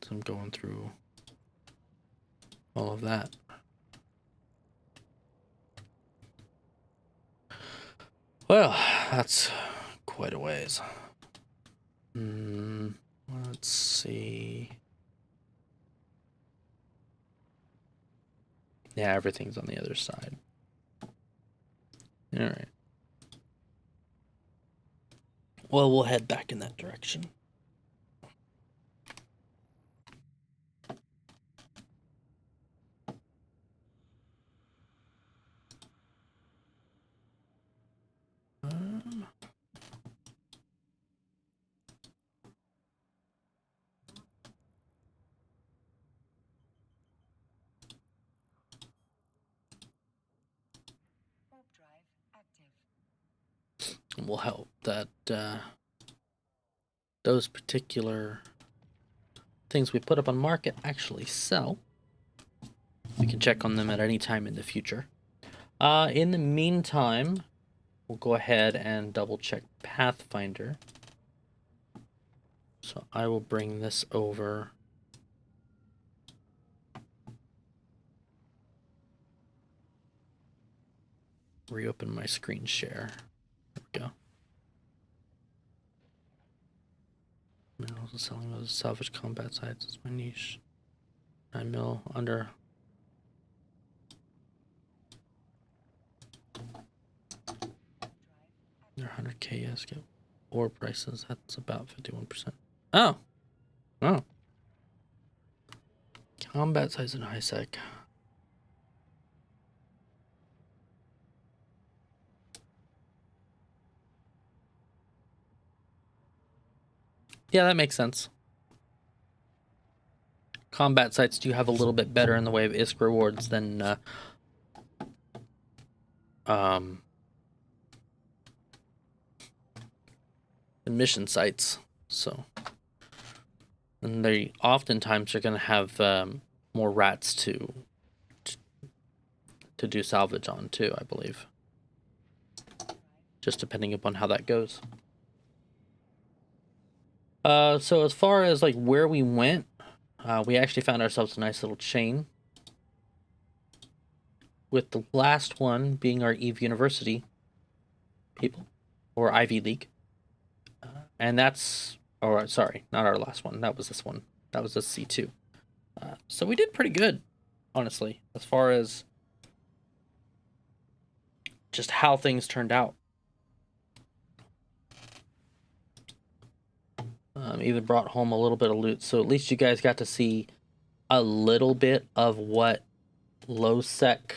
So I'm going through all of that. Well, that's quite a ways. Let's see. Yeah, everything's on the other side. All right. Well, we'll head back in that direction. Warp drive active. Will help that those particular things we put up on market actually sell. We can check on them at any time in the future. In the meantime, we'll go ahead and double check Pathfinder. So I will bring this over. Reopen my screen share. There we go. Minerals and selling those salvage combat sites is my niche. 9 mil under. They're 100k, yes. Get ore prices. That's about 51%. Oh. Oh. Combat size and high sec. Yeah, that makes sense. Combat sites do have a little bit better in the way of ISK rewards than the mission sites. So, and they oftentimes are going to have more rats to do salvage on too, I believe. Just depending upon how that goes. So as far as like where we went, we actually found ourselves a nice little chain. With the last one being our Eve University people, or Ivy League. And that's, or sorry, not our last one. That was this one. That was the C2. So we did pretty good, honestly, as far as just how things turned out. Even brought home a little bit of loot, so at least you guys got to see a little bit of what low sec,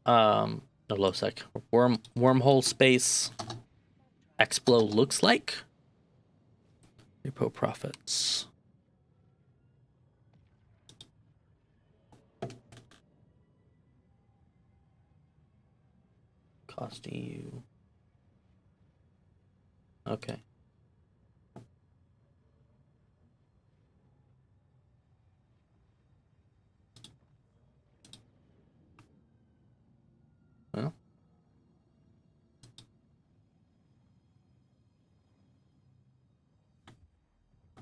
no low sec, wormhole space Explo looks like. Repo profits. Cost EU. Okay. Well,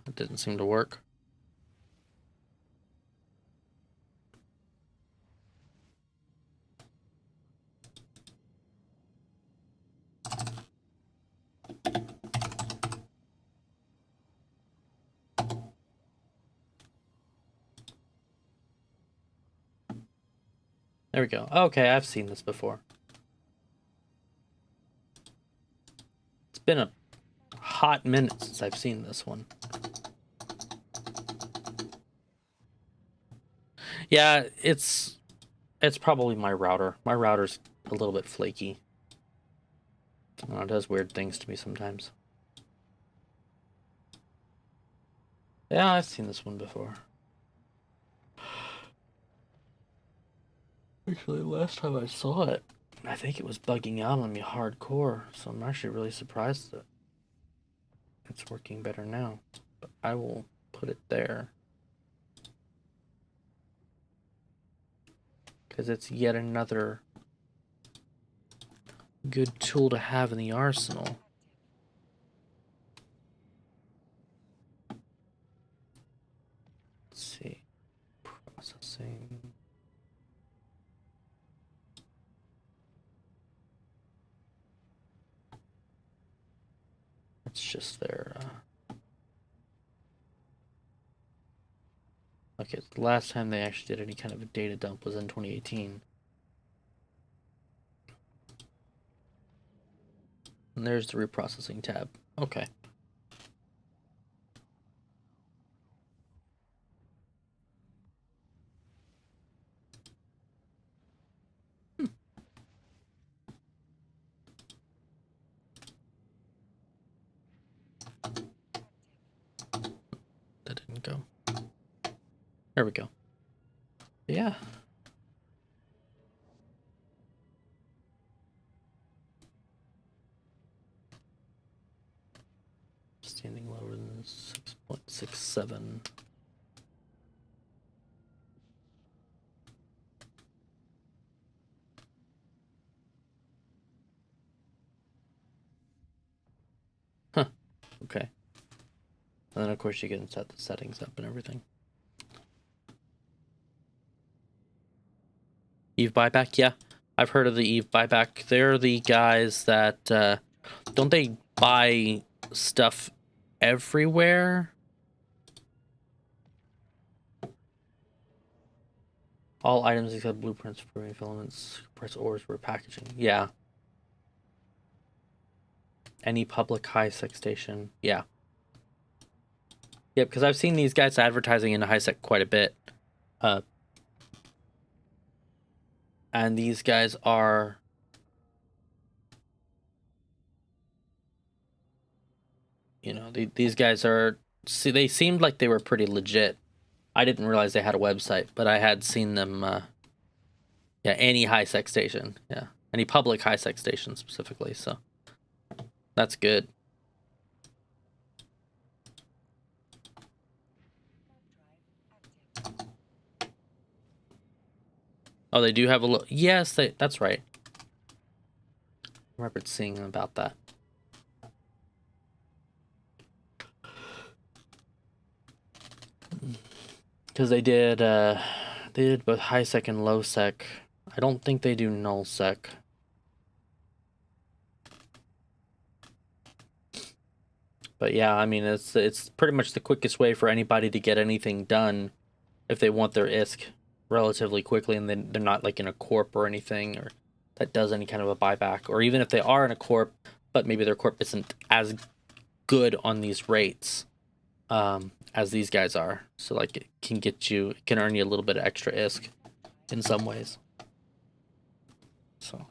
it didn't seem to work. There we go. Okay, I've seen this before. It's been a hot minute since I've seen this one. Yeah, it's probably my router. My router's a little bit flaky. It does weird things to me sometimes. Yeah, I've seen this one before. Actually, last time I saw it, I think it was bugging out on me hardcore, so I'm actually really surprised that it's working better now. But I will put it there. Because it's yet another good tool to have in the arsenal. Let's see. Processing. check it. The last time they actually did any kind of a data dump was in 2018. And there's the reprocessing tab. Okay. That didn't go. There we go. Yeah. Standing lower than 6.67. Huh. Okay. And then of course you can set the settings up and everything. Eve buyback, yeah. I've heard of the Eve buyback. They're the guys that don't they buy stuff everywhere? All items except blueprints for filaments, press ores for packaging. Yeah. Any public high-sec station. Yeah. Yep, because I've seen these guys advertising in high-sec quite a bit. And these guys are... You know, these guys are... See, they seemed like they were pretty legit. I didn't realize they had a website, but I had seen them... yeah, any high-sec station. Yeah, any public high-sec station specifically, so... That's good. Oh, they do have a little... Yes, that's right. I remember seeing about that. Because they did both high sec and low sec. I don't think they do null sec. But yeah, I mean, it's pretty much the quickest way for anybody to get anything done if they want their ISK relatively quickly, and then they're not like in a corp or anything, or that does any kind of a buyback, or even if they are in a corp, but maybe their corp isn't as good on these rates as these guys are. So like it can earn you a little bit of extra ISK in some ways. So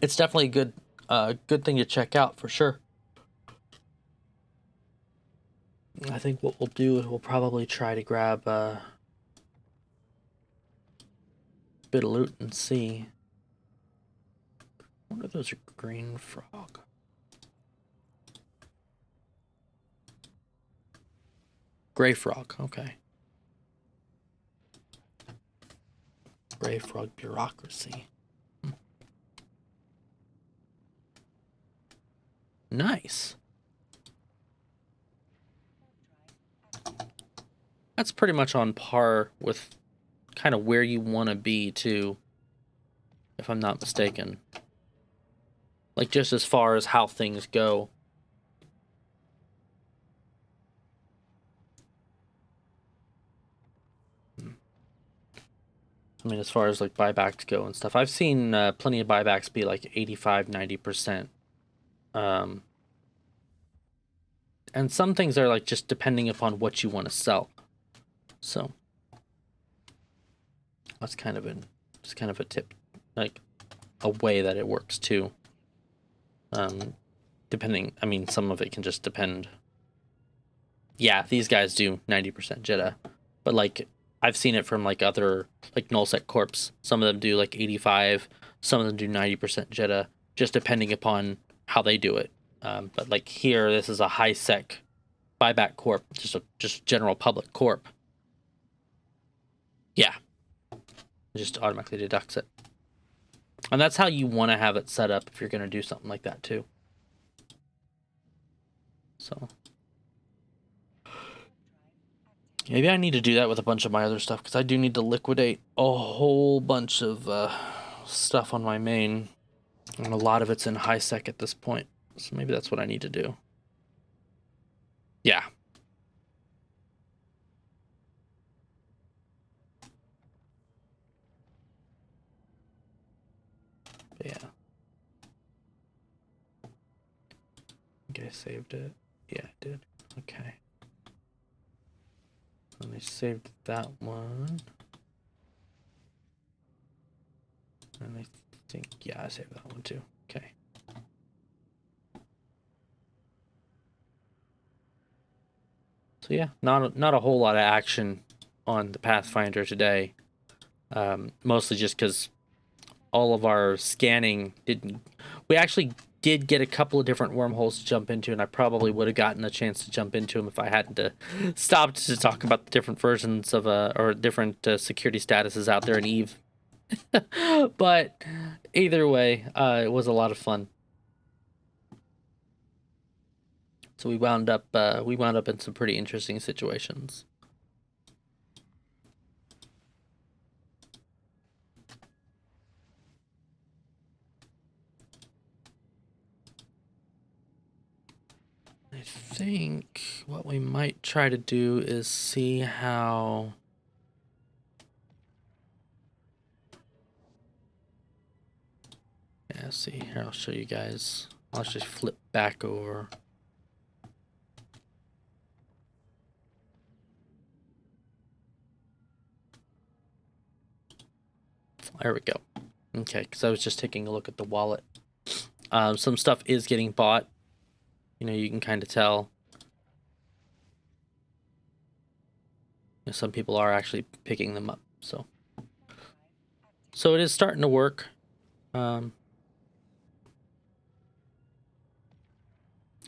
it's definitely a good thing to check out for sure. I think what we'll do is we'll probably try to grab a bit of loot and see. I wonder if those are green frog. Gray frog, okay. Gray frog bureaucracy. Nice. That's pretty much on par with kind of where you want to be too, if I'm not mistaken. Like just as far as how things go. I mean, as far as like buybacks go and stuff, I've seen plenty of buybacks be like 85, 90%. And some things are like just depending upon what you want to sell. So that's kind of a tip, like a way that it works too. Depending, I mean, some of it can just depend. Yeah, these guys do 90% Jetta, but like I've seen it from like other like nullsec corps. Some of them do like 85, some of them do 90% Jetta, just depending upon how they do it. But like here, this is a high sec buyback corp, just general public corp. Yeah, it just automatically deducts it, and that's how you want to have it set up if you're going to do something like that too. So maybe I need to do that with a bunch of my other stuff, because I do need to liquidate a whole bunch of stuff on my main, and a lot of it's in high sec at this point. So maybe that's what I need to do. Yeah, Yeah. I think I saved it. Yeah, I did. Okay. And I saved that one. And I think, yeah, I saved that one too. Okay. So yeah, not a whole lot of action on the Pathfinder today. Mostly just because all of our scanning didn't. We actually did get a couple of different wormholes to jump into, and I probably would have gotten a chance to jump into them if I hadn't stopped to talk about the different versions of or different security statuses out there in Eve. But either way, it was a lot of fun. So we wound up in some pretty interesting situations. I think what we might try to do is see how. Yeah, see here, I'll show you guys. I'll just flip back over. There we go. Okay, because I was just taking a look at the wallet. Some stuff is getting bought. You know, you can kind of tell. You know, some people are actually picking them up. So it is starting to work.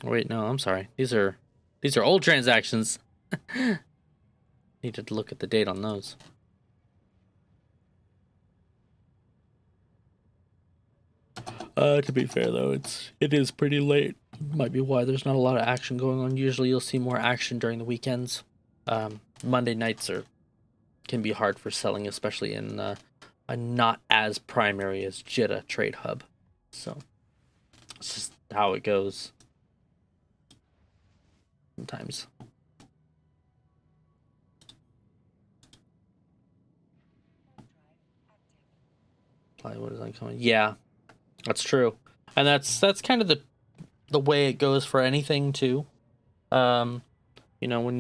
Wait, no, I'm sorry. These are old transactions. Need to look at the date on those. To be fair though, it is pretty late. Might be why there's not a lot of action going on. Usually you'll see more action during the weekends. Monday nights can be hard for selling, especially in a not as primary as Jitta trade hub. So it's just how it goes sometimes. What is that coming? Yeah, that's true, and that's kind of the way it goes for anything too. You know, when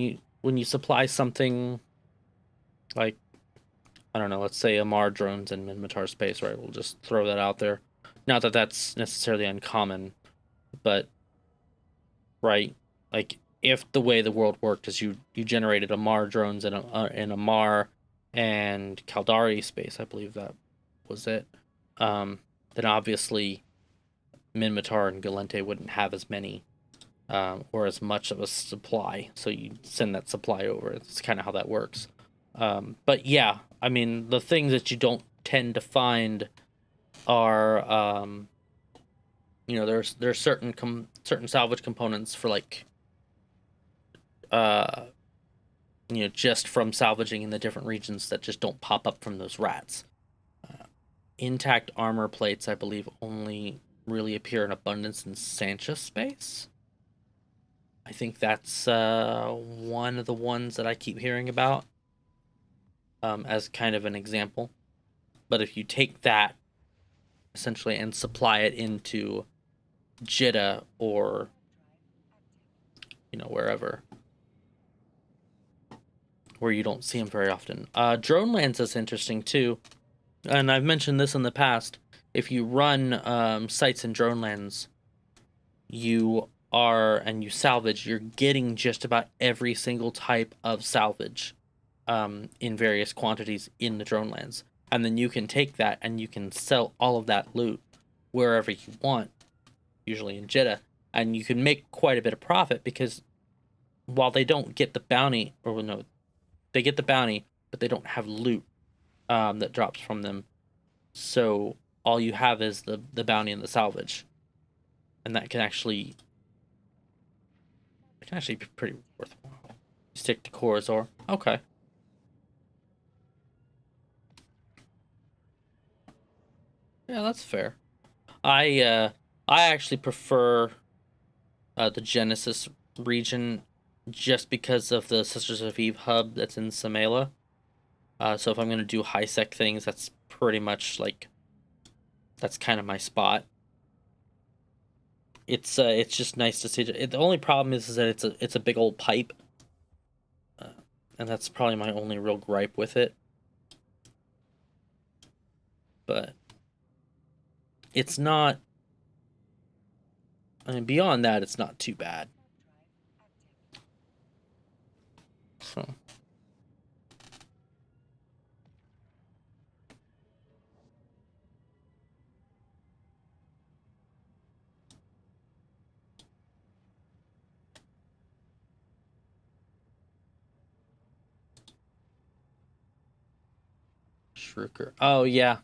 you supply something like, I don't know, let's say Amar drones in Minmatar space, right? We'll just throw that out there. Not that that's necessarily uncommon, but right, like if the way the world worked is you generated Amar drones in Amar and Caldari space, I believe that was it. Then obviously Minmatar and Galente wouldn't have as many or as much of a supply, so you send that supply over. It's kind of how that works. But yeah, I mean, the things that you don't tend to find are, you know, there's certain salvage components for like, you know, just from salvaging in the different regions that just don't pop up from those rats. Intact armor plates, I believe, only really appear in abundance in Sancha space. I think that's one of the ones that I keep hearing about as kind of an example. But if you take that essentially and supply it into Jitta or, you know, wherever where you don't see them very often. Drone lands is interesting too, and I've mentioned this in the past. If you run sites in drone lands, you salvage, you're getting just about every single type of salvage in various quantities in the drone lands. And then you can take that and you can sell all of that loot wherever you want, usually in Jitta, and you can make quite a bit of profit because while they don't get the bounty, or no, they get the bounty, but they don't have loot that drops from them. So all you have is the bounty and the salvage, and that can actually be pretty worthwhile. Stick to Corazor. Okay. Yeah, that's fair. I actually prefer the Genesis region just because of the Sisters of Eve hub that's in Samela. So if I'm gonna do high sec things, that's pretty much like that's kind of my spot. It's just nice to see. The only problem is that it's a big old pipe, and that's probably my only real gripe with it. But it's not. I mean, beyond that, it's not too bad. So. Shrooker. Oh, yeah.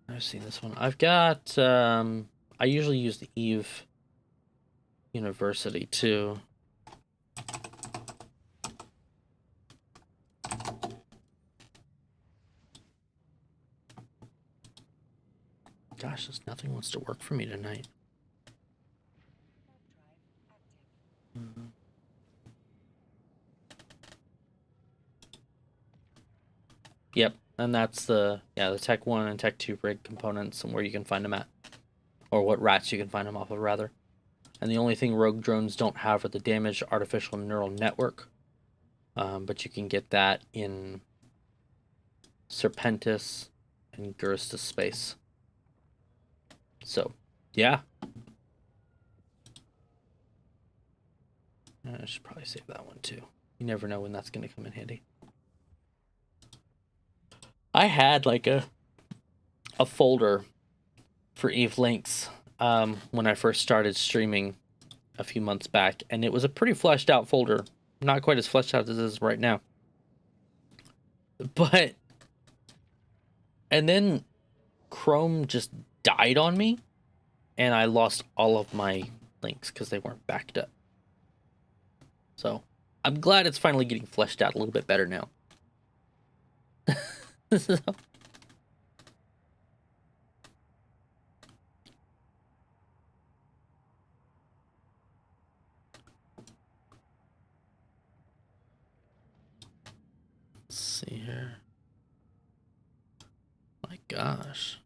I've seen this one. I've got, I usually use the Eve University, too. Gosh, this nothing wants to work for me tonight. Yep, and that's the Tech 1 and Tech 2 rig components and where you can find them at. Or what rats you can find them off of, rather. And the only thing rogue drones don't have are the damaged artificial neural network. But you can get that in Serpentis and Gersta space. So, yeah. I should probably save that one too. You never know when that's going to come in handy. I had like a folder for Eve links when I first started streaming a few months back, and it was a pretty fleshed out folder. Not quite as fleshed out as it is right now. But, and then Chrome just died on me, and I lost all of my links because they weren't backed up. So, I'm glad it's finally getting fleshed out a little bit better now. So. Let's see here. My gosh.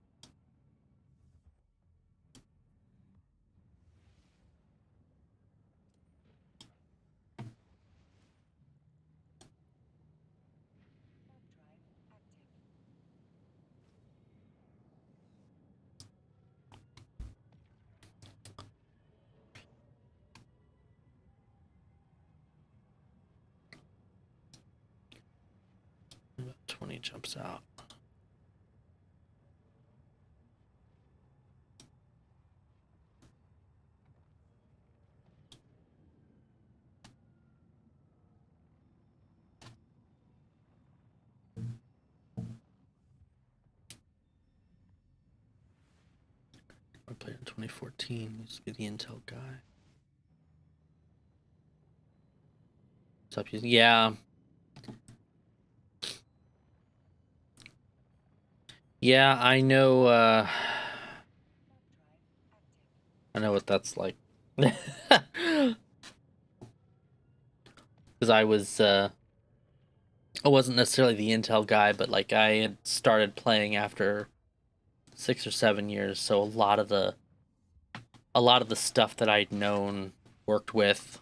About 20 jumps out. I played in 2014. Used to be the Intel guy. Stop using. Yeah. Yeah, I know. I know what that's like. Because I wasn't necessarily the Intel guy, but like I had started playing after 6 or 7 years, so a lot of the stuff that I'd known, worked with,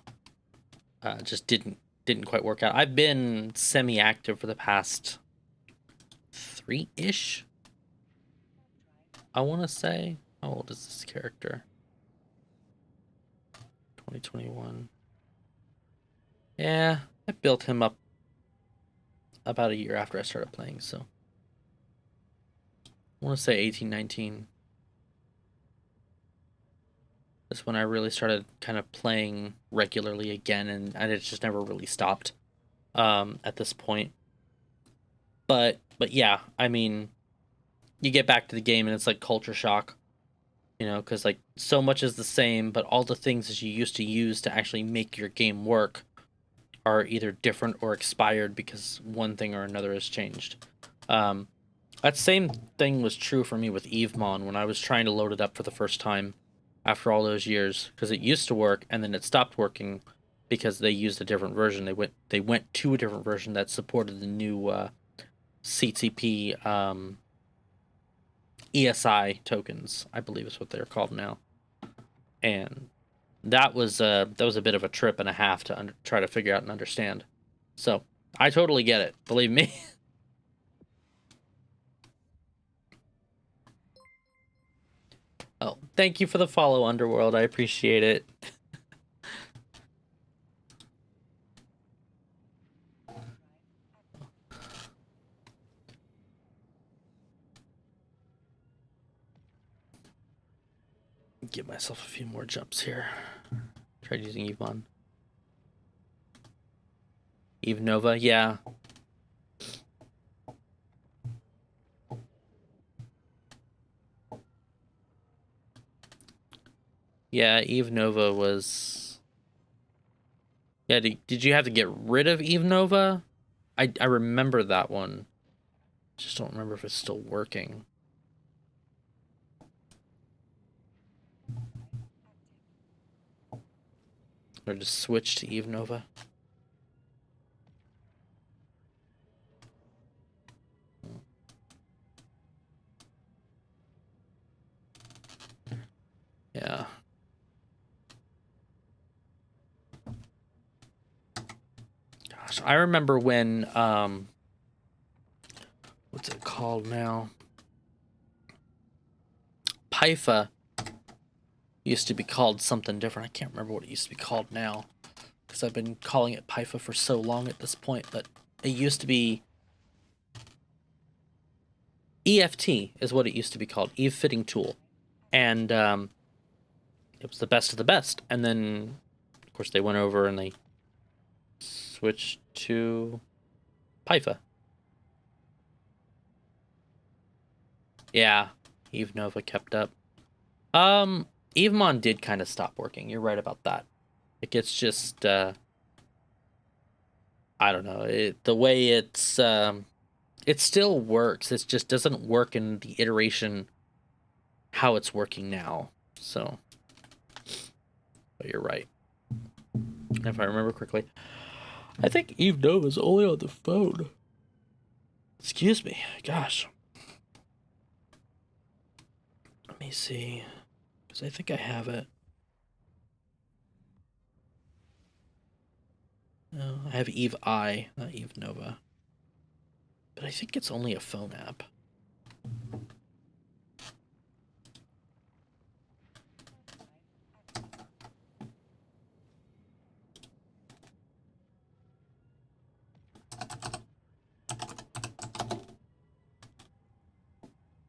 just didn't quite work out. I've been semi-active for the past 3-ish. I want to say. How old is this character? 2021. Yeah, I built him up about a year after I started playing, so I want to say 18, 19. That's when I really started kind of playing regularly again, and it just never really stopped at this point. But yeah, I mean, you get back to the game and it's like culture shock, because like so much is the same, but all the things that you used to use to actually make your game work are either different or expired because one thing or another has changed. That same thing was true for me with EveMon when I was trying to load it up for the first time after all those years, because it used to work and then it stopped working because they used a different version. They went to a different version that supported the new CTP ESI tokens, I believe is what they're called now. And that was a bit of a trip and a half to try to figure out and understand. So I totally get it, believe me. Oh, thank you for the follow, Underworld. I appreciate it. Give myself a few more jumps here. Tried using Yvonne. Eve Nova, yeah. Yeah, Eve Nova was... Yeah, did you have to get rid of Eve Nova? I remember that one. Just don't remember if it's still working. Or just switch to Eve Nova. Yeah. Gosh, I remember when, what's it called now? Pyfa used to be called something different. I can't remember what it used to be called now, because I've been calling it Pyfa for so long at this point, but it used to be EFT is what it used to be called, Eve Fitting Tool. And it was the best of the best. And then, of course, they went over and they switched to Pyfa. Yeah, Eve Nova kept up. Evemon did kind of stop working. You're right about that. Like, it's just, I don't know. The way it's, it still works. It just doesn't work in the iteration how it's working now. So, but you're right. If I remember correctly, I think Eve Nova's only on the phone. Excuse me. Gosh. Let me see. Because I think I have it. No, I have Eve I, not Eve Nova. But I think it's only a phone app.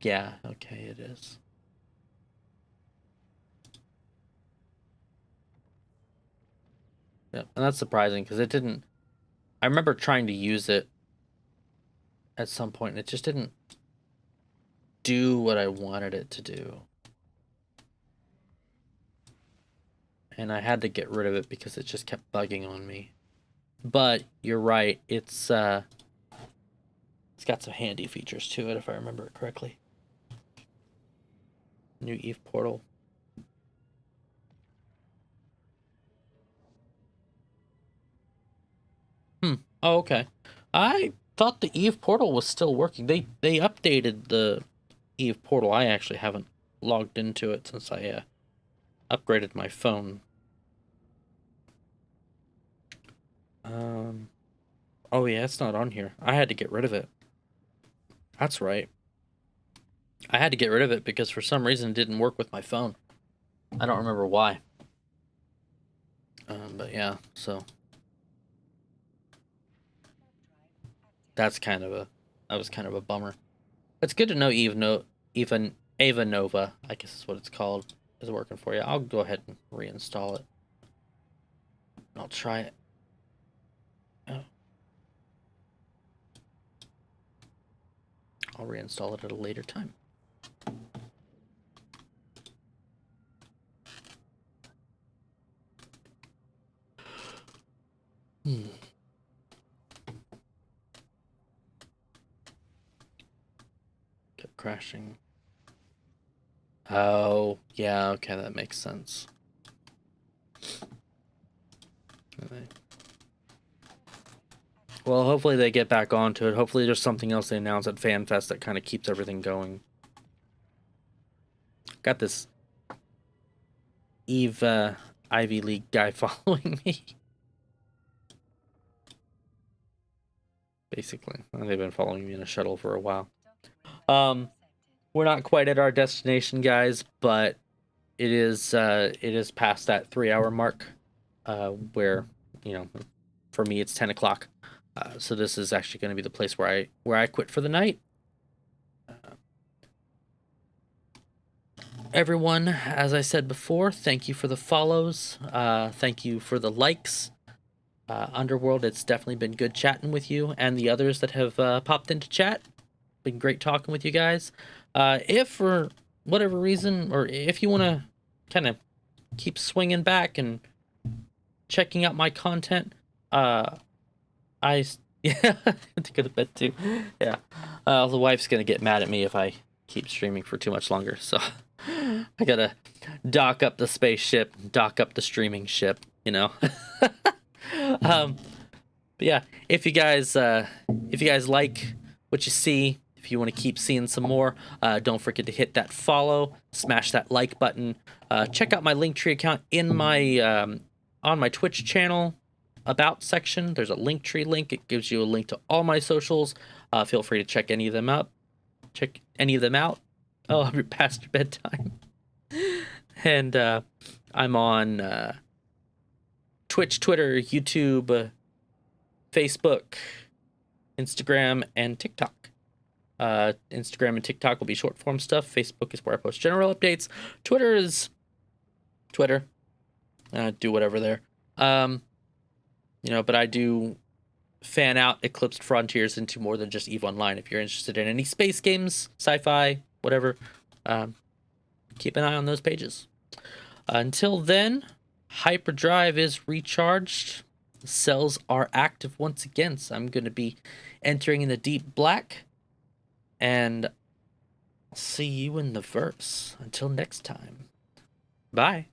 Yeah, okay, it is. Yeah, and that's surprising because it didn't... I remember trying to use it at some point and it just didn't do what I wanted it to do. And I had to get rid of it because it just kept bugging on me. But you're right, it's got some handy features to it if I remember it correctly. New Eve portal. Oh, okay. I thought the Eve portal was still working. They updated the Eve portal. I actually haven't logged into it since I upgraded my phone. Oh yeah, it's not on here. I had to get rid of it. That's right. I had to get rid of it because for some reason it didn't work with my phone. I don't remember why. But yeah, so that was kind of a bummer. It's good to know even Ava Nova, I guess is what it's called, is working for you. I'll go ahead and reinstall it. I'll try it. Oh. I'll reinstall it at a later time. Kept crashing. Oh, yeah, okay, that makes sense. Well, hopefully they get back onto it. Hopefully there's something else they announce at FanFest that kind of keeps everything going. Got this Eve Ivy League guy following me. Basically, they've been following me in a shuttle for a while. We're not quite at our destination, guys, but it is past that 3-hour mark, where, you know, for me it's 10 o'clock. So this is actually going to be the place where I quit for the night. Everyone, as I said before, thank you for the follows. Thank you for the likes. Underworld, it's definitely been good chatting with you and the others that have popped into chat. Been great talking with you guys. If for whatever reason, or if you want to kind of keep swinging back and checking out my content, yeah, to go to bed too. Yeah, the wife's gonna get mad at me if I keep streaming for too much longer. So I gotta dock up the spaceship, dock up the streaming ship. You know. But yeah, if you guys like what you see, if you want to keep seeing some more, don't forget to hit that follow, smash that like button. Check out my Linktree account in my on my Twitch channel about section. There's a Linktree link. It gives you a link to all my socials. Feel free to check any of them out. Oh, I'm past your bedtime. And I'm on Twitch, Twitter, YouTube, Facebook, Instagram, and TikTok. Instagram and TikTok will be short form stuff. Facebook is where I post general updates. Twitter is Twitter. Do whatever there. But I do fan out Eclipsed Frontiers into more than just EVE Online. If you're interested in any space games, sci-fi, whatever, keep an eye on those pages. Until then, hyperdrive is recharged. The cells are active once again, so I'm going to be entering in the deep black. And I'll see you in the verse. Until next time. Bye.